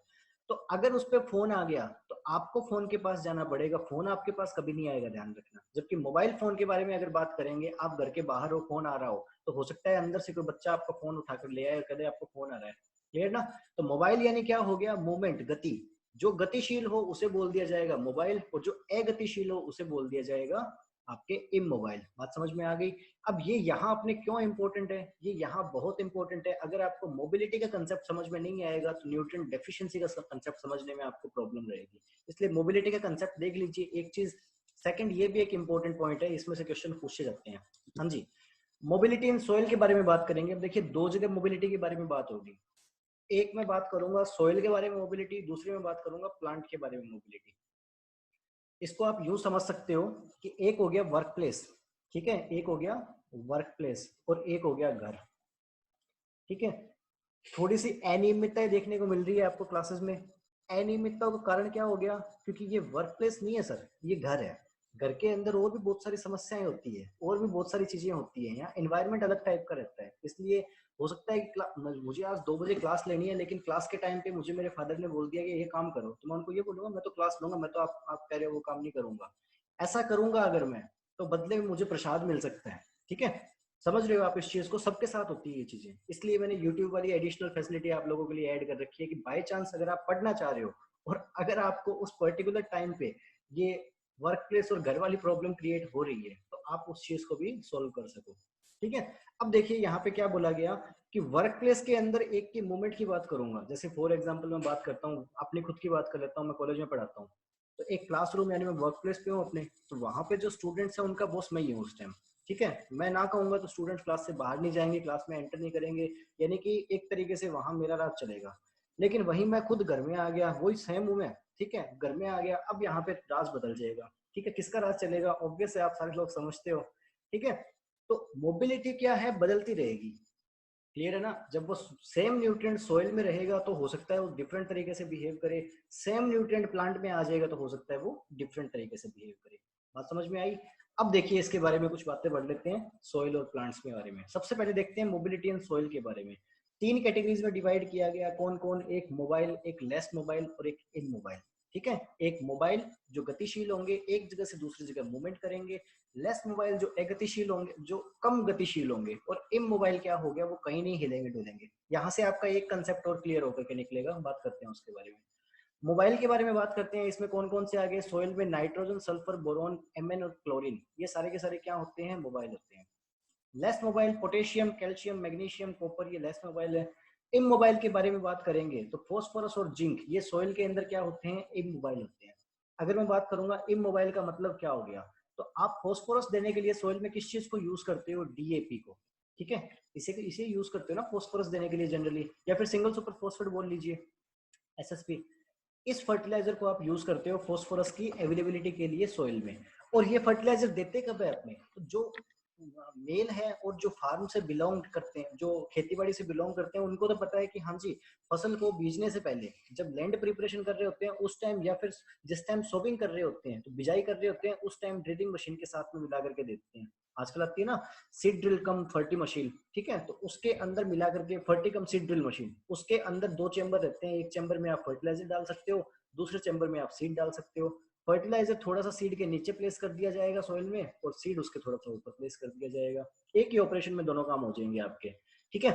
तो अगर उस पे फोन आ गया तो आपको फोन के पास जाना पड़ेगा, फोन आपके पास कभी नहीं आएगा, ध्यान रखना। जबकि मोबाइल फोन के बारे में अगर बात करेंगे, आप घर के बाहर हो, फोन आ रहा हो, तो हो सकता है अंदर से कोई बच्चा आपका फोन उठाकर ले आए और कहे आपको फोन आ रहा है। क्लियर ना। तो मोबाइल यानी क्या हो गया, मूवमेंट, गति। जो गतिशील हो उसे बोल दिया जाएगा मोबाइल, और जो अगतिशील हो उसे बोल दिया जाएगा आपके इमोबाइल। बात समझ में आ गई। अब ये यहाँ अपने क्यों इंपॉर्टेंट है, ये यहाँ बहुत इंपॉर्टेंट है। अगर आपको मोबिलिटी का कंसेप्ट समझ में नहीं आएगा तो न्यूट्रिएंट डेफिशिएंसी का कंसेप्ट समझने में आपको प्रॉब्लम रहेगी। इसलिए मोबिलिटी का कंसेप्ट देख लीजिए, एक चीज। सेकंड, ये भी एक इंपॉर्टेंट पॉइंट है, इसमें से क्वेश्चन पूछे जाते हैं। हाँ जी। मोबिलिटी इन सोइल के बारे में बात करेंगे। अब देखिए दो जगह मोबिलिटी के बारे में बात होगी। एक में बात करूंगा सोइल के बारे में मोबिलिटी, दूसरी में बात करूंगा प्लांट के बारे में मोबिलिटी। इसको आप यूं समझ सकते हो कि एक हो गया वर्क प्लेस, ठीक है, एक हो गया वर्क प्लेस और एक हो गया घर। ठीक है। थोड़ी सी अनियमितताएं देखने को मिल रही है आपको क्लासेस में। अनियमितता का कारण क्या हो गया, क्योंकि ये वर्क प्लेस नहीं है सर, ये घर है। घर के अंदर और भी बहुत सारी समस्याएं होती है, और भी बहुत सारी चीजें होती है, यहाँ एनवायरनमेंट अलग टाइप का रहता है। इसलिए हो सकता है कि मुझे आज 2 बजे क्लास लेनी है, लेकिन क्लास के टाइम पे मुझे मेरे फादर ने बोल दिया कि ये काम करो, तो मैं उनको ये बोलूंगा मैं तो क्लास लूंगा, मैं तो आप कह रहे हो वो काम नहीं करूंगा। ऐसा करूंगा अगर मैं, तो बदले में मुझे प्रसाद मिल सकता है। ठीक है, समझ रहे हो आप इस चीज को, सबके साथ होती है ये चीजें। इसलिए मैंने यूट्यूब वाली एडिशनल फैसिलिटी आप लोगों के लिए ऐड कर रखी है कि बाय चांस अगर आप पढ़ना चाह रहे हो, और अगर आपको उस पर्टिकुलर टाइम पे ये वर्क प्लेस और घर वाली प्रॉब्लम क्रिएट हो रही है, तो आप उस चीज को भी सोल्व कर सको। ठीक है, अब देखिए यहाँ पे क्या बोला गया कि वर्क प्लेस के अंदर एक की मूवमेंट की बात करूंगा। जैसे फॉर एग्जांपल मैं बात करता हूँ, अपनी खुद की बात कर लेता हूँ, मैं कॉलेज में पढ़ाता हूँ, तो एक क्लासरूम यानी मैं वर्क प्लेस पे हूँ अपने, तो वहां पे जो स्टूडेंट्स है उनका बॉस मैं ही हूँ उस टाइम। ठीक है, मैं ना कहूंगा तो स्टूडेंट क्लास से बाहर नहीं जाएंगे, क्लास में एंटर नहीं करेंगे, यानी कि एक तरीके से वहां मेरा राज चलेगा। लेकिन वहीं मैं खुद घर में आ गया, वही सेम हूं मैं, ठीक है, घर में आ गया, अब यहाँ पे राज बदल जाएगा। ठीक है, किसका राज चलेगा, ऑब्वियस है, आप सारे लोग समझते हो। ठीक है, तो मोबिलिटी क्या है, बदलती रहेगी। क्लियर है ना, जब वो सेम न्यूट्रिएंट सॉइल में रहेगा तो हो सकता है वो डिफरेंट तरीके से बिहेव करे, सेम न्यूट्रिएंट प्लांट में आ जाएगा तो हो सकता है वो डिफरेंट तरीके से बिहेव करे। बात समझ में आई। अब देखिए इसके बारे में कुछ बातें बढ़ लेते हैं, सॉइल और प्लांट्स के बारे में। सबसे पहले देखते हैं मोबिलिटी एंड सॉइल के बारे में। 3 कैटेगरीज में डिवाइड किया गया, कौन कौन, एक मोबाइल, एक लेस मोबाइल और एक इन मोबाइल। ठीक है, एक मोबाइल जो गतिशील होंगे, एक जगह से दूसरी जगह मूवमेंट करेंगे, लेस मोबाइल जो अगतिशील होंगे, जो कम गतिशील होंगे, और इम मोबाइल क्या हो गया, वो कहीं नहीं हिलेंगे डुलेंगे। यहाँ से आपका एक कंसेप्ट और क्लियर होकर के निकलेगा। हम बात करते हैं उसके बारे में। मोबाइल के बारे में बात करते हैं, इसमें कौन कौन से आ गए, सोइल में नाइट्रोजन, सल्फर, बोरॉन, एमएन और क्लोरीन, ये सारे के सारे क्या होते हैं, मोबाइल होते हैं। Less mobile potassium, calcium, magnesium, copper, ये लेस मोबाइल है। इम मोबाइल के बारे में बात करेंगे तो फॉस्फोरस और जिंक, ये सोइल के अंदर क्या होते हैं, इम मोबाइल होते हैं। अगर मैं बात करूंगा इम मोबाइल का मतलब क्या हो गया, तो आप फॉस्फोरस देने के लिए सोइल में किस चीज को यूज करते हो, डीएपी को। ठीक है, इसे यूज करते हो ना फॉस्फोरस देने के लिए जनरली, या फिर सिंगल सुपर फॉस्फेट बोल लीजिए, एसएसपी। इस फर्टिलाइजर को आप यूज करते हो फॉस्फोरस की अवेलेबिलिटी के लिए सॉइल में। और ये फर्टिलाइजर देते कब है अपने, तो जो मेल है और जो फार्म से बिलोंग करते हैं, जो खेतीबाड़ी से बिलोंग करते हैं, उनको तो पता है कि हाँ जी, फसल को बीजने से पहले जब लैंड प्रिपरेशन कर रहे होते हैं उस टाइम, या फिर जिस टाइम सोविंग कर रहे होते हैं, तो बिजाई कर रहे होते हैं, उस टाइम ड्रिलिंग मशीन के साथ में मिला करके देते हैं। आजकल आती है ना सीड ड्रिल कम फर्टी मशीन, ठीक है, तो उसके अंदर मिला करके फर्टी कम सीड ड्रिल मशीन, उसके अंदर 2 चेम्बर रहते हैं, एक चेम्बर में आप फर्टिलाइजर डाल सकते हो, दूसरे चेम्बर में आप सीड डाल सकते हो। फर्टिलाइजर थोड़ा सा सीड के नीचे प्लेस कर दिया जाएगा सॉइल में, और सीड उसके थोड़ा सा ऊपर प्लेस कर दिया जाएगा। एक ही ऑपरेशन में दोनों काम हो जाएंगे आपके। ठीक है,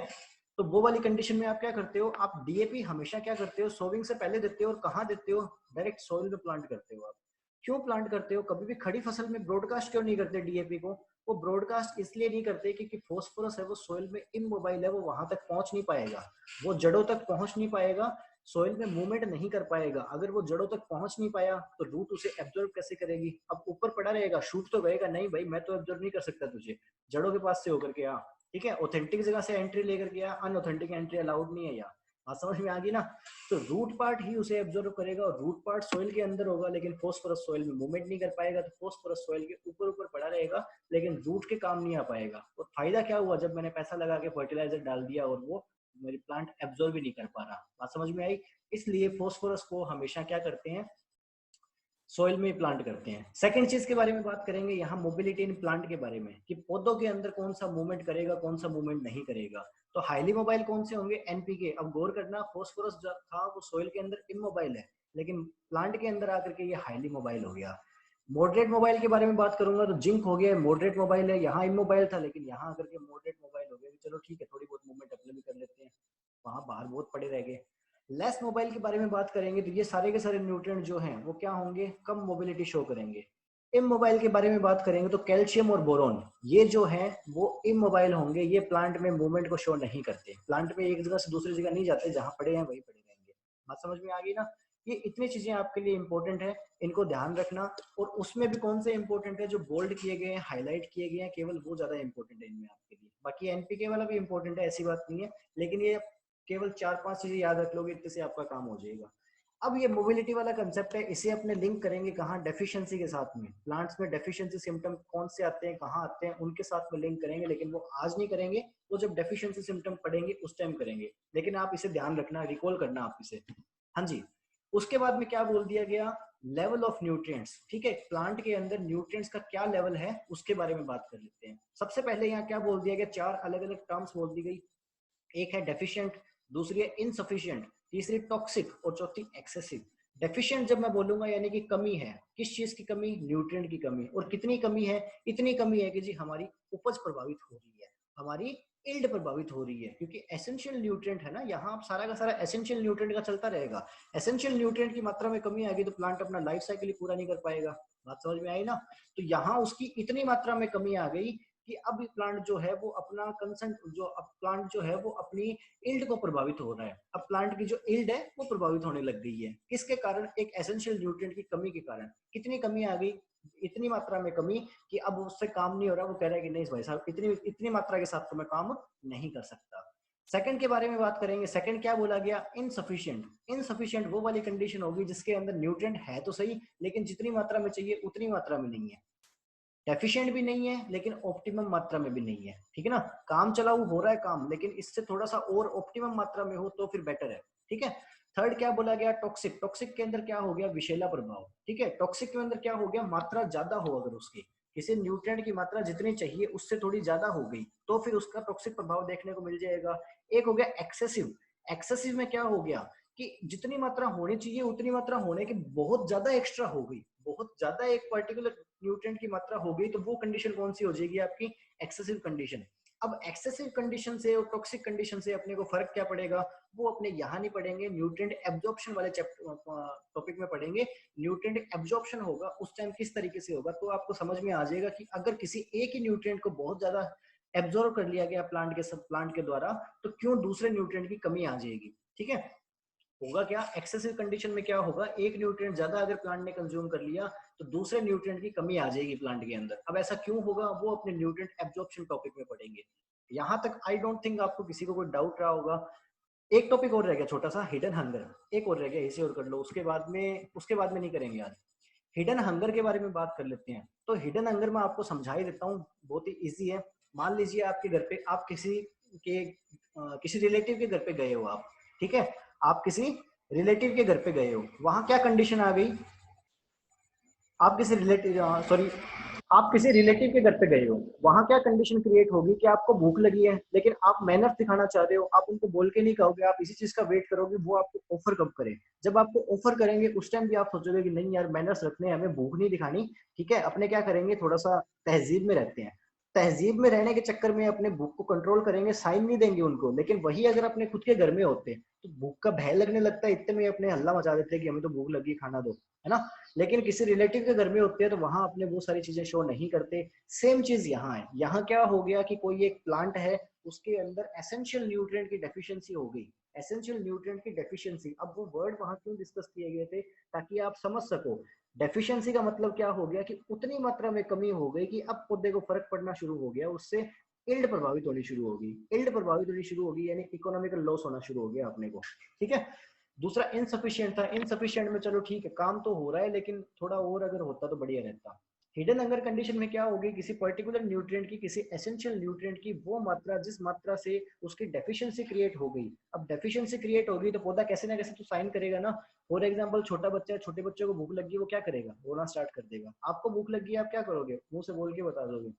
तो वो वाली कंडीशन में आप क्या करते हो, आप डीएपी हमेशा क्या करते हो, सोविंग से पहले देते हो, और कहाँ देते हो, डायरेक्ट सॉइल में प्लांट करते हो आप। क्यों प्लांट करते हो, कभी भी खड़ी फसल में ब्रॉडकास्ट क्यों नहीं करते डीएपी को, वो ब्रॉडकास्ट इसलिए नहीं करते क्योंकि फॉस्फोरस है वो सॉइल में इमोबाइल है, वो वहां तक पहुंच नहीं पाएगा, वो जड़ों तक पहुंच नहीं पाएगा, सॉइल में मूवमेंट नहीं कर पाएगा। अगर वो जड़ों तक पहुंच नहीं पाया तो रूट उसे एब्जॉर्ब कैसे करेगी, अब ऊपर पड़ा रहेगा, शूट तो गएगा नहीं भाई, मैं तो एब्जॉर्ब नहीं कर सकता तुझे, जड़ों के पास से होकर के आ। ठीक है, ऑथेंटिक जगह से एंट्री लेकर के आ, अनऑथेंटिक एंट्री अलाउड नहीं है यार। बात समझ में आ गई ना। तो रूट पार्ट ही उसे एब्जॉर्ब करेगा, और रूट पार्ट सॉइल के अंदर होगा, लेकिन फॉस्फोरस सॉइल में मूवमेंट नहीं कर पाएगा, तो फॉस्फोरस सॉइल के ऊपर ऊपर पड़ा रहेगा, लेकिन रूट के काम नहीं आ पाएगा। और फायदा क्या हुआ, जब मैंने पैसा लगा के फर्टिलाइजर डाल दिया और वो मेरी प्लांट एब्जॉर्ब भी नहीं कर पा रहा। बात समझ में आई। इसलिए फॉस्फोरस को हमेशा क्या करते हैं, सॉइल में प्लांट करते हैं। सेकंड चीज के बारे में बात करेंगे यहाँ मोबिलिटी इन प्लांट के बारे में, कि पौधों के अंदर कौन सा मूवमेंट करेगा, कौन सा मूवमेंट नहीं करेगा। तो हाईली मोबाइल कौन से होंगे, एनपीके। अब गौर करना, फॉस्फोरस जो था वो सॉइल के अंदर इमोबाइल है, लेकिन प्लांट के अंदर आकर के ये हाईली मोबाइल हो गया। मॉडरेट मोबाइल के बारे में बात करूंगा तो जिंक हो गया, मॉडरेट मोबाइल है, यहाँ इमोबाइल था लेकिन यहाँ आकर के मॉडरेट मोबाइल हो गया, चलो ठीक है थोड़ी बहुत मूवमेंट अपने भी कर लेते हैं, वहां बाहर बहुत पड़े रह गए। लेस मोबाइल के बारे में बात करेंगे तो ये सारे के सारे न्यूट्रिएंट जो हैं वो क्या होंगे, कम मोबिलिटी शो करेंगे। इमोबाइल के बारे में बात करेंगे तो कैल्शियम और बोरॉन, ये जो है वो इमोबाइल होंगे, ये प्लांट में मूवमेंट को शो नहीं करते, प्लांट में एक जगह से दूसरी जगह नहीं जाते, जहां पड़े हैं वही पड़े रहेंगे। बात समझ में आ गई ना। ये इतनी चीजें आपके लिए इंपॉर्टेंट है, इनको ध्यान रखना। और उसमें भी कौन से इंपॉर्टेंट है, जो बोल्ड किए गए हैं, हाईलाइट किए गए हैं, केवल वो ज्यादा इंपॉर्टेंट है इनमें आपके लिए। बाकी एनपीके वाला भी इंपॉर्टेंट है, ऐसी बात नहीं है, लेकिन ये केवल 4-5 चीजें याद रख लोगे, इतने से आपका काम हो जाएगा। अब ये मोबिलिटी वाला कंसेप्ट है, इसे अपने लिंक करेंगे कहाँ, डेफिशिएंसी के साथ में। प्लांट्स में डेफिशिएंसी सिम्टम कौन से आते हैं, कहाँ आते हैं, उनके साथ में लिंक करेंगे, लेकिन वो आज नहीं करेंगे, वो जब डेफिशिएंसी सिम्टम पड़ेंगे उस टाइम करेंगे। लेकिन आप इसे ध्यान रखना, रिकॉल करना आप इसे। हाँ जी। उसके बाद में क्या बोल दिया गया लेवल ऑफ न्यूट्रिएंट्स, ठीक है, प्लांट के अंदर न्यूट्रिएंट्स का क्या लेवल है उसके बारे में बात कर लेते हैं। सबसे पहले यहाँ क्या बोल दिया गया, चार अलग अलग टर्म्स बोल दी गई। एक है डेफिशिएंट, दूसरी है इनसफिशिएंट, तीसरी टॉक्सिक और चौथी एक्सेसिव। डेफिशिएंट जब मैं बोलूंगा यानी कि कमी है, किस चीज की कमी, न्यूट्रिएंट की कमी। और कितनी कमी है, इतनी कमी है कि जी हमारी उपज प्रभावित हो रही है, हमारी इल्ड प्रभावित हो रही है, क्योंकि एसेंशियल न्यूट्रिएंट है ना, यहाँ आप सारा का सारा एसेंशियल न्यूट्रिएंट का चलता रहेगा। एसेंशियल न्यूट्रिएंट की मात्रा में कमी आ गई तो प्लांट अपना लाइफ साइकिल ही पूरा नहीं कर पाएगा। बात समझ में आई ना। तो यहाँ उसकी इतनी मात्रा में कमी आ गई कि अब प्लांट जो है वो अपना कंसेंट जो, अब प्लांट जो है वो अपनी इल्ड को प्रभावित हो रहा है। अब प्लांट की जो इल्ड है वो प्रभावित होने लग गई है, किसके कारण, एक एसेंशियल न्यूट्रिएंट की कमी के कारण। कितनी कमी आ गई, इतनी मात्रा में कमी कि अब उससे काम नहीं हो रहा। वो कह रहा है कि नहीं भाई साहब, इतनी इतनी मात्रा के साथ तो मैं काम नहीं कर सकता। सेकंड के बारे में बात करेंगे। सेकंड क्या बोला गया, इनसफिशिएंट। इनसफिशिएंट वो वाली कंडीशन होगी जिसके अंदर न्यूट्रिएंट है तो सही, लेकिन जितनी मात्रा में चाहिए उतनी मात्रा में नहीं है। डेफिशिएंट भी नहीं है लेकिन ऑप्टिमम मात्रा में भी नहीं है, ठीक है ना। काम चलाऊ हो रहा है काम, लेकिन इससे थोड़ा सा और ऑप्टिमम मात्रा में हो तो फिर बेटर है, ठीक है। थर्ड क्या बोला गया, टॉक्सिक। टॉक्सिक के अंदर क्या हो गया, विषैला प्रभाव, ठीक है। टॉक्सिक के अंदर क्या हो गया, मात्रा ज्यादा हो, अगर उसकी किसी न्यूट्रिएंट की मात्रा जितनी चाहिए उससे थोड़ी ज्यादा हो गई तो फिर उसका टॉक्सिक प्रभाव देखने को मिल जाएगा। एक हो गया एक्सेसिव। एक्सेसिव में क्या हो गया कि जितनी मात्रा होनी चाहिए उतनी मात्रा होने की बहुत ज्यादा एक्स्ट्रा हो गई, बहुत ज्यादा एक पर्टिकुलर न्यूट्रिएंट की मात्रा हो गई, तो वो कंडीशन कौन सी हो जाएगी आपकी, एक्सेसिव कंडीशन। अब एक्सेसिव कंडीशन से और टॉक्सिक कंडीशन से अपने को फर्क क्या पड़ेगा, वो अपने यहाँ नहीं पढ़ेंगे, न्यूट्रिएंट एब्जॉर्प्शन वाले चैप्टर टॉपिक में पढ़ेंगे। न्यूट्रिएंट एब्जॉर्प्शन होगा उस टाइम किस तरीके से होगा, तो आपको समझ में आ जाएगा कि अगर किसी एक ही न्यूट्रिएंट को बहुत ज्यादा एब्जॉर्ब कर लिया गया प्लांट के द्वारा, तो क्यों दूसरे न्यूट्रिएंट की कमी आ जाएगी, ठीक है। होगा क्या, एक्सेसिव कंडीशन में क्या होगा, एक न्यूट्रिएंट ज्यादा अगर प्लांट ने कंज्यूम कर लिया तो दूसरे न्यूट्रिएंट की कमी आ जाएगी प्लांट के अंदर। अब ऐसा क्यों होगा, वो अपने न्यूट्रिएंट एब्जॉर्प्शन टॉपिक में पढ़ेंगे। यहाँ तक आई डोंट थिंक आपको किसी को कोई डाउट रहा होगा। एक टॉपिक और रह गया छोटा सा, हिडन हंगर। एक और रह गया, इसे और कर लो, उसके बाद में नहीं करेंगे आज। हिडन हंगर के बारे में बात कर लेते हैं। तो हिडन हंगर मैं आपको समझा ही देता हूँ, बहुत ही इजी है। मान लीजिए आपके घर पे, आप किसी रिलेटिव के घर पे गए हो आप, ठीक है। आप किसी रिलेटिव के घर पे गए हो, वहां क्या कंडीशन आ गई, आप किसी रिलेटिव सॉरी आप किसी रिलेटिव के घर पे गए हो, वहां क्या कंडीशन क्रिएट होगी कि आपको भूख लगी है, लेकिन आप मैनर्स दिखाना चाह रहे हो, आप उनको बोल के नहीं कहोगे, आप इसी चीज का वेट करोगे वो आपको ऑफर कब करे। जब आपको ऑफर करेंगे उस टाइम भी आप सोचोगे कि नहीं यार मैनर्स रखने हैं, हमें भूख नहीं दिखानी, ठीक है। अपने क्या करेंगे, थोड़ा सा तहजीब में रहते हैं, तहजीब में रहने के चक्कर में अपने भूख को कंट्रोल करेंगे, साइन नहीं देंगे उनको। लेकिन वही अगर अपने खुद के घर में होते तो भूख का भय लगने लगता है, इतने में अपने हल्ला मचा देते कि हमें तो भूख लगी, खाना दो, है ना। लेकिन किसी रिलेटिव के घर में होते हैं तो वहां अपने वो सारी चीजें शो नहीं करते। सेम चीज यहाँ है, यहाँ क्या हो गया कि कोई एक प्लांट है, उसके अंदर एसेंशियल न्यूट्रिएंट की डेफिशिएंसी हो गई। एसेंशियल न्यूट्रिएंट की डेफिशिएंसी, अब वो वर्ड वहां क्यों डिस्कस किए गए थे, ताकि आप समझ सको। डेफिशिएंसी का मतलब क्या हो गया कि उतनी मात्रा में कमी हो गई कि अब पौधे को फर्क पड़ना शुरू हो गया, उससे इल्ड प्रभावित होनी शुरू होगी। इल्ड प्रभावित होनी शुरू होगी यानी इकोनॉमिकल लॉस होना शुरू हो गया अपने को, ठीक है। दूसरा इनसफिशिएंट था। इनसफिशिएंट में चलो ठीक है, काम तो हो रहा है लेकिन थोड़ा और अगर होता तो बढ़िया रहता। हिडन हंगर कंडीशन में क्या होगी, किसी पर्टिकुलर न्यूट्रिएंट की, किसी एसेंशियल न्यूट्रिएंट की वो मात्रा जिस मात्रा से उसकी डेफिशिएंसी क्रिएट हो गई। अब डेफिशिएंसी क्रिएट होगी तो पौधा कैसे ना कैसे तो साइन करेगा ना। फॉर एग्जांपल छोटा बच्चा है, छोटे बच्चे को भूख लगी, वो क्या करेगा, रोना स्टार्ट कर देगा। आपको भूख लगी है, आप क्या करोगे, मुंह से बोल के बता दोगे,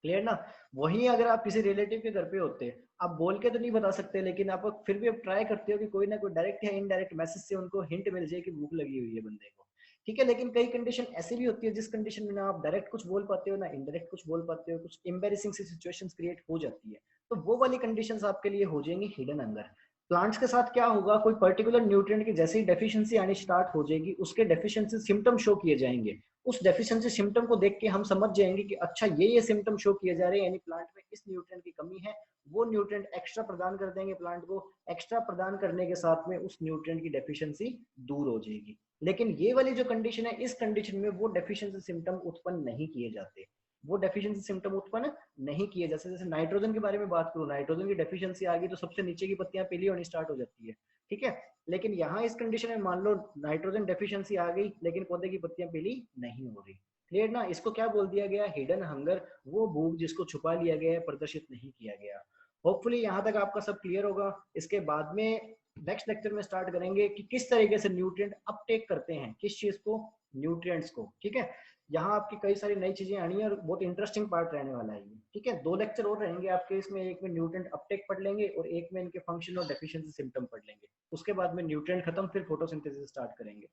क्लियर ना। वही अगर आप किसी रिलेटिव के घर पे होते, आप बोल के तो नहीं बता सकते, लेकिन आप फिर भी आप ट्राई करते हो कि कोई ना कोई डायरेक्ट या इनडायरेक्ट मैसेज से उनको हिंट मिल जाए कि भूख लगी हुई है बंदे को, ठीक है। लेकिन कई कंडीशन ऐसी भी होती है जिस कंडीशन में ना आप डायरेक्ट कुछ बोल पाते हो ना इनडायरेक्ट कुछ बोल पाते हो, कुछ एम्बेरेसिंग सी सिचुएशंस क्रिएट हो जाती है। तो वो वाली कंडीशंस आपके लिए हो जाएंगी हिडन हंगर। प्लांट्स के साथ क्या होगा, कोई पर्टिकुलर न्यूट्रिएंट की जैसे ही डेफिशिएंसी आनी स्टार्ट हो जाएगी, उसके डेफिशिएंसी सिम्टम शो किए जाएंगे। उस डेफिशिएंसी सिम्टम को देख के हम समझ जाएंगे कि अच्छा ये सिम्टम शो किए जा रहे हैं, यानी प्लांट में इस न्यूट्रिएंट की कमी है। वो न्यूट्रिएंट एक्स्ट्रा प्रदान कर देंगे प्लांट को, एक्स्ट्रा प्रदान करने के साथ में उस न्यूट्रिएंट की डेफिशिएंसी दूर हो जाएगी। लेकिन ये वाली जो कंडीशन है, इस कंडीशन में वो डेफिशिएंसी सिम्टम उत्पन्न नहीं किए जाते, वो डेफिशिएंसी सिम्टम उत्पन्न नहीं किए। जैसे जैसे नाइट्रोजन के बारे में बात करूं, नाइट्रोजन की डेफिशिएंसी आ गई तो सबसे नीचे की पत्तियां पीली होनी स्टार्ट हो जाती है, ठीक है। लेकिन यहाँ इस कंडीशन में मान लो नाइट्रोजन डेफिशिएंसी आ गई लेकिन पौधे की पत्तियां पीली नहीं हो रही, क्लियर ना। इसको क्या बोल दिया गया, हिडन हंगर, वो भूख जिसको छुपा लिया गया है, प्रदर्शित नहीं किया गया। होपफुली यहाँ तक आपका सब क्लियर होगा। इसके बाद में नेक्स्ट लेक्चर में स्टार्ट करेंगे कि किस तरीके से न्यूट्रिएंट अपटेक करते हैं, किस चीज को, न्यूट्रिएंट्स को। ठीक है, यहाँ आपकी कई सारी नई चीजें आनी है और बहुत इंटरेस्टिंग पार्ट रहने वाला है ये। ठीक है, 2 लेक्चर और रहेंगे आपके इसमें, एक में न्यूट्रिएंट अपटेक पढ़ लेंगे और एक में इनके फंक्शन और डेफिशिएंसी सिम्टम पढ़ लेंगे। उसके बाद में न्यूट्रिएंट खत्म, फिर फोटोसिंथेसिस स्टार्ट करेंगे।